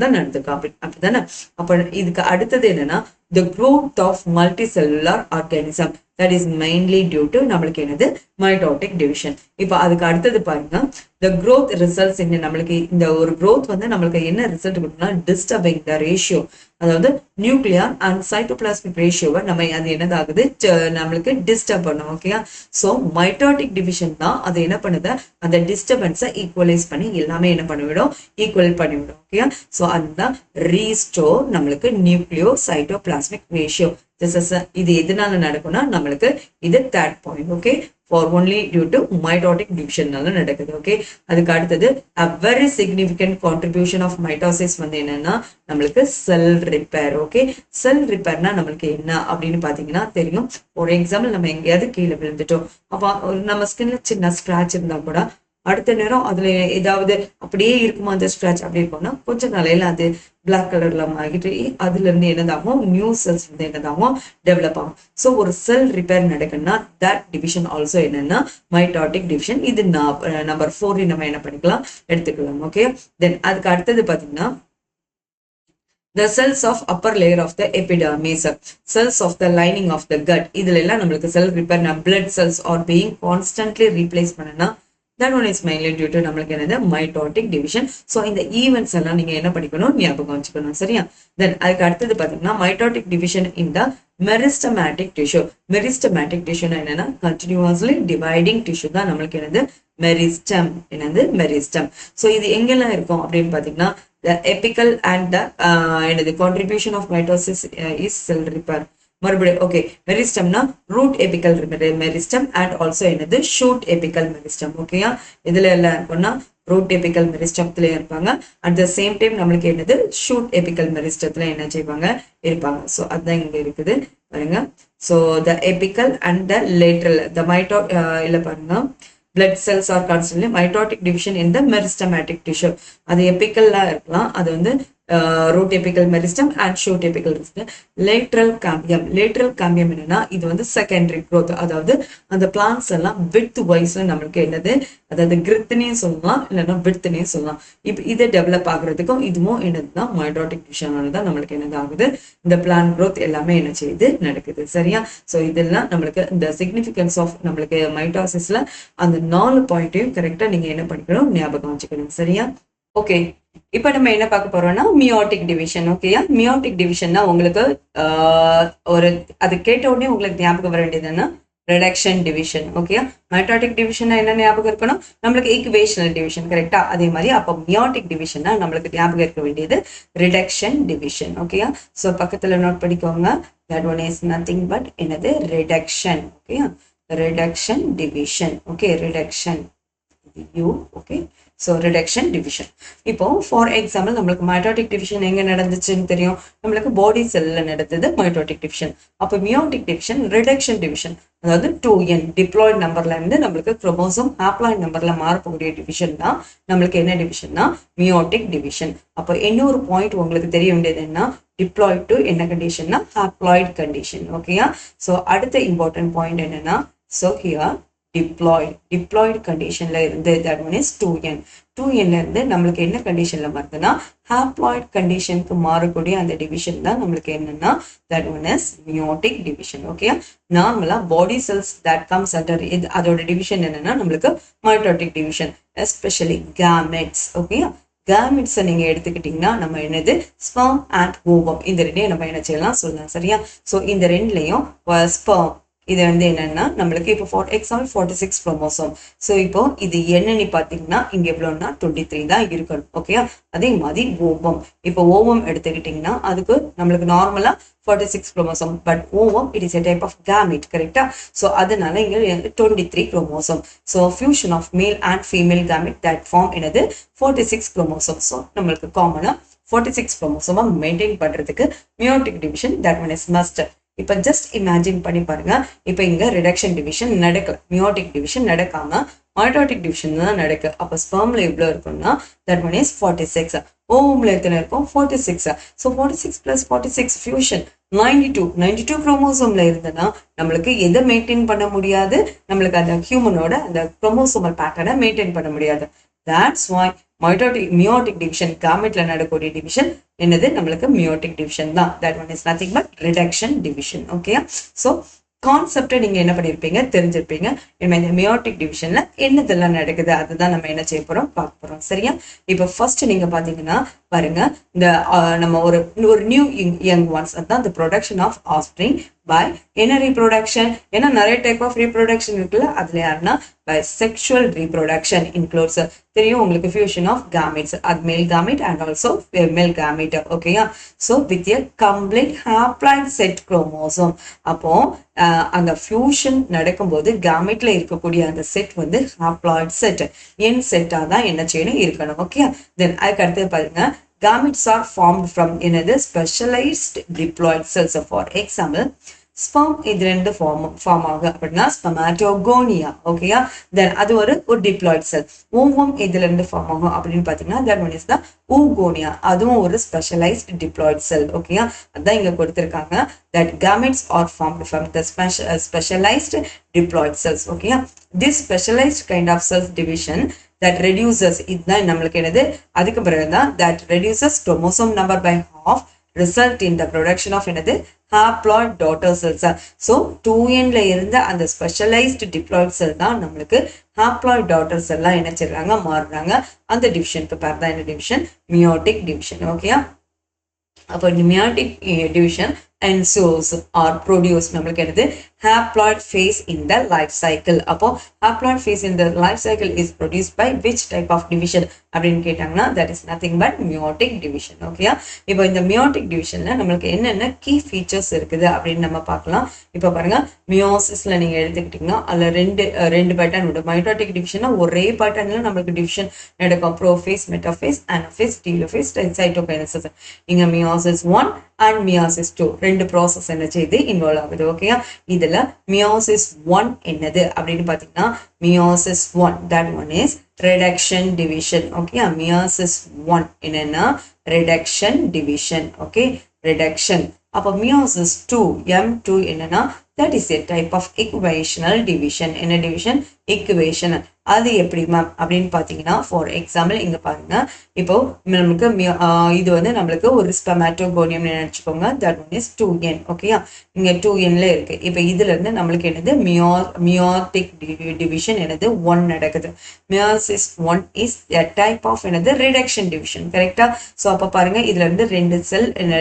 தான் நடந்திருக்கும். அப்படிதானே? அப்ப இதுக்கு அடுத்தது என்னன்னா the growth of multicellular organism, that is mainly due to நம்மளுக்கு என்னது மைட்டாட்டிக் டிவிஷன். இப்போ அதுக்கு அடுத்தது பாருங்க the growth results in நம்மளுக்கு இந்த ஒரு growth வந்து நம்மளுக்கு என்ன ரிசல்ட் கொடுக்கும்னா disturbing the ratio, அதாவது நியூக்ளியர் அண்ட் சைட்டோபிளாஸ்மிக் ரேஷியோவை நம்ம அது என்னதாகுது நம்மளுக்கு டிஸ்டர்ப் பண்ணும். ஓகேயா? ஸோ மைட்டாட்டிக் டிவிஷன் தான் அது என்ன பண்ணுது, அந்த டிஸ்டர்பன்ஸை ஈக்குவலைஸ் பண்ணி எல்லாமே என்ன பண்ணிவிடும், ஈக்குவல் பண்ணிவிடும். ஓகேயா? ஸோ அதுதான் ரீஸ்டோர் நம்மளுக்கு நியூக்ளியோ சைட்டோபிளாஸ்மிக் ரேஷியோ. இது எதனால நடக்கும்னா நம்மளுக்கு இது third point. Okay? for only due to mitotic division நால நடக்குது. ஓகே? அதுக்கு அடுத்தது a very significant contribution of mitosis வந்து என்னன்னா நம்மளுக்கு செல் ரிப்பேர். ஓகே? செல் ரிப்பேர்னா நம்மளுக்கு என்ன அப்படின்னு பாத்தீங்கன்னா தெரியும். ஒரு எக்ஸாம்பிள் நம்ம எங்கேயாவது கீழே விழுந்துட்டோம், அப்ப நம்ம ஸ்கின்ல சின்ன ஸ்கிராச் இருந்தா கூட அடுத்த நேரம் அதுல ஏதாவது அப்படியே இருக்குமா அந்த ஸ்கிராச் அப்படி இருக்கும்னா கொஞ்ச நாளையில அது பிளாக் கலர்ல ஆகிட்டு அதுல இருந்து என்னதாகும் நியூ செல்ஸ் வந்து என்னதாகும் டெவலப் ஆகும். ஸோ ஒரு செல் ரிப்பேர் நடக்குன்னா தட் டிவிஷன் ஆல்சோ என்னன்னா மைட்டாட்டிக் டிவிஷன். இது நம்பர் 4 நம்ம என்ன பண்ணிக்கலாம் எடுத்துக்கலாம். ஓகே? தென் அதுக்கு அடுத்தது பாத்தீங்கன்னா the cells of upper layer of the epidermis, cells of the lining of the gut. இதுல எல்லாம் நம்மளுக்கு செல் repair blood cells are being constantly replaced பண்ணனா that one is mainly due to நம்மளுக்கு என்னது மைட்டாட்டிக் டிவிஷன். ஸோ இந்த events எல்லாம் நீங்க என்ன பண்ணிக்கணும் ஞாபகம் வச்சுக்கணும். சரியா? தென் அதுக்கு அடுத்தது பாத்தீங்கன்னா மைட்டாட்டிக் டிவிஷன் இன் த மெரிஸ்டமேட்டிக் டிஷ்யூ. மெரிஸ்டமேட்டிக் டிஷ்யூனா என்னன்னா கண்டினியூஸ்லி டிவைடிங் டிஷ்யூ தான் நம்மளுக்கு என்னது மெரிஸ்டம். என்னது மெரிஸ்டம். ஸோ இது எங்கெல்லாம் இருக்கும் அப்படின்னு பாத்தீங்கன்னா the apical and the என்னது contribution of mitosis is cell repair. மறுபடியும் ஓகே, மெரிஸ்டம்னா root apical meristem and also என்னது ஷூட் எபிக்கல் மெரிஸ்டம். ஓகேயா? இதுல எல்லாம் இருக்கும்னா ரூட் எபிக்கல் மெரிஸ்டத்துல இருப்பாங்க. அட் த சேம் டைம் நம்மளுக்கு என்னது ஷூட் எபிக்கல் மெரிஸ்டத்துல என்ன செய்வாங்க இருப்பாங்க. ஸோ அதுதான் இங்க இருக்குது பாருங்க. So the எபிக்கல் and the lateral the mito இல்ல பாருங்க blood cells are constantly mitotic division in the meristematic tissue. அது எபிக்கல்லா இருக்கலாம், அது வந்து root apical meristem and shoot apical meristem. Lateral cambium. Lateral cambium என்னன்னா இது வந்து செகண்டரி growth, அதாவது அந்த பிளான்ஸ் எல்லாம் வித் வைஸ்ல நம்மளுக்கு என்னது அதாவது கிரித்னே சொல்லலாம் இல்லைன்னா வித்னே சொல்லலாம். இப்போ இதை டெவலப் ஆகுறதுக்கும் இதுவும் என்னதுதான் மைட்டாட்டிக் டிவிஷனால தான் நம்மளுக்கு என்னது ஆகுது இந்த பிளான் growth எல்லாமே என்ன செய்யுது நடக்குது. சரியா? ஸோ இதெல்லாம் நம்மளுக்கு இந்த சிக்னிஃபிகன்ஸ் ஆஃப் நம்மளுக்கு மைட்டாசிஸ்ல அந்த 4 பாயிண்ட்டையும் கரெக்டா நீங்க என்ன பண்ணிக்கணும் ஞாபகம் வச்சுக்கணும். சரியா? ஓகே, இப்ப நம்ம என்ன பார்க்க போறோம்னா மியோட்டிக் டிவிஷன். ஓகேயா? மியோட்டிக் டிவிஷன்னா உங்களுக்கு ஒரு அது கேட்ட உடனே உங்களுக்கு ஞாபகம் வர வேண்டியதுன்னா ரிடக்ஷன் டிவிஷன். ஓகேயா? மைட்டாட்டிக் டிவிஷன் என்ன ஞாபகம் இருக்கணும் நம்மளுக்கு ஈக்குவேஷனல் டிவிஷன். கரெக்டா? அதே மாதிரி அப்போ மியோட்டிக் டிவிஷன்னா நம்மளுக்கு ஞாபகம் இருக்க வேண்டியது ரிடக்ஷன் டிவிஷன். ஓகேயா? ஸோ பக்கத்துல நோட் பண்ணிக்கோங்க. That one is nothing but என்னது ரிடக்ஷன். ஓகேயா? Reduction division. Okay? Reduction you. Okay? So reduction division. இப்போ ஃபார் எக்ஸாம்பிள் நம்மளுக்கு மைட்டாட்டிக் டிவிஷன் எங்க நடந்துச்சுன்னு தெரியும், நம்மளுக்கு பாடி செல்ல நடந்தது மைட்டாட்டிக் டிவிஷன். அப்போ மியோட்டிக் டிவிஷன் ரிடக்ஷன் டிவிஷன், அதாவது 2n டிப்ளாய்ட் நம்பர்ல இருந்து நம்மளுக்கு குரோமோசோம் ஹாப்ளாய்ட் நம்பர்ல மாறக்கூடிய டிவிஷன் தான் நம்மளுக்கு என்ன டிவிஷன்னா மியோட்டிக் டிவிஷன். அப்போ இன்னொரு பாயிண்ட் உங்களுக்கு தெரிய வேண்டியது என்ன, டிப்ளாய்ட் டு என்ன கண்டிஷன்னா ஹாப்ளாய்ட் கண்டிஷன். ஓகேயா? ஸோ அடுத்த இம்பார்ட்டன்ட் பாயிண்ட் என்னன்னா, ஸோ ஹியர் டிப்ளாய்டு கண்டிஷன்ல இருந்து that one is 2n. 2nல இருந்து நம்மளுக்கு என்ன கண்டிஷன்ல மாறுதுன்னா ஹாப்ளாய்டு கண்டிஷனுக்கு மாறக்கூடிய அந்த டிவிஷன் தான் நம்மளுக்கு என்னன்னா that one is meiotic division. Okay, நார்மலா body cells that comes under அதோட டிவிஷன் என்னன்னா நம்மளுக்கு mitotic division, especially gametes. Okay, gametes நீங்க எடுத்துக்கிட்டீங்கன்னா நம்ம என்னது ஸ்பெர்ம் அண்ட் ஓவம், இந்த ரெண்டையும் நம்ம என்ன செய்யலாம் சொல்லலாம். சரியா? ஸோ இந்த ரெண்டுலையும் ஸ்பெர்ம் இது வந்து என்னன்னா நம்மளுக்கு இப்போ எக்ஸாம்பிள் 46 குரோமோசோம். ஸோ இப்போ இது என்னன்னு பார்த்தீங்கன்னா இங்க எவ்வளோன்னா 23 தான் இருக்கணும். ஓகே, அதே மாதிரி ஓவம், இப்போ ஓவம் எடுத்துக்கிட்டிங்கன்னா அதுக்கு நம்மளுக்கு நார்மலா 46 chromosome, but ovum it is a type of gamete. கரெக்டா? ஸோ அதனால இங்க 23 chromosome. So fusion of male and female gamete that form என்னது 46 குரோமோசோம். ஸோ நம்மளுக்கு காமனா 46 குரோமோசோமா மெயின்டைன் பண்றதுக்கு meiotic division that one is must. இப்ப ஜஸ்ட் இமேஜின் பண்ணி பாருங்க, இப்ப இங்க ரிடக்ஷன் டிவிஷன் நடக்கல, மியோட்டிக் டிவிஷன் நடக்காம மைட்டோட்டிக் டிவிஷன் தான் நடக்கு. அப்ப ஸ்பெர்ம்ல எவ்வளவு இருக்கும்னா தட் ஒன் இஸ் 46. ஓவம்ல எத்தனை இருக்கும் 46. ஸோ 46 பிளஸ் 46 ஃபியூஷன் 92 குரோமோசோம்ல இருந்ததுன்னா நம்மளுக்கு எதை மெயின்டைன் பண்ண முடியாது, நம்மளுக்கு அந்த ஹியூமனோட அந்த குரோமோசோமல் பேட்டர்னை மெயின்டைன் பண்ண முடியாது. That's why மியோட்டிக் டிவிஷன் கேமெட்ல நடக்கூடிய டிவிஷன் என்னது நம்மளுக்கு மியோட்டிக் டிவிஷன் தான். that one is nothing but reduction division. Okay, so கான்செப்டை நீங்க என்ன பண்ணிருப்பீங்க தெரிஞ்சிருப்பீங்க. இந்த மியோட்டிக் டிவிஷன்ல என்னதெல்லாம் நடக்குது அதுதான் நம்ம என்ன செய்ய போறோம் பார்க்க போறோம். சரியா? இப்போ ஃபர்ஸ்ட் நீங்க பாத்தீங்கன்னா பாருங்க, இந்த நம்ம ஒரு நியூ யங் ஒன்ஸ் அதான் the production of offspring by என்ன reproduction, ஏன்னா நிறைய டைப் ஆஃப் reproduction இருக்குல்ல, அதுல யாருன்னா by sexual reproduction includes தெரியும் உங்களுக்கு fusion of gametes, அது male gamete and also female gamete. ஓகேயா? So with a complete haploid set chromosome. அப்போ அந்த ஃபியூஷன் நடக்கும்போது கேமெட்ல இருக்கக்கூடிய அந்த செட் வந்து ஹாப்ளாய்ட் செட், என் செட்டா தான் என்ன செய்யணும் இருக்கணும். ஓகே, தென் அதுக்கு அடுத்து பாருங்க, gametes are formed from என்னது specialized diploid cells. For example, sperm இது ரெண்டு ஃபார்ம் ஆகும் அப்படின்னா ஸ்பெமாட்டோகோனியா. ஓகேயா? தென் அது ஒரு டிப்ளாய்ட் செல். ஓவம் இதுல இருந்து ஃபார்ம் ஆகும் அப்படின்னு பாத்தீங்கன்னா தட் ஒன் இஸ் த ஊகோனியா, அதுவும் ஒரு ஸ்பெஷலைஸ்ட் டிப்ளாய்ட் செல். ஓகேயா? அதான் இங்க கொடுத்திருக்காங்க that gametes are formed from the specialized diploid cells. ஓகேயா? this specialized kind of cell division that reduces, இதுதான் நம்மளுக்கு என்னது அதுக்கு பிறகுதான் that reduces chromosome number by half result in the production of என்னது haploid daughter cells. So 2nல இருந்த அந்த specialised diploid செல் தான் நம்மளுக்கு haploid daughter cell என்ன செய்றாங்க மாறுறாங்க. அந்த டிவிஷனுக்கு பேர் தான் என்ன டிவிஷன் மியோட்டிக் டிவிஷன். ஓகேயா? அப்போ meiotic division ensues or produce நம்மளுக்கு என்னது haploid phase in the life cycle. அப்போ haploid phase in the life cycle is produced by which type of division அப்படின்னு கேட்டாங்கன்னா that is nothing but meiotic division. ஓகேயா? இப்போ இந்த meiotic divisionல நம்மளுக்கு என்னென்ன key features இருக்குது அப்படின்னு நம்ம பார்க்கலாம். இப்போ பாருங்க, மியோசிஸ்ல நீங்க எடுத்துக்கிட்டீங்கன்னா அதுல ரெண்டு பேட்டர்ன் உண்டு. மைட்டோட்டிக் டிவிஷன்னா ஒரே பேட்டர்ன்ல நம்மளுக்கு டிவிஷன் நடக்கும், prophase, metaphase, anaphase, telophase, cytokinesis. இங்க மியோசிஸ் 1 அண்ட் மியோசிஸ் 2 ரெண்டு ப்ராசஸ் என்ன செய்யுது இன்வால்வ் ஆகுது. ஓகேயா? இதுல மியோசிஸ் 1 என்னது அப்படின்னு பாத்தீங்கன்னா meiosis 1 that one is reduction division. ஓகேயா? மியோசிஸ் 1 என்னன்னா reduction division. Okay, reduction. அப்ப மியோசிஸ் 2 M2 என்னன்னா that is a type of equational division. என்ன டிவிஷன்? equation. அது எப்படி மேம் அப்படின்னு பாத்தீங்கன்னா ஃபார் எக்ஸாம்பிள் இங்க பாருங்க, இப்போ நமக்கு இது வந்து நம்மளுக்கு ஒரு ஸ்பெமாட்டோகோனியம் நினைச்சுக்கோங்க, தட் ஒன் இஸ் 2n. ஓகேயா? இங்க 2nல இருக்கு. இப்போ இதுல இருந்து நம்மளுக்கு என்னது மியோட்டிக் டிவிஷன் என்னது 1 நடக்குது. Meiosis 1 is a type of என்னது ரிடக்ஷன் டிவிஷன். கரெக்டா? ஸோ அப்ப பாருங்க, இதுல இருந்து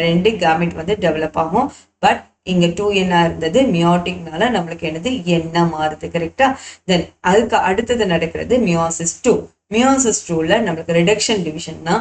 ரெண்டு கேமெட் வந்து டெவலப் ஆகும். பட் இங்க 2n இருந்தது, மியோட்டிக்னால நம்மளுக்கு என்னது என்ன மாறுது. கரெக்டா? தென் அதுக்கு அடுத்தது நடக்கிறது மியோசிஸ் 2. மியோசிஸ் 2ல நம்மளுக்கு ரிடக்ஷன் டிவிஷன்னா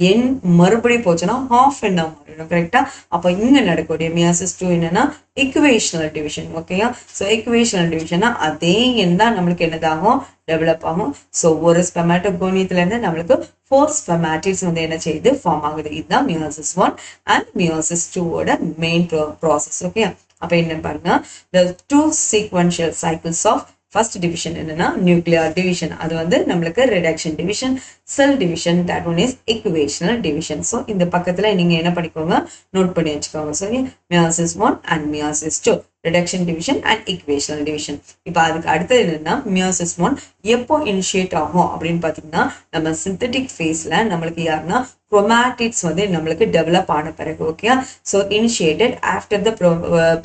என் மறுபடியும் போச்சுன்னா ஹாஃப் என்ன மாறிடும். கரெக்டா? அப்ப இங்க நடக்கக்கூடிய மியோசிஸ் 2 என்னன்னா இக்குவேஷனல் டிவிஷன். ஓகேயா? ஸோ இக்குவேஷனல் டிவிஷன்னா அதே எண் தான் நம்மளுக்கு என்னதாகும் டெவலப் ஆகும். ஸோ ஒரு ஸ்பெமாட்டோகோனியத்துல இருந்து நம்மளுக்கு 4 ஸ்பெமாட்டிட்ஸ் வந்து என்ன செய்யுது ஃபார்ம் ஆகுது. இதுதான் மியோசிஸ் 1 அண்ட் மியோசிஸ் 2ஓட மெயின் ப்ராசஸ். ஓகே, அப்ப என்ன பாருங்க, the two sequential cycles of first division என்னன்னா நியூக்ளியர் டிவிஷன், அது வந்து நம்மளுக்கு reduction division. Cell division, that one is equational division. So இந்த பக்கத்துல நீங்க என்ன பண்ணிக்கோங்க, நோட் பண்ணி வச்சுக்கோங்க. சரி, meiosis 1 and meiosis 2, reduction division and equational division. இப்போ அதுக்கு அடுத்தது என்னன்னா மியாசிஸ் 1 எப்போ இனிஷியேட் ஆகும் அப்படின்னு பாத்தீங்கன்னா நம்ம சிந்தட்டிக் ஃபேஸ்ல நம்மளுக்கு யாருன்னா குரோமாட்டிட்ஸ் வந்து நம்மளுக்கு டெவலப் ஆன பிறகு. Okay, so initiated after the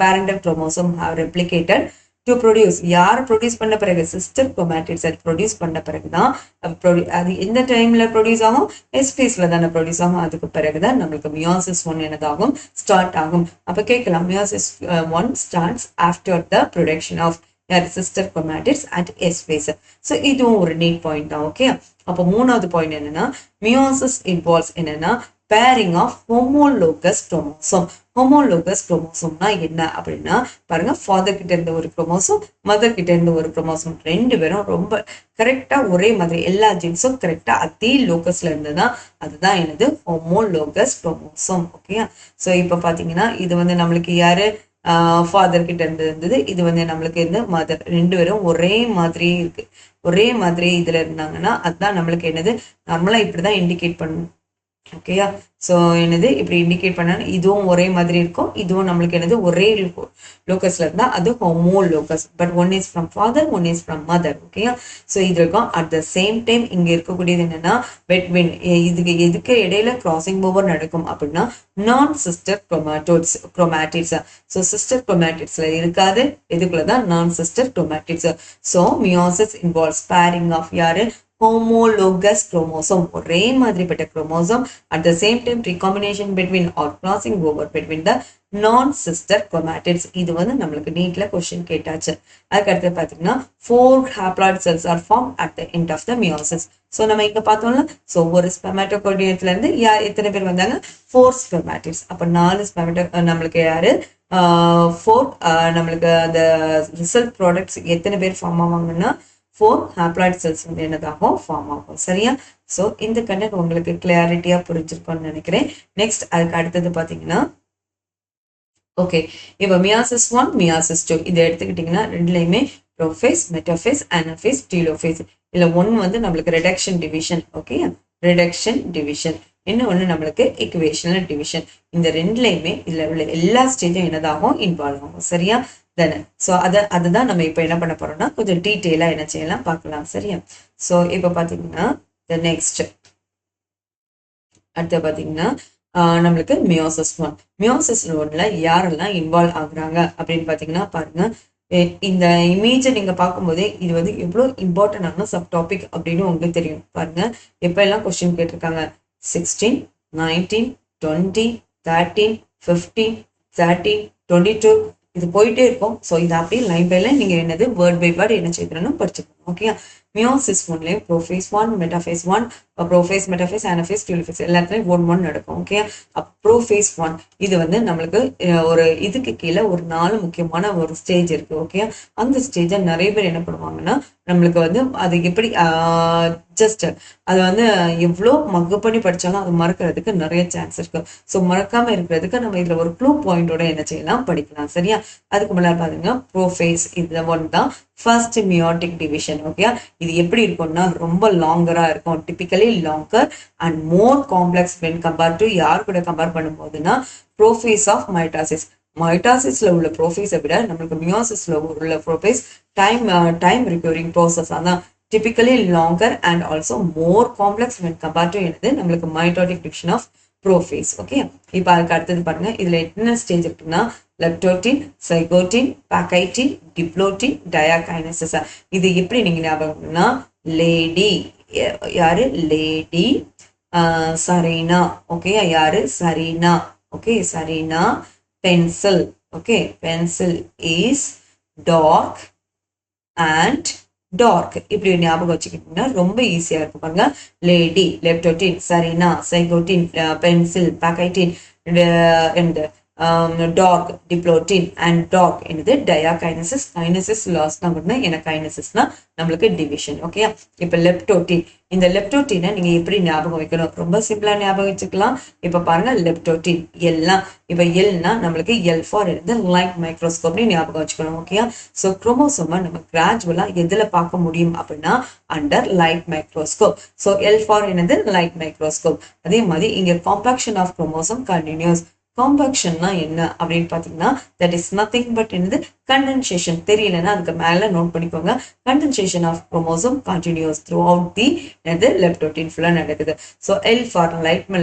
parental chromosome have replicated to produce. யார் ப்ரொடியூஸ் பண்ண பிறகு, சிஸ்டர் குரோமாட்டிட்ஸ் அது ப்ரொடியூஸ் பண்ண பிறகுதான் அது எந்த டைம்ல ப்ரொடியூஸ் ஆகும், எஸ் ஃபேஸ்ல தானே ப்ரொடியூஸ் ஆகும். அதுக்கு பிறகுதான் நம்மளுக்கு மியாசிஸ் 1 என்னதாகும், ஸ்டார்ட் ஆகும். அப்ப கேட்கலாம், meiosis 1 starts after the production of sister chromatids at S phase. So இதுவும் ஒரு நீட் பாயிண்ட் தான். ஓகே, அப்போ மூணாவது பாயிண்ட் என்னன்னா மியோசிஸ் இன்வால்வ்ஸ் என்னன்னா pairing of homologous chromosome. Homologous குரோமோசோம்னா என்ன அப்படின்னா பாருங்க, ஃபாதர் கிட்ட இருந்து ஒரு குரோமோசோம், மதர் கிட்ட இருந்து ஒரு குரோமோசோம், ரெண்டு பேரும் ரொம்ப கரெக்டா ஒரே மாதிரி எல்லா ஜீன்ஸும் கரெக்டா அதே லோகஸ்ல இருந்துதான், அதுதான் என்னது ஹோமோலோகஸ் குரோமோசோம். ஓகே, ஸோ இப்போ பாத்தீங்கன்னா இது வந்து நம்மளுக்கு யாரு, ஃபாதர் கிட்ட இருந்தது, இது வந்து நம்மளுக்கு இருந்து மதர், ரெண்டு பேரும் ஒரே மாதிரி இருக்கு, ஒரே மாதிரி இதுல இருந்தாங்கன்னா அதுதான் நம்மளுக்கு என்னது நார்மலா இப்படிதான் இண்டிகேட் பண்ணணும். ஓகேயா, ஸோ என்னது இப்படி இண்டிகேட் பண்ணா இதுவும் ஒரே மாதிரி இருக்கும், இதுவும் நம்மளுக்கு என்னது ஒரே லோக்கஸ்ல இருந்தா அது homo locus. But one is from father, one is from mother. ஓகேயா, ஸோ இது இருக்கும். அட் த சேம் டைம் இங்க இருக்கக்கூடியது என்னன்னா பெட்வின், இதுக்கு எதுக்கு இடையில கிராசிங் ஓவர் நடக்கும் அப்படின்னா non sister chromatids. So sister குரோமாட்டிட்ஸ்ல இருக்காது, எதுக்குள்ளதான் non sister chromatids. So meiosis involves pairing of யாரு, homologous chromosome, ஒரே மாதிரிப்பட்ட chromosome. At the same time recombination between or crossing over between the non-sister chromatids. இது வந்து நம்மளுக்கு நீட்ல கொஸ்டின் கேட்டாச்சு. அதுக்கு அடுத்து பாத்தீங்கன்னா 4 haploid cells are formed at the end of the meiosis. So நம்ம இங்க பார்த்தோம்ல, ஸோ ஒரு ஸ்பெமட்டோகோடியத்துல இருந்து எத்தனை பேர் வந்தாங்க, 4 ஸ்பெமேட்டிட்ஸ். அப்ப 4 ஸ்பெமட்டோ நம்மளுக்கு யாரு 4 நம்மளுக்கு அந்த ரிசல்ட் ப்ராடக்ட்ஸ் எத்தனை பேர் ஃபார்ம் ஆவாங்கன்னா 4 haploid cells வந்து என்னதாகும், ஃபார்ம் ஆகும். சரியா, ஸோ இந்த கண்டென்ட் உங்களுக்கு கிளியாரிட்டியா புரிஞ்சிருக்கும்னு நினைக்கிறேன். நெக்ஸ்ட் அதுக்கு அடுத்தது பாத்தீங்கன்னா ஓகே, இப்போ மியாசிஸ் 1 மியாசிஸ் 2 இதை எடுத்துக்கிட்டீங்கன்னா ரெண்டுலையுமே ப்ரோஃபேஸ், மெட்டாஃபேஸ், அனாஃபேஸ், டீலோஃபேஸ். இல்ல ஒன்னு வந்து நம்மளுக்கு reduction division. Okay, reduction division. இன்னொன்னு நம்மளுக்கு இக்குவேஷனல் டிவிஷன். இந்த ரெண்டுலையுமே இதுல உள்ள எல்லா ஸ்டேஜும் என்னதாகும், இன்வால்வ் ஆகும். சரியா தானே, ஸோ அதுதான் நம்ம இப்போ என்ன பண்ண போறோம்னா கொஞ்சம் டீட்டெயிலா என்ன செய்யலாம் பார்க்கலாம். சரியா, ஸோ இப்போ பாத்தீங்கன்னா நெக்ஸ்ட் அடுத்து பாத்தீங்கன்னா நம்மளுக்கு மியோசிஸ் 1. மியோசிஸ் 1ல யாரெல்லாம் இன்வால்வ் ஆகுறாங்க அப்படின்னு பாத்தீங்கன்னா பாருங்க, இந்த இமேஜை நீங்க பார்க்கும்போதே இது வந்து எவ்வளவு இம்பார்ட்டன்டான சப் டாபிக் அப்படின்னு உங்களுக்கு தெரியும். பாருங்க, எப்ப எல்லாம் கொஸ்டின் கேட்டிருக்காங்க, 16, 19, 20, 13, 15, 13, 22 இது போயிட்டே இருக்கும். ஸோ இது அப்படியே லைன் பை லைன் நீங்க என்னது வேர்ட் பை வேர்ட் என்ன செய்யணும் படிச்சுக்கணும். ஓகே, மியோசிஸ் 1லயும் prophase 1, metaphase 1, prophase, metaphase, anaphase, telophase எல்லாத்துலயும் 1 நடக்கும். ஓகே, ப்ரோஃபேஸ் 1 இது வந்து நம்மளுக்கு ஒரு இதுக்கு கீழே ஒரு 4 முக்கியமான ஒரு ஸ்டேஜ் இருக்கு. ஓகே, அந்த ஸ்டேஜை நிறைய பேர் என்ன பண்ணுவாங்கன்னா நம்மளுக்கு வந்து அது எப்படி ஜஸ்ட் அது வந்து எவ்வளோ மக்கு பண்ணி படிச்சாலும் அது மறக்கிறதுக்கு நிறைய சான்ஸ் இருக்கு. ஸோ மறக்காம இருக்கிறதுக்கு நம்ம இதுல ஒரு க்ளூ பாயிண்டோட என்ன செய்யலாம் படிக்கலாம். சரியா, அதுக்கு முன்னாடி பாத்தீங்கன்னா ப்ரோஃபேஸ் இது ஒன் தான் ஃபர்ஸ்ட் மியோட்டிக் டிவிஷன். ஓகே, இது எப்படி இருக்கும்னா ரொம்ப லாங்கரா இருக்கும், typically longer and more complex when compare to யார் கூட கம்பேர் பண்ணும்போதுன்னா ப்ரோஃபேஸ் ஆஃப் மைட்டாசிஸ். மைட்டாசிஸ்ல உள்ள ப்ரோஃபேஸை விட நம்மளுக்கு மியோசிஸ்ல உள்ள ப்ரோஃபேஸ் டைம் ரிக்யூரிங் ப்ரோசஸ் தான் typically longer and also more complex when compared to என்னது நம்மளுக்கு mitotic division of prophase. Okay, இப்போ அதுக்கு அடுத்தது பாருங்க, இதுல என்ன ஸ்டேஜ் இருக்குன்னா லெப்டோட்டின், சைகோட்டின், பாக்கைட்டின், டிப்ளோட்டின், டயாகைனசிஸ். இது எப்படி நீங்க ஞாபகம்னா லேடி யாரு, லேடி சரீனா. ஓகே, யாரு Serena. Okay, Serena. Pencil. Okay, pencil is dark and dark. இப்படி ஞாபகம் வச்சுக்கிட்டீங்கன்னா ரொம்ப ஈஸியா இருக்கும். பாருங்க, lady, leptotene, Serena, zygotene, pencil, pachytene, dark diplotene and dark என்னது டயாகைனசிஸ். கைனசிஸ் லாஸ்ட்னா மட்டும் என்ன கைனசிஸ்னா நம்மளுக்கு டிவிஷன். ஓகே, இப்போ லெப்டோட்டின். இந்த லெப்டோட்டினை நீங்க எப்படி ஞாபகம் வைக்கணும்? ரொம்ப சிம்பிளா ஞாபகம் வச்சுக்கலாம். இப்ப பாருங்க லெப்டோட்டின் எல்லாம். இப்ப எல்னா நம்மளுக்கு எல் ஃபார் இருந்து லைட் மைக்ரோஸ்கோப்னு ஞாபகம் வச்சுக்கணும். ஓகே, ஸோ குரோமோசோமை நம்ம கிராஜுவலா எதுல பார்க்க முடியும் அப்படின்னா under light microscope. So L for என்னது லைட் மைக்ரோஸ்கோப். அதே மாதிரி இங்க காம்பாக்ஷன் ஆஃப் குரோமோசோம் கண்டினியூஸ். காம்பாக்ஷன்னா என்ன அப்படின்னு பாத்தீங்கன்னா தட் இஸ் நத்திங் பட் என்னது கண்டென்சேஷன். தெரியலன்னா அதுக்கு மேல நோட் பண்ணிக்கோங்க. Condensation of chromosome continues throughout the என்னது லெப்டோட்டின் ஃபுல்லா நடக்குது. So L for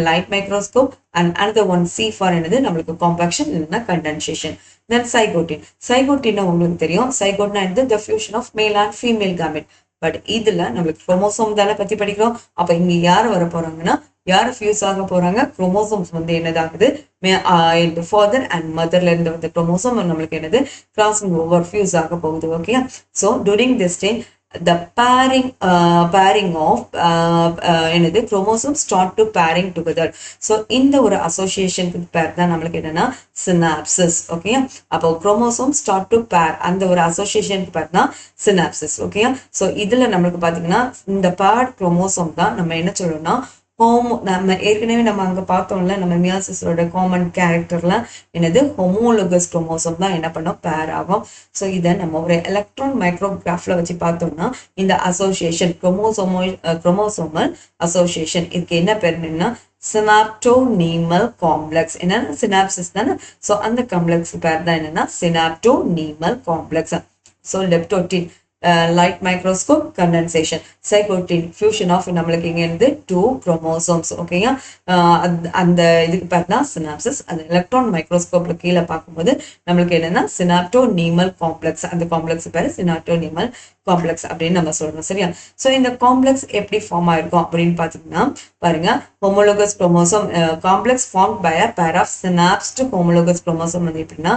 light microscope and another one C for என்னது நம்மளுக்கு காம்பாக்ஷன் இல்லைன்னா கண்டென்சேஷன். தென் சைகோட்டின். சைகோட்டின்னா உங்களுக்கு தெரியும். சைகோட்னா என்னது the fusion of male and female gamete. But இதுல நம்மளுக்கு குரோமோசோம் தானே பத்தி படிக்கிறோம். அப்ப இங்க யாரு வர போறாங்கன்னா யாரு ஃபியூஸ் ஆக போறாங்க? குரோமோசோம்ஸ் வந்து என்னதாகுது ஃபாதர் அண்ட் மதர்ல இருந்து வந்து குரோமோசோம் நம்மளுக்கு என்னது கிராசிங் ஓவர் ஃபியூஸ் ஆக போகுது. Okay, so touring this time the pairing of என்னது chromosome start to pairing together. So இந்த ஒரு அசோசியேஷனுக்கு பேர் தான் நம்மளுக்கு என்னன்னா சினாப்சிஸ். ஓகே, அப்போ குரோமோசோம் ஸ்டார்ட் டு பேர் அந்த ஒரு அசோசியேஷனுக்கு பேர் தான் சினாப்சிஸ். ஓகே, ஸோ இதுல நம்மளுக்கு பாத்தீங்கன்னா இந்த பேர்ட் குரோமோசோம் தான் நம்ம என்ன சொல்லணும்னா நம்ம ஏற்கனவே நம்ம அங்க பார்த்தோம்ல நம்ம மியாசிஸோட காமன் கேரக்டர்லாம் என்னது ஹோமோலோகஸ் குரோமோசோம் தான் என்ன பண்ணோம் பேர் ஆகும். ஸோ இதை நம்ம ஒரு எலக்ட்ரான் மைக்ரோகிராஃப்ல வச்சு பார்த்தோம்னா இந்த அசோசியேஷன் குரோமோசோமல் அசோசியேஷன் இதுக்கு என்ன பேருன்னா சினாப்டோனீமல் காம்ப்ளெக்ஸ். என்னன்னா சினாப்சிஸ் தானே. ஸோ அந்த காம்ப்ளெக்ஸ் பேர் தான் என்னன்னா synaptonemal complex. So leptotene light microscope condensation. Zygotin fusion of நம்மளுக்கு இங்க இருந்து 2 chromosomes. ஓகேயா, அந்த இதுக்கு பார்த்தா சினாப்சிஸ். அந்த எலக்ட்ரான் மைக்ரோஸ்கோப்ல கீழே பார்க்கும்போது நம்மளுக்கு என்னன்னா சினாப்டோனீமல் காம்ப்ளெக்ஸ். அந்த காம்ப்ளெக்ஸ் பேரு சினாப்டோனீமல் காம்ப்ளெக்ஸ் அப்படின்னு நம்ம சொல்றோம். சரியா, ஸோ இந்த காம்ப்ளெக்ஸ் எப்படி ஃபார்ம் ஆயிருக்கும் அப்படின்னு பாத்தீங்கன்னா பாருங்க, homologous chromosome complex form by a pair of சினாப்ஸ்ட் homologous chromosome வந்து எப்படின்னா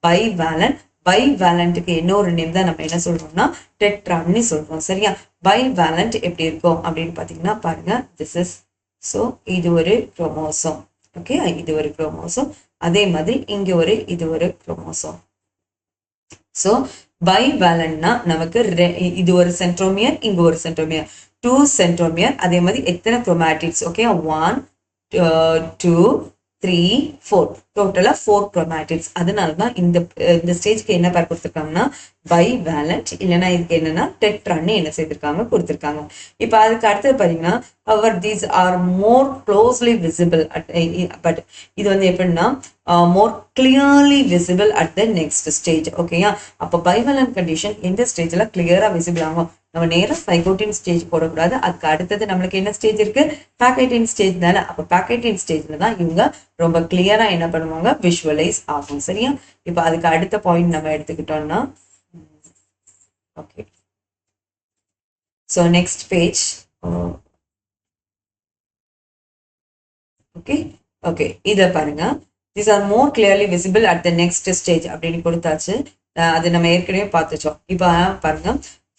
பைவேலன்ட். பைவேலண்ட்டுக்கு இன்னொரு நேம் தான் நம்ம என்ன சொல்றோம்னா டெட்ரான்னு சொல்றோம். சரியா, பைவேலண்ட் எப்படி இருக்கும் அப்படின்னு பாத்தீங்கன்னா பாருங்க, திஸ் இஸ் ஸோ இது ஒரு குரோமோசோம். ஓகே, இது ஒரு குரோமோசோம். அதே மாதிரி இங்க ஒரு இது ஒரு குரோமோசோம். ஸோ பைவேலண்ட்னா நமக்கு இது ஒரு சென்ட்ரோமியர், இங்க ஒரு சென்ட்ரோமியர், 2 சென்ட்ரோமியர். அதே மாதிரி எத்தனை குரோமேட்டிட்ஸ்? ஓகே, 1 2 3 4 டோட்டலா 4 குரோமேட்டிட்ஸ். அதனாலதான் இந்த ஸ்டேஜ்க்கு என்ன பேர் கொடுத்துருக்காங்கன்னா பைவேலண்ட், இல்லைன்னா இதுக்கு என்னன்னா டெட்ரான்னு என்ன செய்திருக்காங்க கொடுத்துருக்காங்க. இப்ப அதுக்கு அடுத்தது பாத்தீங்கன்னா however these are more closely visible but இது வந்து எப்படின்னா more clearly visible at the next stage. ஓகேயா, அப்ப பைவேலண்ட் கண்டிஷன் எந்த ஸ்டேஜ்ல கிளியரா விசிபிள் ஆகும்? நம்ம நேரம் சைகோட்டின் ஸ்டேஜ் போடக்கூடாது. அதுக்கு அடுத்தது நம்மளுக்கு என்ன ஸ்டேஜ் இருக்கு? பேக்கேட்டின் ஸ்டேஜ் தானே. அப்ப பேக்கேட்டின் ஸ்டேஜ்ல தான் இவங்க ரொம்ப கிளியரா என்ன பண்ணுவாங்க? விஷுவலைஸ் ஆகும். சரியா, இப்ப அதுக்கு அடுத்த பாயிண்ட் நம்ம எடுத்துக்கிட்டோம்னா okay, so next page. Okay okay, இதை பாருங்க. These are more clearly visible at the next stage அப்படின்னு கொடுத்தாச்சு. அது நம்ம ஏற்கனவே பார்த்துச்சோம். இப்போ பாருங்க,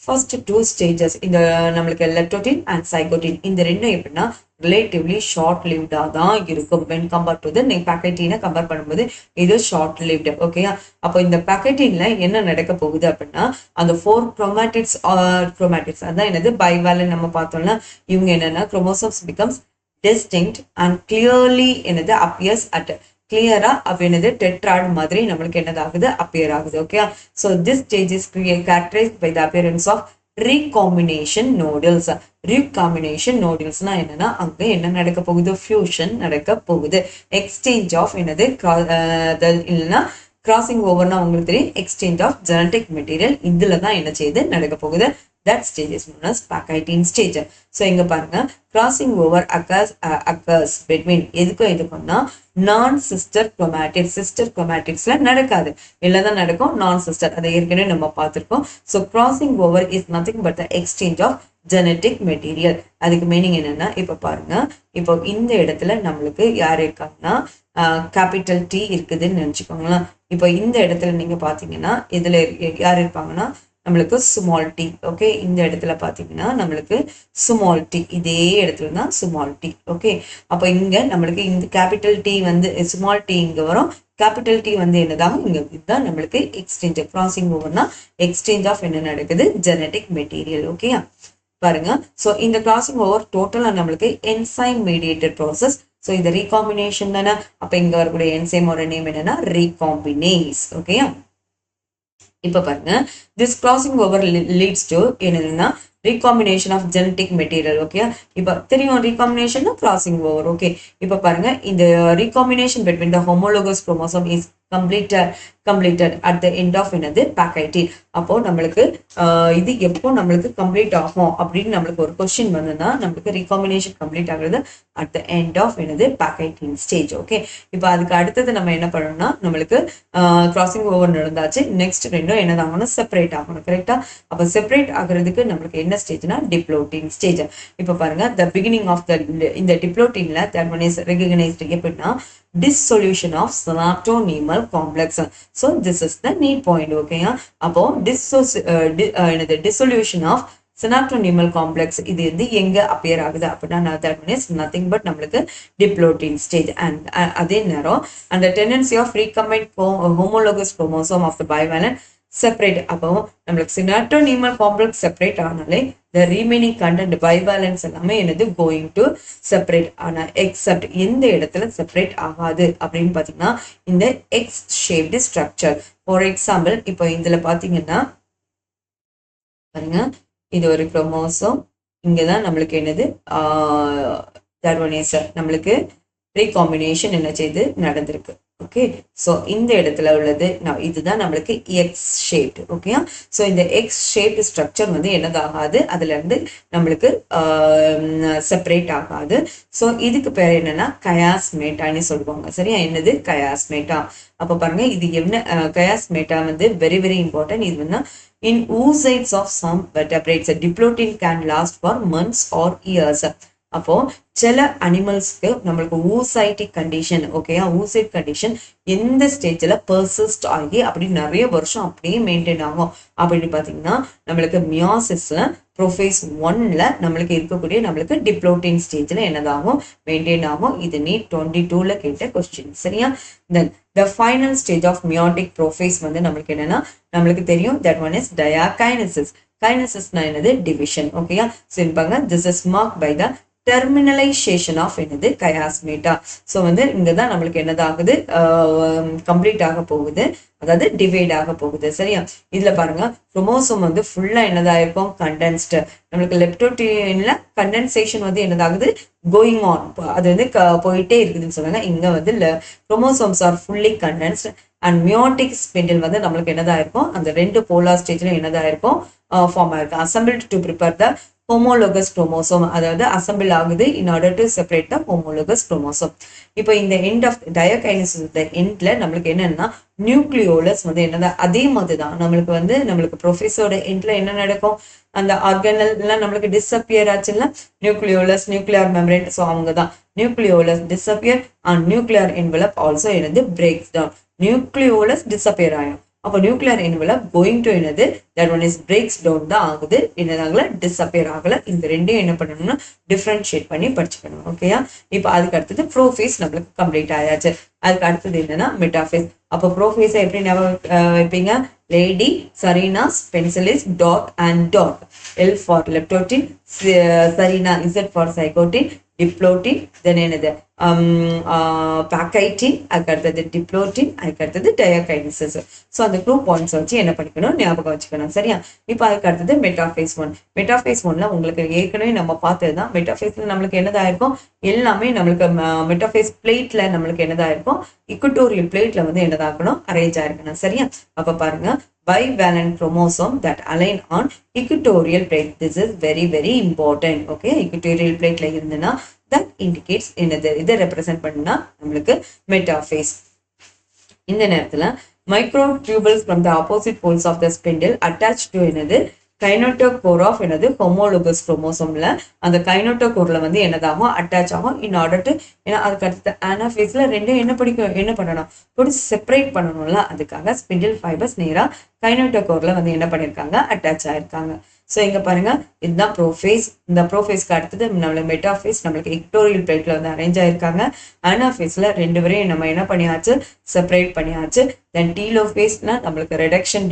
ஃபர்ஸ்ட் 2 ஸ்டேஜஸ் இந்த நம்மளுக்கு லெப்டோட்டின் அண்ட் சைகோட்டின் இந்த ரெண்டும் எப்படின்னா ரிலேட்டிவ்லி ஷார்ட் லிவ்டா தான் இருக்கும். வென் கம்பேர் டு நீங்க பேக்கெட்டினை கம்பேர் பண்ணும்போது இது ஷார்ட் லிவ்டு. ஓகேயா, அப்போ இந்த பேக்கெட்டின்ல என்ன நடக்க போகுது அப்படின்னா அந்த 4 குரோமேட்டிட்ஸ் அதான் என்னது பைவேலண்ட் நம்ம பார்த்தோம்னா இவங்க என்னன்னா chromosomes becomes distinct and clearly என்னது அப்பியர்ஸ் அட் கிளியரா அப்ப என்னது டெட்ராட் மாதிரி நம்மளுக்கு என்னதாகுது அப்பியர் ஆகுது. Okay, so this stage is characterised by the appearance of recombination nodules. Recombination நோடல்ஸ்னா என்னன்னா அங்க என்ன நடக்க போகுது? ஃபியூஷன் நடக்க போகுது. எக்ஸ்சேஞ்ச் ஆஃப் என்னது இல்லைன்னா கிராசிங் ஓவர்னா உங்களுக்கு தெரியும் எக்ஸ்சேஞ்ச் ஆஃப் ஜெனடிக் மெட்டீரியல். இதுல தான் என்ன செய்யுது நடக்க போகுது? That stage is known as Pachytene stage. So இங்க பாருங்க, crossing over occurs between எதுக்கும்னா நான் சிஸ்டர் குரோமேட்டிட்ஸ். சிஸ்டர் குரோமேட்டிட்ஸ்ல நடக்காது, இல்லதான் நடக்கும் நான் சிஸ்டர். அதை ஏற்கனவே நம்ம பார்த்திருக்கோம். So crossing over is nothing but the exchange of genetic material. அதுக்கு மீனிங் என்னன்னா இப்ப பாருங்க, இப்போ இந்த இடத்துல நம்மளுக்கு யார் இருக்காங்கன்னா கேபிட்டல் டி இருக்குதுன்னு நினைச்சுக்கோங்களேன். இப்போ இந்த இடத்துல நீங்க பாத்தீங்கன்னா இதுல யார் இருப்பாங்கன்னா நம்மளுக்கு ஸ்மால் டி. ஓகே, இந்த இடத்துல பாத்தீங்கன்னா நம்மளுக்கு ஸ்மால் டி, இதே இடத்துல தான் ஸ்மால் டி. ஓகே, அப்ப இங்க நம்மளுக்கு இந்த கேபிட்டல் டி வந்து ஸ்மால் டி இங்க வரும், கேபிட்டல் டி வந்து என்னதாகும் இங்க இதுதான் நம்மளுக்கு எக்ஸ்சேஞ்ச். கிராசிங் ஓவர்னா எக்ஸ்சேஞ்ச் ஆஃப் என்ன நடக்குது, ஜெனடிக் மெட்டீரியல். ஓகேயா பாருங்க. ஸோ இந்த கிராசிங் ஓவர் டோட்டலா நம்மளுக்கு என்சைம் மீடியேட்டட் ப்ராசஸ். ஸோ இந்த ரீகாம்பினேஷன் தானே, அப்ப இங்க வரக்கூடிய என்சைமோட நேம் என்னன்னா ரீகாம்பினேஸ். ஓகேயா இப்ப பாருங்க, this crossing over leads to என்னதுன்னா recombination of genetic material. Okay இப்ப தெரியும் recombination crossing over. ஓகே இப்ப பாருங்க, இந்த recombination between the homologous chromosome is completed at the end of என்னது packaging. அப்போ நம்மளுக்கு இது எப்போ நம்மளுக்கு கம்ப்ளீட் ஆகும் அப்படின்னு நம்மளுக்கு ஒரு கொஸ்டின் வந்ததுன்னா, நம்மளுக்கு recombination கம்ப்ளீட் ஆகுறது at the end of என்னது packaging stage. ஓகே இப்போ அதுக்கு அடுத்தது நம்ம என்ன பண்ணணும்னா, நம்மளுக்கு கிராசிங் ஓவர் நடந்தாச்சு, நெக்ஸ்ட் ரெண்டும் என்னதாகணும், செப்பரேட் ஆகணும். கரெக்டா அப்ப செப்பரேட் ஆகுறதுக்கு நம்மளுக்கு என்ன ஸ்டேஜ்னா டிப்ளோட்டின் ஸ்டேஜ். இப்ப பாருங்க, the beginning of the இந்த டிப்ளோட்டின்ல that one is recognized எப்படின்னா dissolution of synaptonemal complex. So this is the need point. ஓகேயா அப்போ dissolution of synaptonemal complex இது வந்து எங்க அப்பியர் ஆகுது அப்படின்னா, that one is nothing but நம்மளுக்கு டிப்ளோட்டின் ஸ்டேஜ். அண்ட் அதே நேரம் அந்த tendency of recombinant homologous chromosome of the bivalent separate. அப்போ நம்மளுக்கு synaptonemal complex செப்பரேட் ஆனாலே the remaining content bivalence எல்லாமே என்னது கோயிங் டு செப்பரேட். ஆனா எக்ஸப்ட் எந்த இடத்துல செப்பரேட் ஆகாது அப்படின்னு பாத்தீங்கன்னா, இந்த X shaped structure. For example இப்போ இதுல பாத்தீங்கன்னா பாருங்க, இது ஒரு குரோமோசோம், இங்கதான் நம்மளுக்கு என்னது நம்மளுக்கு ரீகாம்பினேஷன் என்ன செய்து நடந்திருக்கு. ஓகே ஸோ இந்த இடத்துல உள்ளது இதுதான் நம்மளுக்கு எக்ஸ் ஷேப்டு. ஓகேயா ஸோ இந்த எக்ஸ் ஷேப்டு ஸ்ட்ரக்சர் வந்து என்னதாகாது, அதுல இருந்து நம்மளுக்கு செப்பரேட் ஆகாது. ஸோ இதுக்கு பேர் என்னன்னா கயாஸ்மேட்டான்னு சொல்லுவாங்க. சரியா என்னது கயாஸ்மேட்டா. அப்ப பாருங்க, இது என்ன கயாஸ்மேட்டா வந்து வெரி வெரி இம்பார்ட்டன்ட். இது வந்து in oocytes of some vertebrates diplotin can last for months or years. அப்போ சில அனிமல்ஸ்க்கு நம்மளுக்கு ஊசைட்டிக் கண்டிஷன், ஓகேயா ஊசைட் கண்டிஷன் எந்த ஸ்டேஜ்ல பர்சிஸ்ட் ஆகி அப்படி நிறைய வருஷம் அப்படியே மெயின்டைன் ஆகும் அப்படின்னு பாத்தீங்கன்னா, நம்மளுக்கு மியாசிஸ்ல ப்ரோஃபேஸ் 1ல நம்மளுக்கு இருக்கக்கூடிய நம்மளுக்கு டிப்ளோட்டின் ஸ்டேஜ்ல என்னதாகும் மெயின்டைன் ஆகும். இது நீட் 22ல கேட்ட கொஸ்டின். சரியா தென் the final stage of meiotic prophase வந்து நம்மளுக்கு என்னன்னா, நம்மளுக்கு தெரியும் that one is diakinesis. கைனசிஸ்னா என்னது டிவிஷன். ஓகேயா சிம்பிங்க, this is marked by the terminalization of என்னது கயாஸ்மேட்டா. ஸோ வந்து இங்கதான் நம்மளுக்கு என்னதாகுது கம்ப்ளீட் ஆக போகுது, அதாவது டிவைட் ஆக போகுது. சரியா இதுல பாருங்க, குரோமோசோம் வந்து ஃபுல்லா என்னதாயிருக்கும் கண்டென்ஸ்டு. நம்மளுக்கு லெப்டோட்டின்ல கண்டென்சேஷன் வந்து என்னதாகுது கோயிங் ஆன், அது வந்து போயிட்டே இருக்குதுன்னு சொன்னாங்க. இங்க வந்து chromosomes are fully condensed and meiotic spindle வந்து நம்மளுக்கு என்னதாயிருக்கும், அந்த ரெண்டு போலார் ஸ்டேஜ்ல என்னதாயிருக்கும் ஃபார்ம் ஆயிருக்கும். Assembled to prepare the homologous chromosome, அதாவது அசம்பிள் ஆகுது in order to separate the homologous chromosome. இப்போ இந்த எண்ட் ஆஃப் டயோகைனசிஸ் எண்ட்ல நம்மளுக்கு என்னன்னா நியூக்ளியோலஸ் வந்து என்னதான் அதே மாதிரிதான் நம்மளுக்கு வந்து நம்மளுக்கு ப்ரொஃபேஸோட எண்ட்ல என்ன நடக்கும், அந்த ஆர்கனல் எல்லாம் நம்மளுக்கு டிஸ்அப்பியர் ஆச்சுன்னா நியூக்ளியோலஸ் நியூக்ளியர் மெம்பரேன். ஸோ அவங்க தான் nucleolus disappear and nuclear envelope also என்னது பிரேக்ஸ் டவுன். நியூக்ளியோலஸ் டிஸ்அப்பியர் ஆகும், அப்போ நியூக்ளியர் என்வலப் கோயிங் டு என்னது that one is breaks down தான் ஆகுது, என்னதாகல டிஸ்அப்பியர் ஆகல. இந்த ரெண்டையும் என்ன பண்ணணும்னா டிஃபரன்ஷியேட் பண்ணி படிச்சுக்கணும். ஓகேயா இப்போ அதுக்கு அடுத்தது ப்ரோஃபேஸ் நம்மளுக்கு கம்ப்ளீட் ஆயாச்சு. அதுக்கு அடுத்தது என்னன்னா மெட்டாஃபேஸ். அப்போ ப்ரோஃபேஸை எப்படி வைப்பீங்க, lady Serena's pencil is dot and dot, L for leptotene, Serena Z for zygotene, diplotene, then என்னது பாக்கைட்டின், அதுக்கு அடுத்தது டிப்ளோட்டின், அதுக்கு அடுத்தது டயோகைனசிஸ். ஸோ அந்த குரூப் பாயிண்ட்ஸ் வச்சு என்ன பண்ணிக்கணும் ஞாபகம் வச்சுக்கணும். சரியா இப்போ அதுக்கு அடுத்தது மெட்டாஃபேஸ் 1. மெட்டாஃபேஸ் 1ல உங்களுக்கு ஏற்கனவே நம்ம பார்த்ததுதான். மெட்டாஃபேஸ்ல நம்மளுக்கு என்னதாயிருக்கும், எல்லாமே நம்மளுக்கு மெட்டாஃபேஸ் பிளேட்ல நம்மளுக்கு என்னதாயிருக்கும், இக்குட்டோரியல் பிளேட்ல வந்து என்னதாக்கணும் அரேஞ்ச் ஆயிருக்கணும். சரியா அப்ப பாருங்க, bivalent chromosome that align on equatorial plate. This is very very important. Okay, equatorial plate ல இருந்துன்னா that indicates என்னது, இதை ரெப்ரசென்ட் பண்ணா நம்மளுக்கு மெட்டாஃபேஸ். இந்த நேரத்துல microtubules from the opposite poles of the spindle attached to என்னது கைனோட்டோகோர் ஆஃப் என்னது ஹோமோலோகஸ் குரோமோசோம்ல அந்த கைனோட்டோகோர்ல வந்து என்னதாகும் அட்டாச் ஆகும் இன் ஆர்டர் டு. ஏன்னா அதுக்கு அடுத்த ஆனாஃபேஸ்ல ரெண்டும் என்ன பண்ணணும் பிடிச்சி செப்பரேட் பண்ணணும்ல, அதுக்காக ஸ்பிண்டில் ஃபைபர்ஸ் நேரா கைனோட்டோகோர்ல வந்து என்ன பண்ணிருக்காங்க அட்டாச் ஆயிருக்காங்க. ஸோ இங்க பாருங்க இதுதான் ப்ரோஃபேஸ். இந்த ப்ரோஃபேஸ்க்கு அடுத்தது நம்மளுக்கு மெட்டாஃபேஸ் நம்மளுக்கு எக்டோரியல் பிளேட்ல வந்து அரேஞ்ச் ஆயிருக்காங்க. அனாஃபேஸ்ல ரெண்டு பேரையும் நம்ம என்ன பண்ணியாச்சு, செப்பரேட் பண்ணியாச்சு. தென் டீலோஃபேஸ்னா நம்மளுக்கு ரெடக்ஷன்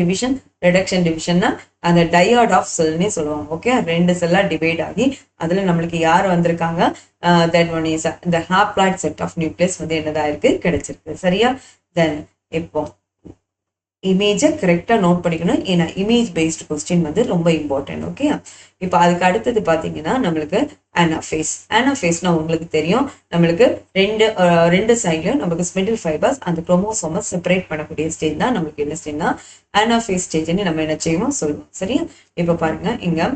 டிவிஷன்னா அந்த டையாட் ஆஃப் செல்னே சொல்லுவாங்க. ஓகே, ரெண்டு செல்லா டிவைட் ஆகி அதுல நம்மளுக்கு யார் வந்திருக்காங்க, தென் ஒன் இஸ் இந்த ஹாப்ளாய்ட் செட் ஆஃப் நியூக்ளியஸ் வந்து என்னதா இருக்கு, கிடைச்சிருக்கு. சரியா? தென் இப்போ இமேஜை கரெக்டாக நோட் பண்ணிக்கணும். ஏன்னா இமேஜ் பேஸ்ட் கொஸ்டின் வந்து ரொம்ப இம்பார்ட்டன்ட். ஓகே, இப்போ அதுக்கு அடுத்தது பார்த்தீங்கன்னா நம்மளுக்கு அனாஃபேஸ்னா உங்களுக்கு தெரியும், நம்மளுக்கு ரெண்டு சைட்லையும் நமக்கு ஸ்பிண்டில் ஃபைபர்ஸ் அந்த குரோமோசோமை செப்பரேட் பண்ணக்கூடிய ஸ்டேஜ் தான் நம்மளுக்கு என்ன ஸ்டேஜ்னா அனாஃபேஸ் ஸ்டேஜ்னு நம்ம என்ன செய்வோம் சொல்லுவோம். சரியா? இப்போ பாருங்க இங்க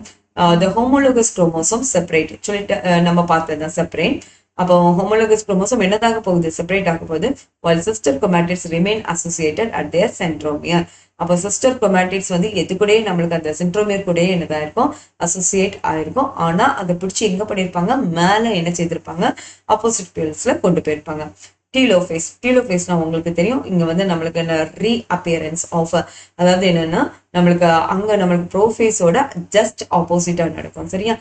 the homologous chromosome separate சொல்லிட்டு நம்ம பார்த்தது தான் செப்பரேட். அப்போ ஹோமோலோகஸ் குரோமோசோம் என்னதாக போகுது, செப்பரேட் ஆக போகுது. while sister chromatids remain associated at their centromere. அப்போ சிஸ்டர் குரோமாட்டிட்ஸ் வந்து எது கூடயே நம்மளுக்கு அந்த சென்ட்ரோமியர் கூடயே என்னதா இருக்கும், அசோசியேட் ஆயிருக்கும். ஆனா அதை பிடிச்சி எங்க பண்ணிருப்பாங்க, மேல என்ன செய்திருப்பாங்க, ஆப்போசிட் பியல்ஸ்ல கொண்டு போயிருப்பாங்க. டீலோஃபேஸ்னா உங்களுக்கு தெரியும், இங்க வந்து நம்மளுக்கு என்ன ரீஅப்பியரன்ஸ் ஆஃப், அதாவது என்னன்னா நம்மளுக்கு அங்க நம்மளுக்கு ப்ரோஃபேஸோட ஜஸ்ட் ஆப்போசிட்டா நடக்கும். சரியா?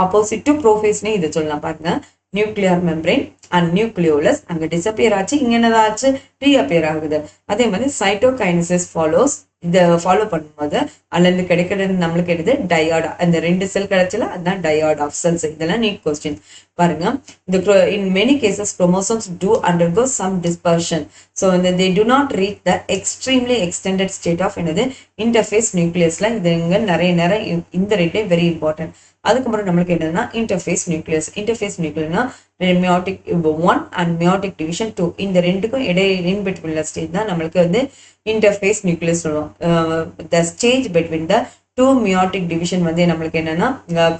ஆப்போசிட் டு ப்ரோஃபேஸ்னே இதை சொல்லலாம். பாருங்க, நியூக்ளியர் மெம்பரேன் அண்ட் நியூக்ளியோலஸ் அங்க டிசப்பியர் ஆச்சு, இங்க என்னதாச்சு, ரீஅப்பியர் ஆகுது. அதே மாதிரி சைட்டோகைனசிஸ் ஃபாலோஸ். இதை ஃபாலோ பண்ணும்போது அல்லது கிடைக்கிறது நம்மளுக்கு எடுத்து டயாட், அந்த ரெண்டு செல் கிடைச்சல அதுதான் டயாட் ஆஃப் செல்ஸ். இதெல்லாம் நீட் கொஸ்டின். பாருங்க, இந்த in many cases chromosomes do undergo some dispersion, so they do not reach the extremely extended state of என்னது interphase nucleusல. இது இங்க நிறைய இந்த ரெண்டே வெரி இம்பார்ட்டன்ட். அதுக்கப்புறம் நம்மளுக்கு என்னன்னா interface நியூக்ளியஸ்னா meiotic 1 and meiotic division 2 இந்த ரெண்டுக்கும் இன் பிட்வீன் ஸ்டேஜ் தான் நம்மளுக்கு வந்து இன்டர்ஃபேஸ் நியூக்ளியஸ் சொல்லுவோம். The stage between the 2 meiotic division வந்து நம்மளுக்கு என்னன்னா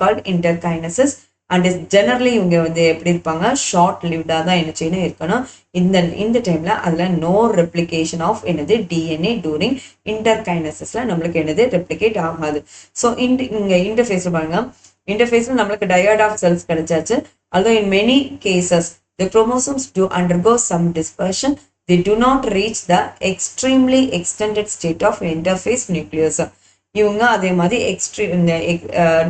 கால்ட் இன்டர்கைனசிஸ். அண்ட் ஜெனரலி இவங்க வந்து எப்படி இருப்பாங்க, ஷார்ட் லிவ்டா தான் என்ன செய்யணும் இருக்கணும். இந்த டைம்ல அதுல நோ ரெப்ளிகேஷன் ஆஃப் என்னது டிஎன்ஏ டூரிங் இன்டர்கைனசிஸ்ல நம்மளுக்கு என்னது ரெப்ளிகேட் ஆகாது. ஸோ இங்க இன்டர்ஃபேஸ்ல பாருங்க, இன்டர்ஃபேஸ்ல நம்மளுக்கு டயாட் ஆஃப் செல்ஸ் கிடைச்சாச்சு. although in many cases the chromosomes do undergo some dispersion, they do not reach the extremely extended state of interphase nucleus. இவங்க அதே மாதிரி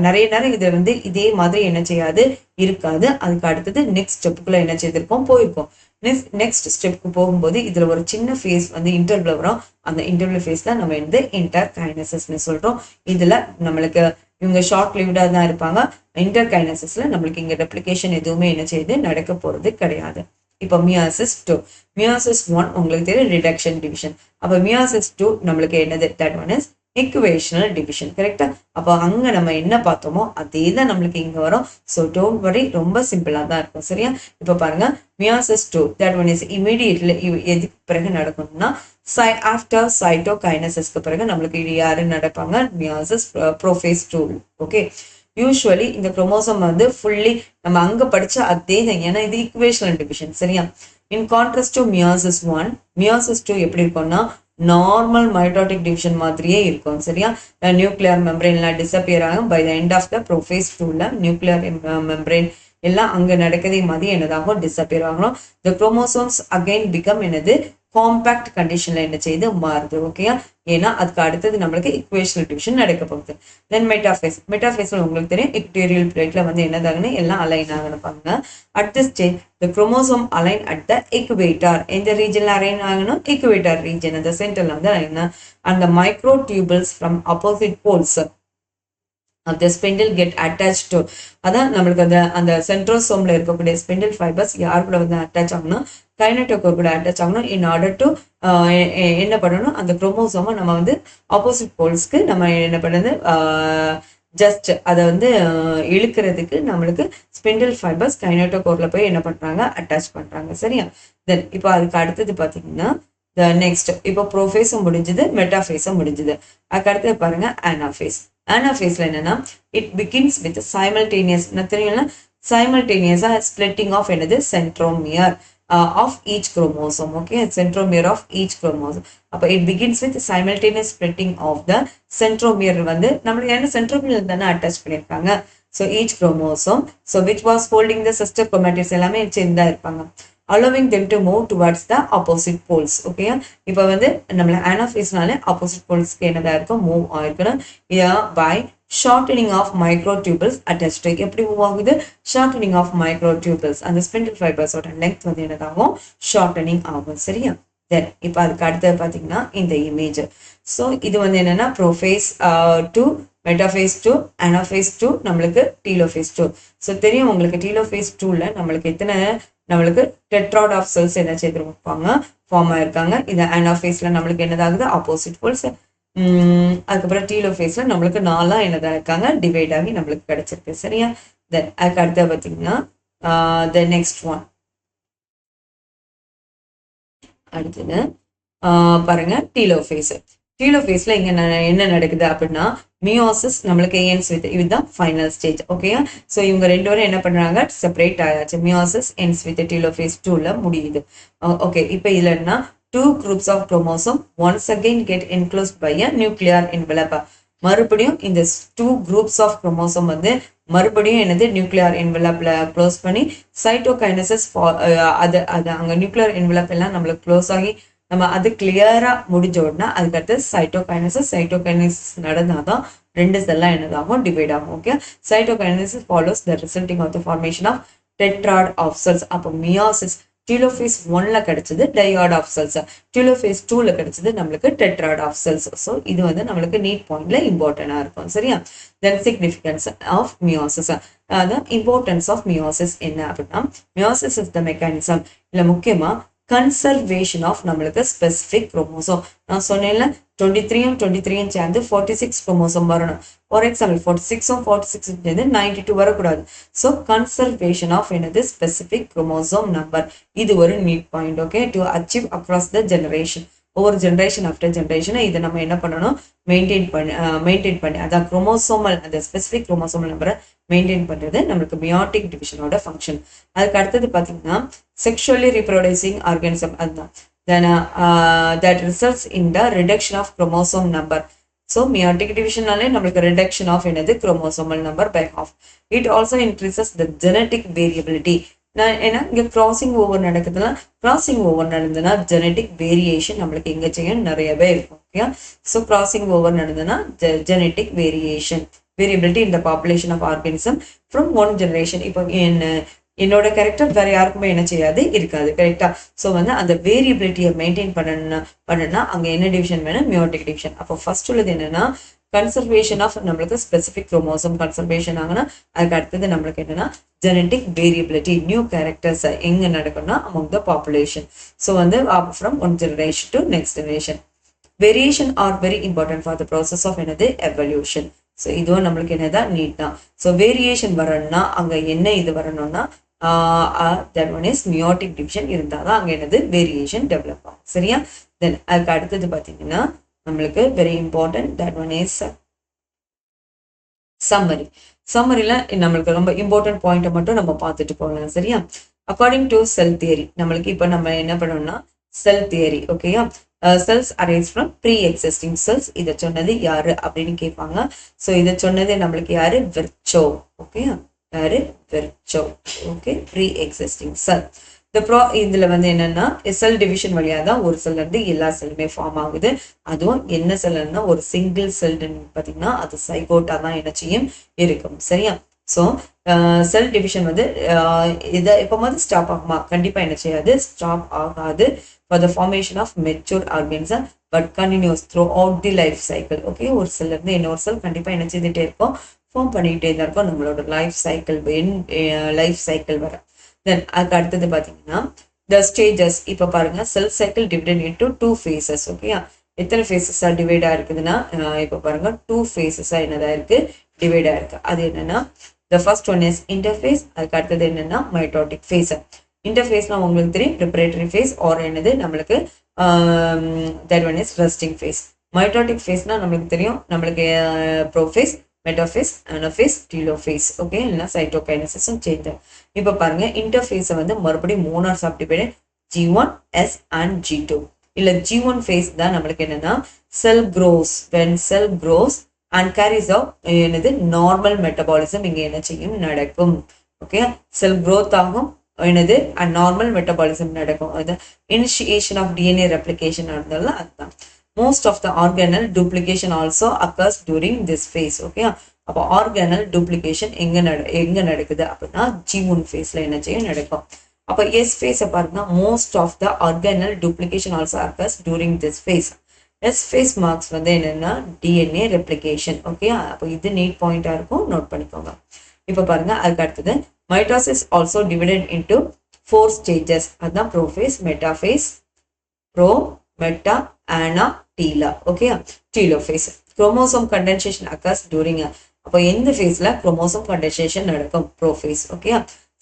நிறைய இதை வந்து இதே மாதிரி என்ன செய்யாது இருக்காது. அதுக்கு அடுத்தது நெக்ஸ்ட் ஸ்டெப்புக்குள்ள என்ன செய்திருக்கோம், போயிருக்கோம். நெக்ஸ்ட் ஸ்டெப்புக்கு போகும்போது இதுல ஒரு சின்ன ஃபேஸ் வந்து இன்டர்வல் வரும். அந்த இன்டர்வல் ஃபேஸ்ல நம்ம வந்து இன்டர்கைனசிஸ்னு சொல்றோம். இதுல நம்மளுக்கு இவங்க ஷார்ட் லிவ்டா தான் இருப்பாங்க. இன்டர்கைனசிஸ்ல நம்மளுக்கு இங்க ரெப்ளிகேஷன் எதுவுமே என்ன செய்யுது, நடக்க போறது கிடையாது. இப்போ மியாசிஸ் 1 உங்களுக்கு தெரியும் ரிடக்ஷன் டிவிஷன். அப்ப மியாசிஸ் 2 நம்மளுக்கு என்னது, that one is equational division. கரெக்டா? அப்போ அங்க நம்ம என்ன பார்த்தோமோ அதே தான் நம்மளுக்கு இங்க வரும். ஸோ டோன்ட் வரி, ரொம்ப சிம்பிளா தான் இருக்கும். சரியா? இப்போ பாருங்க, meiosis 2 that one is immediately எதுக்கு பிறகு நடக்கணும்னா ஆஃப்டர் சைட்டோகைனசிஸ்க்கு பிறகு நம்மளுக்கு இது யாரு நடப்பாங்க, மியாசிஸ் ப்ரோஃபேஸ் 2. ஓகே, யூஸ்வலி இந்த குரோமோசோம் வந்து ஃபுல்லி நம்ம அங்க படிச்ச அதே தான், ஏன்னா இது ஈக்குவேஷனல் டிவிஷன். சரியா? In contrast to meiosis 1, meiosis 2 எப்படி இருக்கும்னா நார்மல் மைட்டோட்டிக் டிவிஷன் மாதிரியே இருக்கும். சரியா? நியூக்ளியர் மெம்பரேன்லாம் டிசப்பியர் ஆகும். By the end of the prophase 2ல நியூக்ளியர் மெம்பரேன் எல்லாம் அங்க நடக்கதே மாதிரி என்னதாகும், டிசப்பியர் ஆகணும். த குரோமோசோம்ஸ் அகைன் பிகம் என்னது, காம்பாக்ட் கண்டிஷன்ல என்ன செய்து மாறுது. ஓகேயா? ஏன்னா அதுக்கு அடுத்தது நம்மளுக்கு இக்குவேஷனல் டிவிஷன் நடக்க போகுது. தென் மெட்டாஃபேஸ்ல உங்களுக்கு தெரியும் இக்டோரியல் பிளேட்ல வந்து என்னதாகன்னு எல்லாம் அலைன் ஆகணும். பாருங்க, at the stage the chromosome align at the equator. எந்த ரீஜன்ல அலைன் ஆகணும், எக்வேட்டர் ரீஜன், அந்த சென்டர்ல வந்து அலைன். அந்த microtubules from opposite poles of the spindle get attached to, அதான் நம்மளுக்கு அந்த சென்ட்ரோசோம்ல இருக்கக்கூடிய ஸ்பிண்டில் ஃபைபர்ஸ் யார் கூட வந்து அட்டாச் ஆகணும், கைனட்டோகோர் கூட அட்டாச் ஆகணும். இன் ஆர்டர் டு என்ன பண்ணணும், அந்த குரோமோசோமை நம்ம வந்து ஆப்போசிட் போல்ஸ்க்கு நம்ம என்ன பண்ணது, ஜஸ்ட் அதை வந்து இழுக்கிறதுக்கு நம்மளுக்கு ஸ்பிண்டில் ஃபைபர்ஸ் கைனட்டோகோர்ல போய் என்ன பண்றாங்க, அட்டாச் பண்றாங்க. சரியா? தென் இப்போ அதுக்கு அடுத்தது பாத்தீங்கன்னா நெக்ஸ்ட் இப்போ ப்ரோஃபேஸும் முடிஞ்சது, மெட்டாஃபேஸும் முடிஞ்சது. அதுக்கு அடுத்தது பாருங்க அனாஃபேஸ். அனாஃபேஸ்ல என்னன்னா இட் பிகின்ஸ் வித் சைமல்டேனியஸ், தெரியும்ல, சைமல்டேனியஸா ஸ்பிளிட்டிங் ஆஃப் என்னது, centromere of each chromosome. Okay, centromere of each chromosome. அப்போ it begins with simultaneous splitting of the centromere வந்து நம்மளுக்கு என்ன சென்ட்ரோமியர் தானே அட்டாச் பண்ணியிருக்காங்க. So each chromosome, so which was holding the sister chromatids எல்லாமே சேர்ந்தா இருப்பாங்க, allowing them to move towards the opposite poles. Okay, இப்போ வந்து நம்மள அனாஃபேஸ்னாலே ஆப்போசிட் போல்ஸ்க்கு என்னதா இருக்கும், மூவ் ஆயிருக்கணும். By shortening of microtubules attached. எப்படி மூவ் ஆகுது? Shortening of microtubules. அந்த ஸ்பிண்டில் ஃபைபர்ஸோட லெங்த் வந்து என்னதாகும்? ஷார்டனிங் ஆகும். சரியா? தென் இப்போ அதுக்கு அடுத்தது பார்த்தீங்கன்னா இந்த இமேஜ். ஸோ இது வந்து என்னன்னா ப்ரோஃபேஸ் 2, மெட்டாஃபேஸ் 2, அனாஃபேஸ் 2, நம்மளுக்கு டீலோஃபேஸ் 2. ஸோ தெரியும் உங்களுக்கு டீலோஃபேஸ் 2ல நம்மளுக்கு எத்தனை நம்மளுக்கு டெட்ராய்ட் ஆஃப் செல்ஸ் என்ன செய்திருப்பாங்க? ஃபார்ம் ஆயிருக்காங்க. இந்த அனாஃபேஸ்ல நம்மளுக்கு என்னதாகுது? Opposite poles. அதுக்கப்புறம் டீலோஃபேஸ்ல நம்மளுக்கு 4 என்னதான் இருக்காங்க? டிவைட் ஆகி நம்மளுக்கு கிடைச்சிருக்கு. சரியா? தென் அதுக்கு அடுத்த பார்த்தீங்கன்னா த நெக்ஸ்ட் ஒன் அடுத்தது பாருங்க டீலோஃபேஸ். டீலோஃபேஸ்ல இங்க என்ன நடக்குது அப்படின்னா மியோசிஸ் நம்மளுக்கு என்ஸ் வித் இதுதான் ஃபைனல் ஸ்டேஜ். ஓகேயா? ஸோ இவங்க ரெண்டு பேரும் என்ன பண்றாங்க? செப்பரேட் ஆயாச்சு. மியோசிஸ் என்ஸ் வித் டீலோஃபேஸ் 2ல முடியுது. ஓகே, இப்போ இதுல என்ன? 2 groups of chromosome once again get enclosed by a nuclear envelope. மறுபடியும் இந்த 2 groups of chromosome வந்து மறுபடியும் என்னது? நியூக்ளியர் என்வெலப்ல க்ளோஸ் பண்ணி சைட்டோகைனசிஸ் அது அங்க நியூக்ளியர் என்வெலப் எல்லாம் நம்மளுக்கு க்ளோஸ் ஆகி நம்ம அது கிளியரா முடிஞ்ச உடனே அதுக்கடுத்து சைட்டோகைனசிஸ் நடந்தாதான் 2 செல்லாம் என்னதாகும்? டிவைட் ஆகும். Okay, cytokinesis follows the resulting of the formation of tetrad of cells. அப்போ மியாசிஸ் டீலோஃபேஸ் 1ல கிடைச்சது டயாய்ட் ஆஃப் செல்ஸ், டீலோஃபேஸ் 2ல கிடைச்சது நம்மளுக்கு டெட்ராய்ட் ஆஃப் செல்ஸ். ஸோ இது வந்து நம்மளுக்கு நீட் பாயிண்ட்ல இம்பார்ட்டன்டா இருக்கும். சரியா? தென் சிக்னிஃபிகன்ஸ் ஆஃப் மியோசிஸ். அதான் இம்பார்ட்டன்ஸ் ஆஃப் மியோசிஸ் என்ன அப்படின்னா, மியோசிஸ் இஸ் த மெக்கானிசம். இல்ல முக்கியமா கன்சர்வேஷன் ஆஃப் நம்மளுக்கு ஸ்பெசிபிக் குரோமோசோம். நான் சொன்னேன்ல 23 சேர்ந்து 46 குரோமோசோம் வரணும். ஃபார் எக்ஸாம்பிள் 46 சேர்ந்து 92 வரக்கூடாது. ஸோ கன்சர்வேஷன் ஆஃப் என்னது? Specific chromosome number. இது ஒரு neat point. Okay, to achieve across the generation. ஒவ்வொரு ஜென்ரேஷன் ஆஃப்டர் ஜென்ரேஷனை இதை நம்ம என்ன பண்ணணும்? மெயின்டைன் பண்ணி அதான் குரோமோசோமல் அந்த ஸ்பெசிபிக் குரோமோசோமல் நம்பரை மெயின்டைன் பண்றது நம்மளுக்கு மியாட்டிக் டிவிஷனோட ஃபங்க்ஷன். அதுக்கு அடுத்தது பார்த்தீங்கன்னா செக்ஷுவலி ரீப்ரொடியூசிங் ஆர்கானிசம். அதுதான் then that results in the reduction of chromosome number. So meiotic division நாலே நம்மளுக்கு reduction of என்னது? chromosomal number by half. It also increases the genetic variability. ஏன்னா இங்க கிராசிங் ஓவர் நடக்குதுன்னா கிராசிங் ஓவர் நடந்ததுன்னா genetic variation நம்மளுக்கு எங்க செய்யும்? நிறையவே இருக்கும். ஓகே, ஸோ கிராசிங் ஓவர் நடந்ததுன்னா genetic variability in the population of organism from one generation. இப்போ என்னோட கேரக்டர் வேற யாருக்குமே என்ன செய்யாது? இருக்காது. கரெக்டா? ஸோ வந்து அந்த வேரியபிலிட்டியை மெயின்டைன் பண்ணணும்னா அங்க என்ன டிவிஷன் வேணும்? Meiotic division. அப்போ ஃபர்ஸ்ட் உள்ளது என்னன்னா கன்சர்வேஷன் ஆஃப் நம்மளுக்கு ஸ்பெசிபிக் குரோமோசோம் கன்சர்வேஷன் ஆகுனா அதுக்கு அடுத்தது நம்மளுக்கு என்னன்னா ஜெனட்டிக் வேரியபிலிட்டி, நியூ கேரக்டர்ஸ் எங்க நடக்கும்னா அமௌங் த பாப்புலேஷன். ஸோ வந்து from one generation to next generation. Variation are very important for the process of என்னது? எவல்யூஷன். ஸோ இதுவும் நம்மளுக்கு என்னதான்? நீட் தான். ஸோ வேரியேஷன் வரணும்னா அங்க என்ன இது வரணும்னா that one is meiotic division இருந்தாதான் அங்க என்னது? வேரியேஷன் டெவலப் ஆகும். சரியா? தென் அதுக்கு அடுத்தது பாத்தீங்கன்னா நம்மளுக்கு very important that one is summary. சம்மரில நம்மளுக்கு ரொம்ப இம்பார்ட்டன்ட் பாயிண்ட்டை மட்டும் நம்ம பார்த்துட்டு போகலாம். சரியா? அக்கார்டிங் டு செல் தியரி நம்மளுக்கு இப்போ நம்ம என்ன பண்ணோம்னா செல் தியரி. ஓகேயா? Cells arise from pre existing cells. இதை சொன்னது யாரு அப்படின்னு கேட்பாங்க. ஸோ இதை சொன்னது நம்மளுக்கு யாரு? விர்ச்சோ. ஓகே, யாரு? விர்ச்சோ. ஓகே, ப்ரீ எக்ஸிஸ்டிங் செல். இதுல வந்து என்னன்னா செல் டிவிஷன் வழியா தான் ஒரு செல்ல இருந்து எல்லா செல்லுமே ஃபார்ம் ஆகுது. அதுவும் என்ன செல்லுன்னா ஒரு சிங்கிள் செல் பாத்தீங்கன்னா அது சைகோட்டா தான் என்ன செய்யும்? இருக்கும். சரியா? ஸோ செல் டிவிஷன் வந்து இதை எப்போ மாதிரி ஸ்டாப் ஆகுமா? கண்டிப்பா என்ன செய்யாது? ஸ்டாப் ஆகாது. For the formation of mature organism but continues throughout the life cycle. Okay, ஒரு செல்ல இருந்து இன்னொரு செல் கண்டிப்பா என்ன செய்துட்டே இருக்கும்? ஃபார்ம் பண்ணிக்கிட்டே தான் இருக்கும் நம்மளோட லைஃப் சைக்கிள் வர. தென் அதுக்கு அடுத்தது பாத்தீங்கன்னா the stages. இப்ப பாருங்க cell cycle divided into 2 phases. ஓகேயா? எத்தனை ஃபேஸஸா டிவைட் ஆயிருக்குதுன்னா இப்ப பாருங்க 2 ஃபேஸஸா என்னதா இருக்கு? டிவைட் ஆயிருக்கு. அது என்னன்னா the first one is interphase. அதுக்கு அடுத்தது என்னன்னா மைட்டோட்டிக் ஃபேஸ். இன்டர்ஃபேஸ்னா உங்களுக்கு தெரியும் ப்ரிப்பரேட்டரி ஃபேஸ் ஆர் என்னது நம்மளுக்கு that one is resting phase. Mitotic ஃபேஸ்னா நம்மளுக்கு தெரியும் நம்மளுக்கு prophase, metaphase, anaphase, telophase. Okay, இல்லைன்னா சைட்டோகைனசிஸும் சேர்ந்து. இப்போ பாருங்க இன்டர்ஃபேஸை வந்து மறுபடியும் 3 subdivide G1, S and G2. இல்ல G1 ஃபேஸ் தான் நம்மளுக்கு என்னன்னா cell grows. when cell grows and carries out என்னது நார்மல் மெட்டபாலிசம் இங்க என்ன செய்யும்? நடக்கும். ஓகே, செல் க்ரோத் ஆகும் என்னது அண்ட் நார்மல் மெட்டபாலிசம் நடக்கும். அது இனிஷியேஷன் ஆஃப் டிஎன்ஏ ரெப்ளிகேஷன் நடந்தாலும் அதுதான். Most of the organelle duplication also occurs during this phase. Okay, அப்போ ஆர்கானல் டூப்ளிகேஷன் எங்க நடக்குது அப்படின்னா G1 ஃபேஸ்ல என்ன செய்யும் நடக்கும். அப்போ S ஃபேஸை பாருங்க, most of the organelle duplication also occurs during this phase. S phase marks வந்து என்னன்னா DNA ரெப்ளிகேஷன். ஓகே, அப்போ இது நீட் பாயிண்டா இருக்கும், நோட் பண்ணிக்கோங்க. இப்போ பாருங்க, அதுக்கு அடுத்தது mitosis also divided into 4 stages. அதுதான் prophase, metaphase, pro, meta, ana, telo. Okay, telophase. Chromosome condensation occurs during. அப்போ எந்த ஃபேஸ்ல குரோமோசோம் கண்டென்சேஷன் நடக்கும்? Prophase. Okay,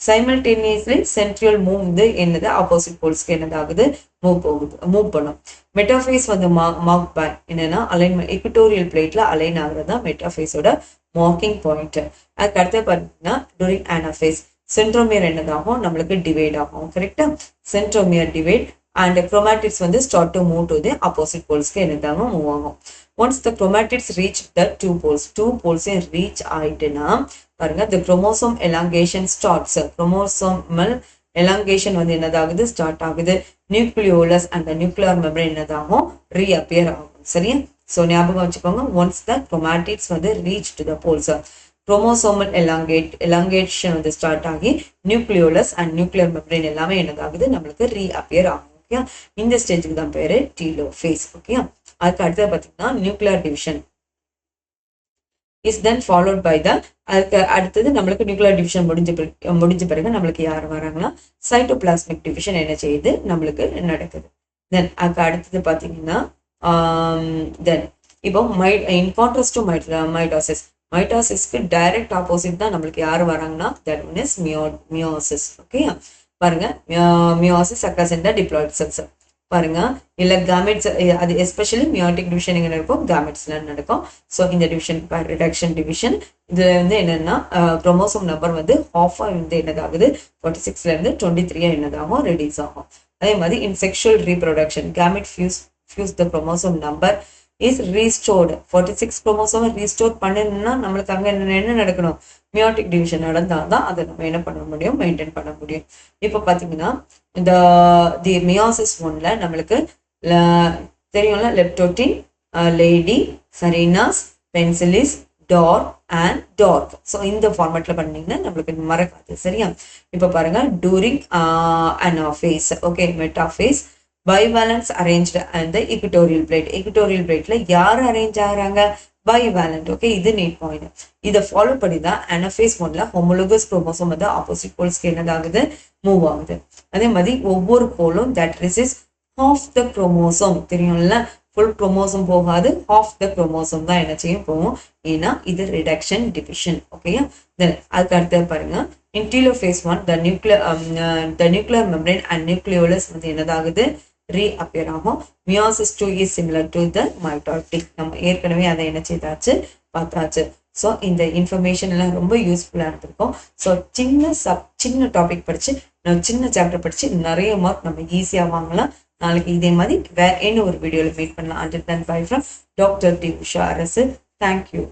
simultaneously centriole move வந்து என்னது ஆப்போசிட் போல்ஸ்க்கு என்னதாகுது மூவ் பண்ணும். மெட்டாஃபேஸ் வந்து மார்க் பை என்னன்னா அலைன்மெண்ட், எக்வட்டோரியல் பிளேட்ல அலைன் ஆகுறது தான் மெட்டாஃபேஸோட மார்க்கிங் பாயிண்ட். அதுக்கு அடுத்து பார்த்தீங்கன்னா டூரிங் ஆனாஃபேஸ் சென்ட்ரோமியர் என்னதாகும் நம்மளுக்கு டிவைட் ஆகும். கரெக்டா, சென்ட்ரோமியர் டிவைட் அண்ட் குரோமாட்டிட்ஸ் வந்து start to move to the opposite போல்ஸ்க்கு என்னதாகும் மூவ் ஆகும். Once the chromatids reach the two போல்ஸையும் ரீச் ஆயிட்டுன்னா பாருங்க, the chromosome elongation starts. Chromosomal elongation வந்து என்னதாகுது ஸ்டார்ட் ஆகுது. நியூக்ளியோலஸ் அந்த நியூக்ளியர் மெம்பரேன் என்னதாகும் ரீஅப்பியர் ஆகும். சரியா, ஸோ ஞாபகம் வச்சுக்கோங்க, ஒன்ஸ் த குரோமாட்டிட்ஸ் வந்து reach to the poles, chromosomal elongation வந்து ஸ்டார்ட் ஆகி நியூக்ளியோலஸ் அண்ட் நியூக்ளியர் மெம்பரேன் எல்லாமே என்னதாகுது நம்மளுக்கு ரீஅப்பியர் ஆகும். ஓகே, இந்த ஸ்டேஜுக்கு தான் பேரு டீலோஃபேஸ். ஓகே, அதுக்கு அடுத்தது பார்த்தீங்கன்னா nuclear division is then followed by the. அதுக்கு அடுத்தது நம்மளுக்கு நியூக்ளியர் டிவிஷன் முடிஞ்ச பிறகு நம்மளுக்கு யார் வராங்கன்னா சைட்டோபிளாஸ்மிக் டிவிஷன் என்ன செய்யுது நம்மளுக்கு நடக்குது. தென் அதுக்கு அடுத்தது பார்த்தீங்கன்னா தென் இப்போ இன் கான்ட்ராஸ்ட் டு மைட்டோசிஸ்க்கு டைரக்ட் ஆப்போசிட் தான் நம்மளுக்கு யார் வராங்கன்னா that one is meiosis. Okay, பாருங்க, meiosis occurs in the diploid cells. பாருங்க, இல்ல கேமெட்ஸ், அது எஸ்பெஷலி மியோட்டிக் டிவிஷன் எங்க நடக்கும், கேமெட்ஸ்ல நடக்கும். ஸோ இந்த டிவிஷன் ரிடக்ஷன் டிவிஷன் இதுல வந்து என்னன்னா குரோமோசோம் நம்பர் வந்து ஹாஃபா வந்து என்னதாகுது 46ல இருந்து 23 என்னதாகும் ரெடியூஸ் ஆகும். அதே மாதிரி இன் sexual reproduction gamete fuse the chromosome number is restored. 46 chromosome restore பண்ணணும்னா நம்மளுக்கு அங்க என்ன நடக்கணும், மியோட்டிக் டிவிஷன் நடந்தால்தான் அதை நம்ம என்ன பண்ண முடியும், மெயின்டைன் பண்ண முடியும். இப்போ பாத்தீங்கன்னா இந்த தி மியோசிஸ் 1ல நம்மளுக்கு தெரியும்ல, leptotene, lady, Serena's, pencils, tar and dark. So இந்த ஃபார்மேட்ல பண்ணீங்கன்னா நம்மளுக்கு மறக்காது. சரியா, இப்போ பாருங்க, during anaphase, okay, metaphase, bivalents arranged and the equatorial பிளேட்ல யார் அரேஞ்ச் ஆகுறாங்க, பைவேலண்ட். ஓகே, இது நீட் பாயிண்ட். இதை ஃபாலோ பண்ணி தான் அனாஃபேஸ் 1ல ஹோமோலோகஸ் குரோமோசோம் வந்து ஆப்போசிட் போல்ஸ்க்கு என்னதாகுது மூவ் ஆகுது. அதே மாதிரி ஒவ்வொரு போலும் that receives half the chromosome. தெரியும்ல, ஃபுல் குரோமோசோம் போகாது, half the chromosome தான் என்ன செய்யும் போகும், ஏன்னா இது ரிடக்ஷன் டிவிஷன். ஓகேயா, தென் அதுக்கு அடுத்து பாருங்க, in telophase 1 the nuclear membrane and nucleolus வந்து என்னதாகுது ரீஅப்பியர் ஆகும். Meiosis 2 is similar to the mitotic. நம்ம ஏற்கனவே அதை என்ன செய்தாச்சு பார்த்தாச்சு. ஸோ இந்த இன்ஃபர்மேஷன் எல்லாம் ரொம்ப யூஸ்ஃபுல்லாக இருந்திருக்கும். ஸோ சின்ன டாபிக் படிச்சு சின்ன சாப்டர் படிச்சு நிறைய மார்க் நம்ம ஈஸியாக வாங்கலாம். நாளைக்கு இதே மாதிரி வேற என்ன ஒரு வீடியோவில் மீட் பண்ணலாம். Until then, bye from Dr. D. Usha Arasu. Thank you.